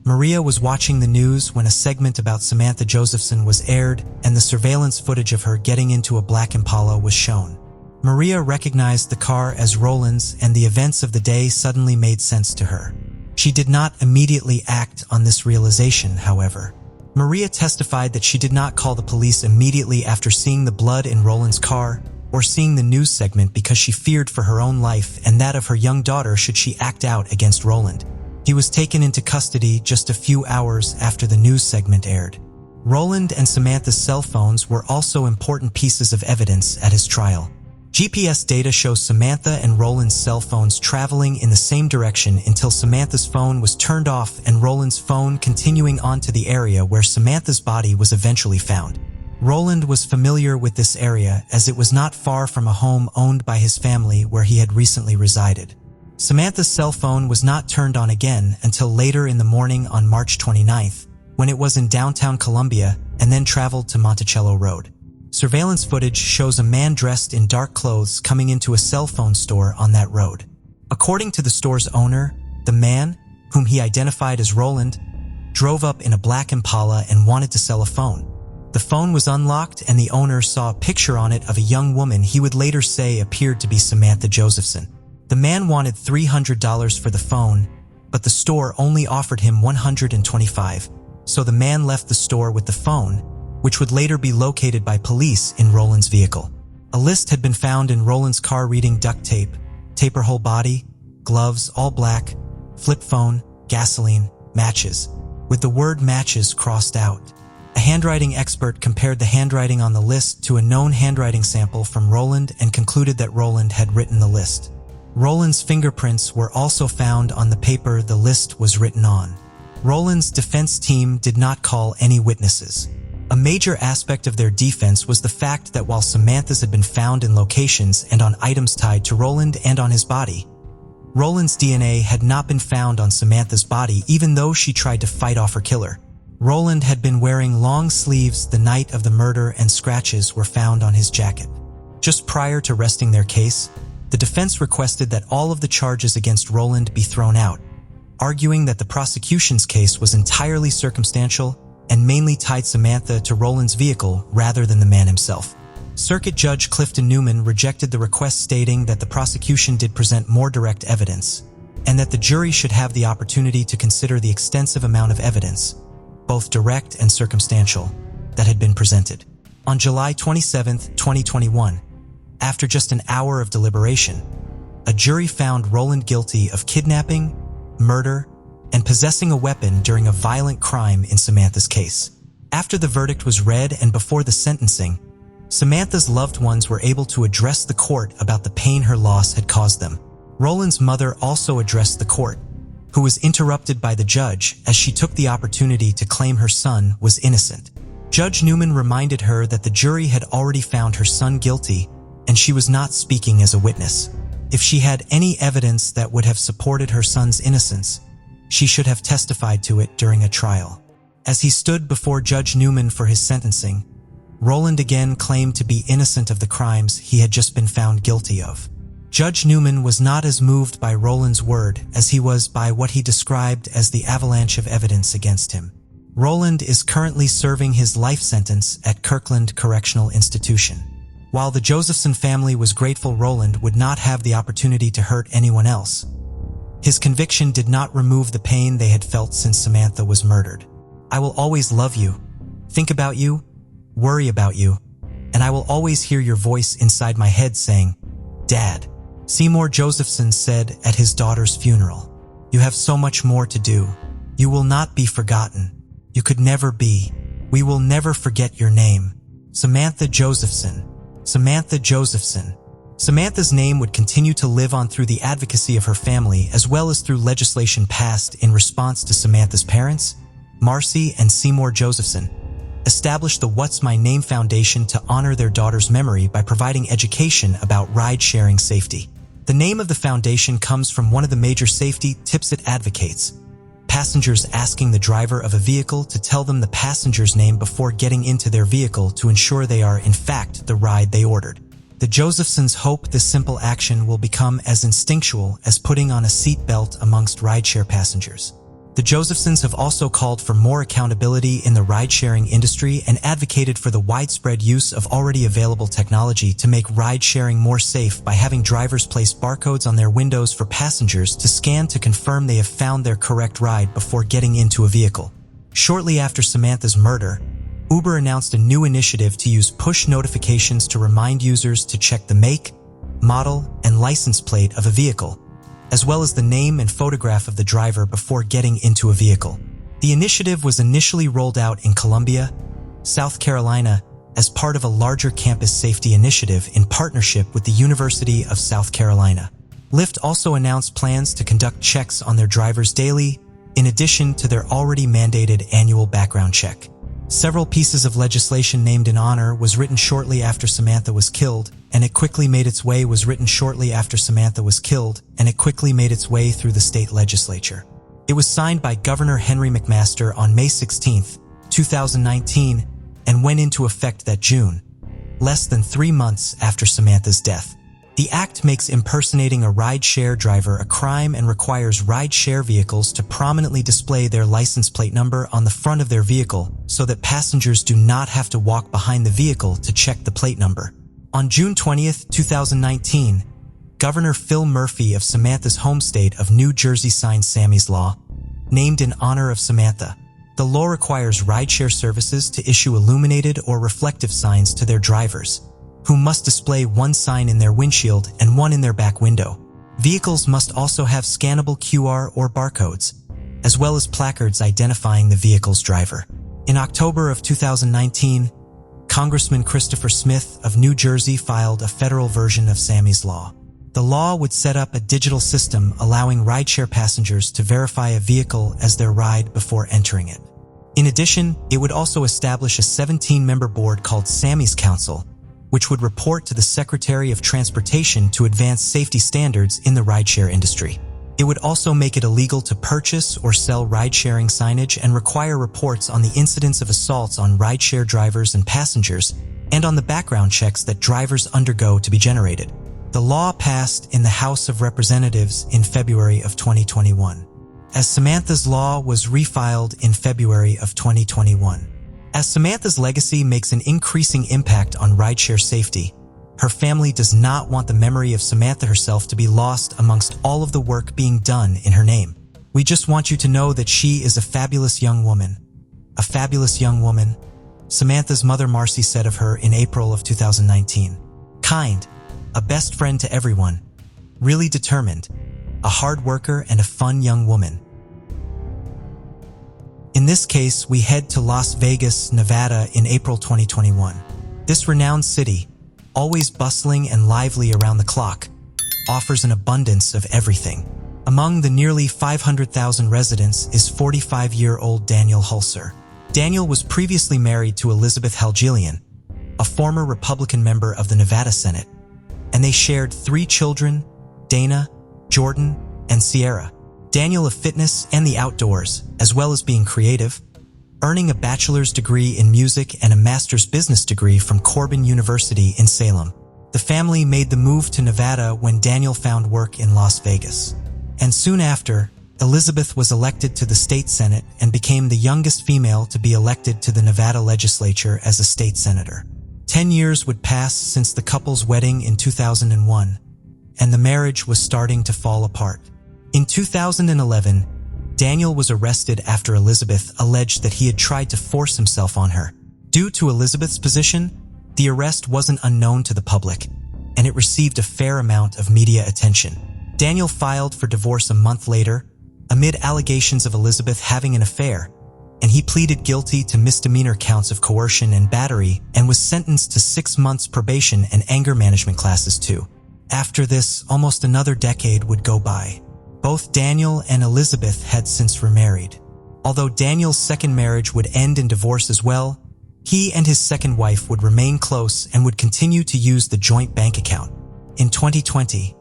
Maria was watching the news when a segment about Samantha Josephson was aired, and the surveillance footage of her getting into a black Impala was shown. Maria recognized the car as Roland's, and the events of the day suddenly made sense to her. She did not immediately act on this realization, however. Maria testified that she did not call the police immediately after seeing the blood in Roland's car or seeing the news segment, because she feared for her own life and that of her young daughter should she act out against Roland. He was taken into custody just a few hours after the news segment aired. Roland and Samantha's cell phones were also important pieces of evidence at his trial. GPS data shows Samantha and Roland's cell phones traveling in the same direction until Samantha's phone was turned off and Roland's phone continuing on to the area where Samantha's body was eventually found. Roland was familiar with this area, as it was not far from a home owned by his family where he had recently resided. Samantha's cell phone was not turned on again until later in the morning on March 29th, when it was in downtown Columbia and then traveled to Monticello Road. Surveillance footage shows a man dressed in dark clothes coming into a cell phone store on that road. According to the store's owner, the man, whom he identified as Roland, drove up in a black Impala and wanted to sell a phone. The phone was unlocked, and the owner saw a picture on it of a young woman he would later say appeared to be Samantha Josephson. The man wanted $300 for the phone, but the store only offered him $125, so the man left the store with the phone, which would later be located by police in Roland's vehicle. A list had been found in Roland's car reading duct tape, taper whole body, gloves, all black, flip phone, gasoline, matches, with the word matches crossed out. A handwriting expert compared the handwriting on the list to a known handwriting sample from Roland and concluded that Roland had written the list. Roland's fingerprints were also found on the paper the list was written on. Roland's defense team did not call any witnesses. A major aspect of their defense was the fact that while Samantha's had been found in locations and on items tied to Roland and on his body, Roland's DNA had not been found on Samantha's body even though she tried to fight off her killer. Roland had been wearing long sleeves the night of the murder and scratches were found on his jacket. Just prior to resting their case, the defense requested that all of the charges against Roland be thrown out, arguing that the prosecution's case was entirely circumstantial and mainly tied Samantha to Roland's vehicle rather than the man himself. Circuit Judge Clifton Newman rejected the request, stating that the prosecution did present more direct evidence, and that the jury should have the opportunity to consider the extensive amount of evidence, both direct and circumstantial, that had been presented. On July 27, 2021, after just an hour of deliberation, a jury found Roland guilty of kidnapping, murder, and possessing a weapon during a violent crime in Samantha's case. After the verdict was read and before the sentencing, Samantha's loved ones were able to address the court about the pain her loss had caused them. Roland's mother also addressed the court, who was interrupted by the judge as she took the opportunity to claim her son was innocent. Judge Newman reminded her that the jury had already found her son guilty and she was not speaking as a witness. If she had any evidence that would have supported her son's innocence, she should have testified to it during a trial. As he stood before Judge Newman for his sentencing, Roland again claimed to be innocent of the crimes he had just been found guilty of. Judge Newman was not as moved by Roland's word as he was by what he described as the avalanche of evidence against him. Roland is currently serving his life sentence at Kirkland Correctional Institution. While the Josephson family was grateful Roland would not have the opportunity to hurt anyone else, his conviction did not remove the pain they had felt since Samantha was murdered. I will always love you, think about you, worry about you, and I will always hear your voice inside my head saying, Dad. Seymour Josephson said at his daughter's funeral, You have so much more to do. You will not be forgotten. You could never be. We will never forget your name. Samantha Josephson. Samantha Josephson. Samantha's name would continue to live on through the advocacy of her family as well as through legislation passed in response to Samantha's parents, Marcy and Seymour Josephson, established the What's My Name Foundation to honor their daughter's memory by providing education about ride-sharing safety. The name of the foundation comes from one of the major safety tips it advocates: passengers asking the driver of a vehicle to tell them the passenger's name before getting into their vehicle to ensure they are in fact the ride they ordered. The Josephsons hope this simple action will become as instinctual as putting on a seat belt amongst rideshare passengers. The Josephsons have also called for more accountability in the ride-sharing industry and advocated for the widespread use of already available technology to make ride-sharing more safe by having drivers place barcodes on their windows for passengers to scan to confirm they have found their correct ride before getting into a vehicle. Shortly after Samantha's murder, Uber announced a new initiative to use push notifications to remind users to check the make, model, and license plate of a vehicle, as well as the name and photograph of the driver before getting into a vehicle. The initiative was initially rolled out in Columbia, South Carolina, as part of a larger campus safety initiative in partnership with the University of South Carolina. Lyft also announced plans to conduct checks on their drivers daily, in addition to their already mandated annual background check. Several pieces of legislation named in honor was written shortly after Samantha was killed, and it quickly made its way through the state legislature. It was signed by Governor Henry McMaster on May 16, 2019, and went into effect that June, less than 3 months after Samantha's death. The act makes impersonating a ride-share driver a crime and requires ride-share vehicles to prominently display their license plate number on the front of their vehicle so that passengers do not have to walk behind the vehicle to check the plate number. On June 20, 2019, Governor Phil Murphy of Samantha's home state of New Jersey signed Sammy's Law, named in honor of Samantha. The law requires rideshare services to issue illuminated or reflective signs to their drivers, who must display one sign in their windshield and one in their back window. Vehicles must also have scannable QR or barcodes, as well as placards identifying the vehicle's driver. In October of 2019, Congressman Christopher Smith of New Jersey filed a federal version of Sammy's Law. The law would set up a digital system allowing rideshare passengers to verify a vehicle as their ride before entering it. In addition, it would also establish a 17-member board called Sammy's Council, which would report to the Secretary of Transportation to advance safety standards in the rideshare industry. It would also make it illegal to purchase or sell ride-sharing signage and require reports on the incidence of assaults on rideshare drivers and passengers, and on the background checks that drivers undergo to be generated. The law passed in the House of Representatives in February of 2021, as Samantha's law was refiled in February of 2021. As Samantha's legacy makes an increasing impact on rideshare safety, her family does not want the memory of Samantha herself to be lost amongst all of the work being done in her name. We just want you to know that she is a fabulous young woman. A fabulous young woman, Samantha's mother Marcy said of her in April of 2019. Kind, a best friend to everyone, really determined, a hard worker and a fun young woman. In this case, we head to Las Vegas, Nevada in April 2021. This renowned city, always bustling and lively around the clock, offers an abundance of everything. Among the nearly 500,000 residents is 45-year-old Daniel Halseth. Daniel was previously married to Elizabeth Halgilian, a former Republican member of the Nevada Senate, and they shared 3 children, Dana, Jordan, and Sierra. Daniel of fitness and the outdoors, as well as being creative, earning a bachelor's degree in music and a master's business degree from Corban University in Salem. The family made the move to Nevada when Daniel found work in Las Vegas. And soon after, Elizabeth was elected to the state senate and became the youngest female to be elected to the Nevada legislature as a state senator. 10 years would pass since the couple's wedding in 2001, and the marriage was starting to fall apart. In 2011, Daniel was arrested after Elizabeth alleged that he had tried to force himself on her. Due to Elizabeth's position, the arrest wasn't unknown to the public, and it received a fair amount of media attention. Daniel filed for divorce a month later, amid allegations of Elizabeth having an affair, and he pleaded guilty to misdemeanor counts of coercion and battery and was sentenced to 6 months probation and anger management classes too. After this, almost another decade would go by. Both Daniel and Elizabeth had since remarried. Although Daniel's second marriage would end in divorce as well, he and his second wife would remain close and would continue to use the joint bank account. In 2020,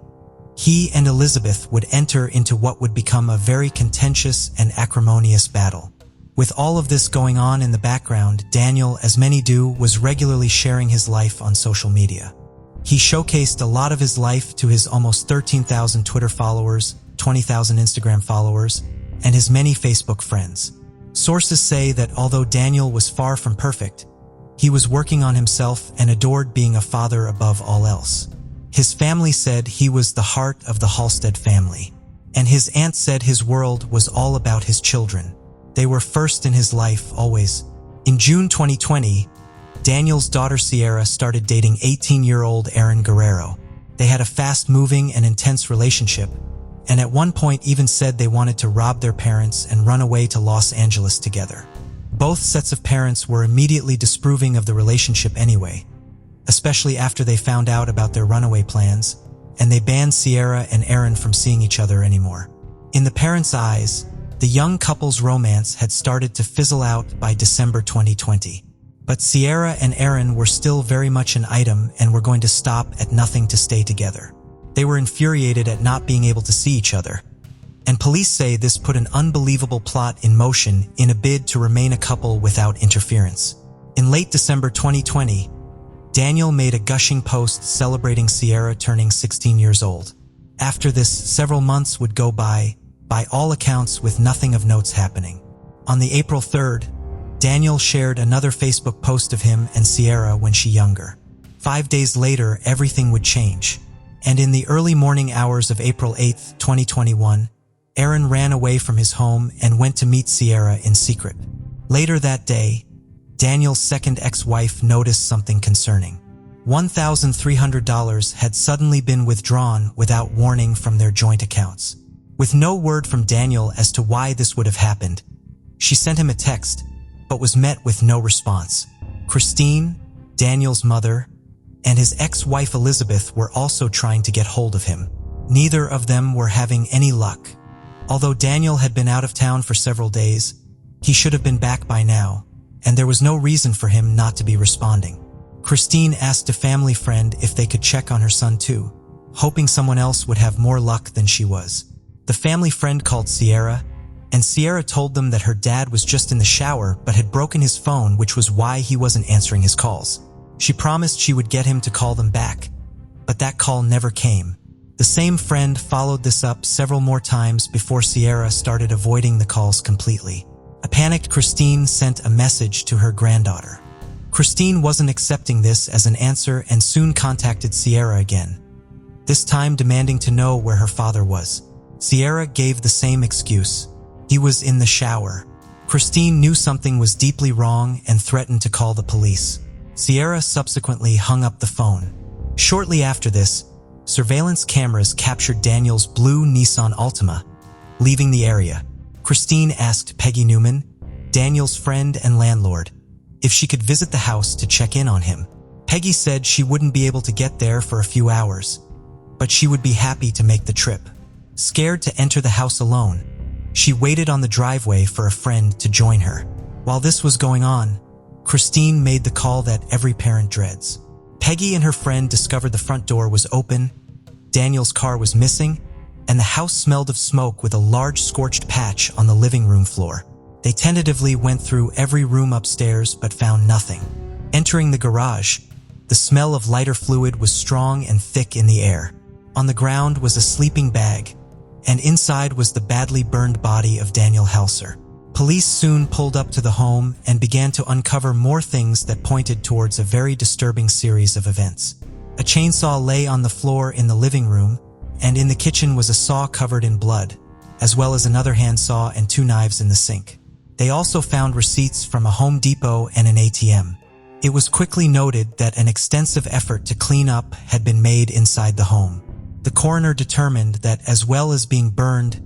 he and Elizabeth would enter into what would become a very contentious and acrimonious battle. With all of this going on in the background, Daniel, as many do, was regularly sharing his life on social media. He showcased a lot of his life to his almost 13,000 Twitter followers, 20,000 Instagram followers, and his many Facebook friends. Sources say that although Daniel was far from perfect, he was working on himself and adored being a father above all else. His family said he was the heart of the Halseth family, and his aunt said his world was all about his children. They were first in his life, always. In June 2020, Daniel's daughter Sierra started dating 18-year-old Aaron Guerrero. They had a fast-moving and intense relationship, and at one point even said they wanted to rob their parents and run away to Los Angeles together. Both sets of parents were immediately disapproving of the relationship anyway, especially after they found out about their runaway plans, and they banned Sierra and Aaron from seeing each other anymore. In the parents' eyes, the young couple's romance had started to fizzle out by December 2020. But Sierra and Aaron were still very much an item and were going to stop at nothing to stay together. They were infuriated at not being able to see each other, and police say this put an unbelievable plot in motion in a bid to remain a couple without interference. In late December 2020, Daniel made a gushing post celebrating Sierra turning 16 years old. After this, several months would go by all accounts with nothing of notes happening. On the April 3rd, Daniel shared another Facebook post of him and Sierra when she younger. 5 days later, everything would change. And in the early morning hours of April 8, 2021, Aaron ran away from his home and went to meet Sierra in secret. Later that day, Daniel's second ex-wife noticed something concerning. $1,300 had suddenly been withdrawn without warning from their joint accounts. With no word from Daniel as to why this would have happened, she sent him a text, but was met with no response. Christine, Daniel's mother, and his ex-wife Elizabeth were also trying to get hold of him. Neither of them were having any luck. Although Daniel had been out of town for several days, He should have been back by now, and there was no reason for him not to be responding. Christine asked a family friend if they could check on her son too, hoping someone else would have more luck than she was. The family friend called Sierra, and Sierra told them that her dad was just in the shower but had broken his phone, which was why he wasn't answering his calls. She promised she would get him to call them back, but that call never came. The same friend followed this up several more times before Sierra started avoiding the calls completely. A panicked Christine sent a message to her granddaughter. Christine wasn't accepting this as an answer and soon contacted Sierra again, this time demanding to know where her father was. Sierra gave the same excuse. He was in the shower. Christine knew something was deeply wrong and threatened to call the police. Sierra subsequently hung up the phone. Shortly after this, surveillance cameras captured Daniel's blue Nissan Altima leaving the area. Christine asked Peggy Newman, Daniel's friend and landlord, if she could visit the house to check in on him. Peggy said she wouldn't be able to get there for a few hours, but she would be happy to make the trip. Scared to enter the house alone, she waited on the driveway for a friend to join her. While this was going on, Christine made the call that every parent dreads. Peggy and her friend discovered the front door was open, Daniel's car was missing, and the house smelled of smoke with a large scorched patch on the living room floor. They tentatively went through every room upstairs but found nothing. Entering the garage, the smell of lighter fluid was strong and thick in the air. On the ground was a sleeping bag, and inside was the badly burned body of Daniel Halseth. Police soon pulled up to the home and began to uncover more things that pointed towards a very disturbing series of events. A chainsaw lay on the floor in the living room, and in the kitchen was a saw covered in blood, as well as another handsaw and 2 knives in the sink. They also found receipts from a Home Depot and an ATM. It was quickly noted that an extensive effort to clean up had been made inside the home. The coroner determined that as well as being burned,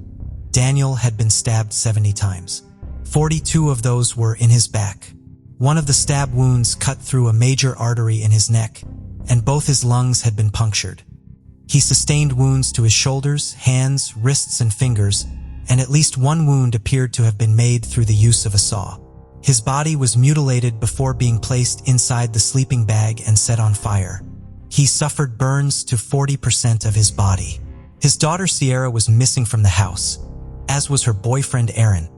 Daniel had been stabbed 70 times. 42 of those were in his back. One of the stab wounds cut through a major artery in his neck, and both his lungs had been punctured. He sustained wounds to his shoulders, hands, wrists, and fingers, and at least one wound appeared to have been made through the use of a saw. His body was mutilated before being placed inside the sleeping bag and set on fire. He suffered burns to 40% of his body. His daughter Sierra was missing from the house, as was her boyfriend Aaron,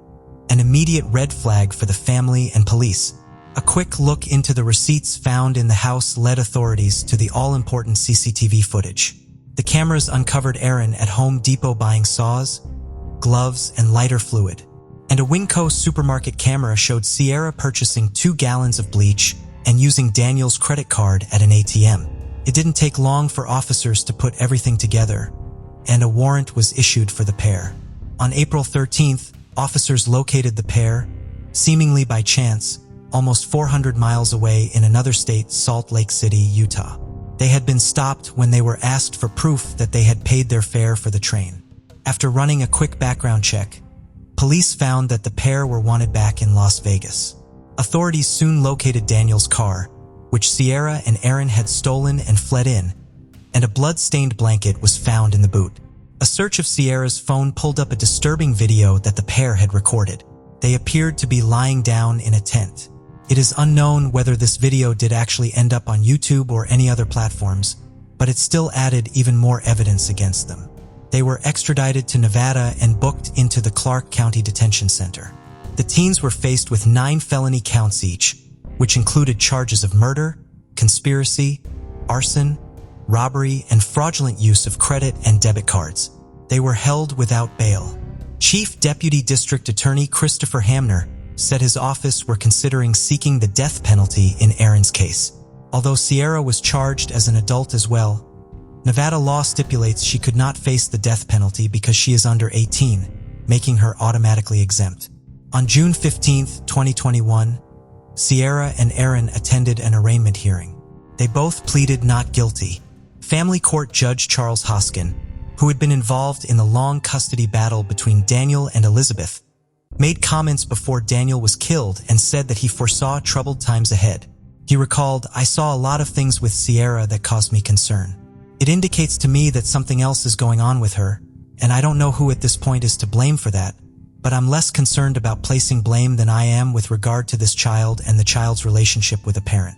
an immediate red flag for the family and police. A quick look into the receipts found in the house led authorities to the all-important CCTV footage. The cameras uncovered Aaron at Home Depot buying saws, gloves, and lighter fluid, and a Winco supermarket camera showed Sierra purchasing 2 gallons of bleach and using Daniel's credit card at an ATM. It didn't take long for officers to put everything together, and a warrant was issued for the pair. On April 13th, officers located the pair, seemingly by chance, almost 400 miles away in another state, Salt Lake City, Utah. They had been stopped when they were asked for proof that they had paid their fare for the train. After running a quick background check, police found that the pair were wanted back in Las Vegas. Authorities soon located Daniel's car, which Sierra and Aaron had stolen and fled in, and a blood-stained blanket was found in the boot. A search of Sierra's phone pulled up a disturbing video that the pair had recorded. They appeared to be lying down in a tent. It is unknown whether this video did actually end up on YouTube or any other platforms, but it still added even more evidence against them. They were extradited to Nevada and booked into the Clark County Detention Center. The teens were faced with 9 felony counts each, which included charges of murder, conspiracy, arson, robbery, and fraudulent use of credit and debit cards. They were held without bail. Chief Deputy District Attorney Christopher Hamner said his office were considering seeking the death penalty in Aaron's case. Although Sierra was charged as an adult as well, Nevada law stipulates she could not face the death penalty because she is under 18, making her automatically exempt. On June 15, 2021, Sierra and Aaron attended an arraignment hearing. They both pleaded not guilty. Family Court Judge Charles Hoskin, who had been involved in the long custody battle between Daniel and Elizabeth, made comments before Daniel was killed and said that he foresaw troubled times ahead. He recalled, "I saw a lot of things with Sierra that caused me concern. It indicates to me that something else is going on with her, and I don't know who at this point is to blame for that, but I'm less concerned about placing blame than I am with regard to this child and the child's relationship with a parent.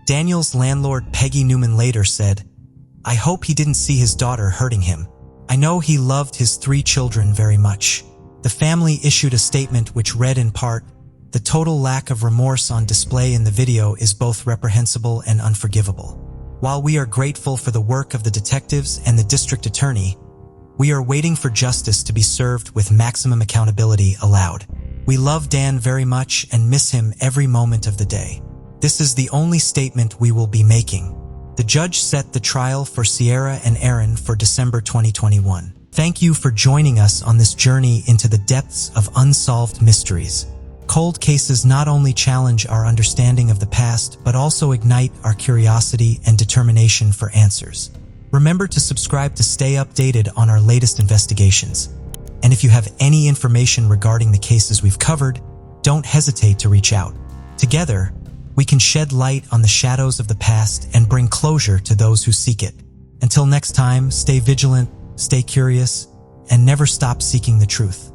Daniel's landlord, Peggy Newman, later said, "I hope he didn't see his daughter hurting him. I know he loved his 3 children very much." The family issued a statement which read in part, "The total lack of remorse on display in the video is both reprehensible and unforgivable. While we are grateful for the work of the detectives and the district attorney, we are waiting for justice to be served with maximum accountability allowed. We love Dan very much and miss him every moment of the day. This is the only statement we will be making." The judge set the trial for Sierra and Aaron for December 2021. Thank you for joining us on this journey into the depths of unsolved mysteries. Cold cases not only challenge our understanding of the past, but also ignite our curiosity and determination for answers. Remember to subscribe to stay updated on our latest investigations. And if you have any information regarding the cases we've covered, don't hesitate to reach out. Together, we can shed light on the shadows of the past and bring closure to those who seek it. Until next time, stay vigilant, stay curious, and never stop seeking the truth.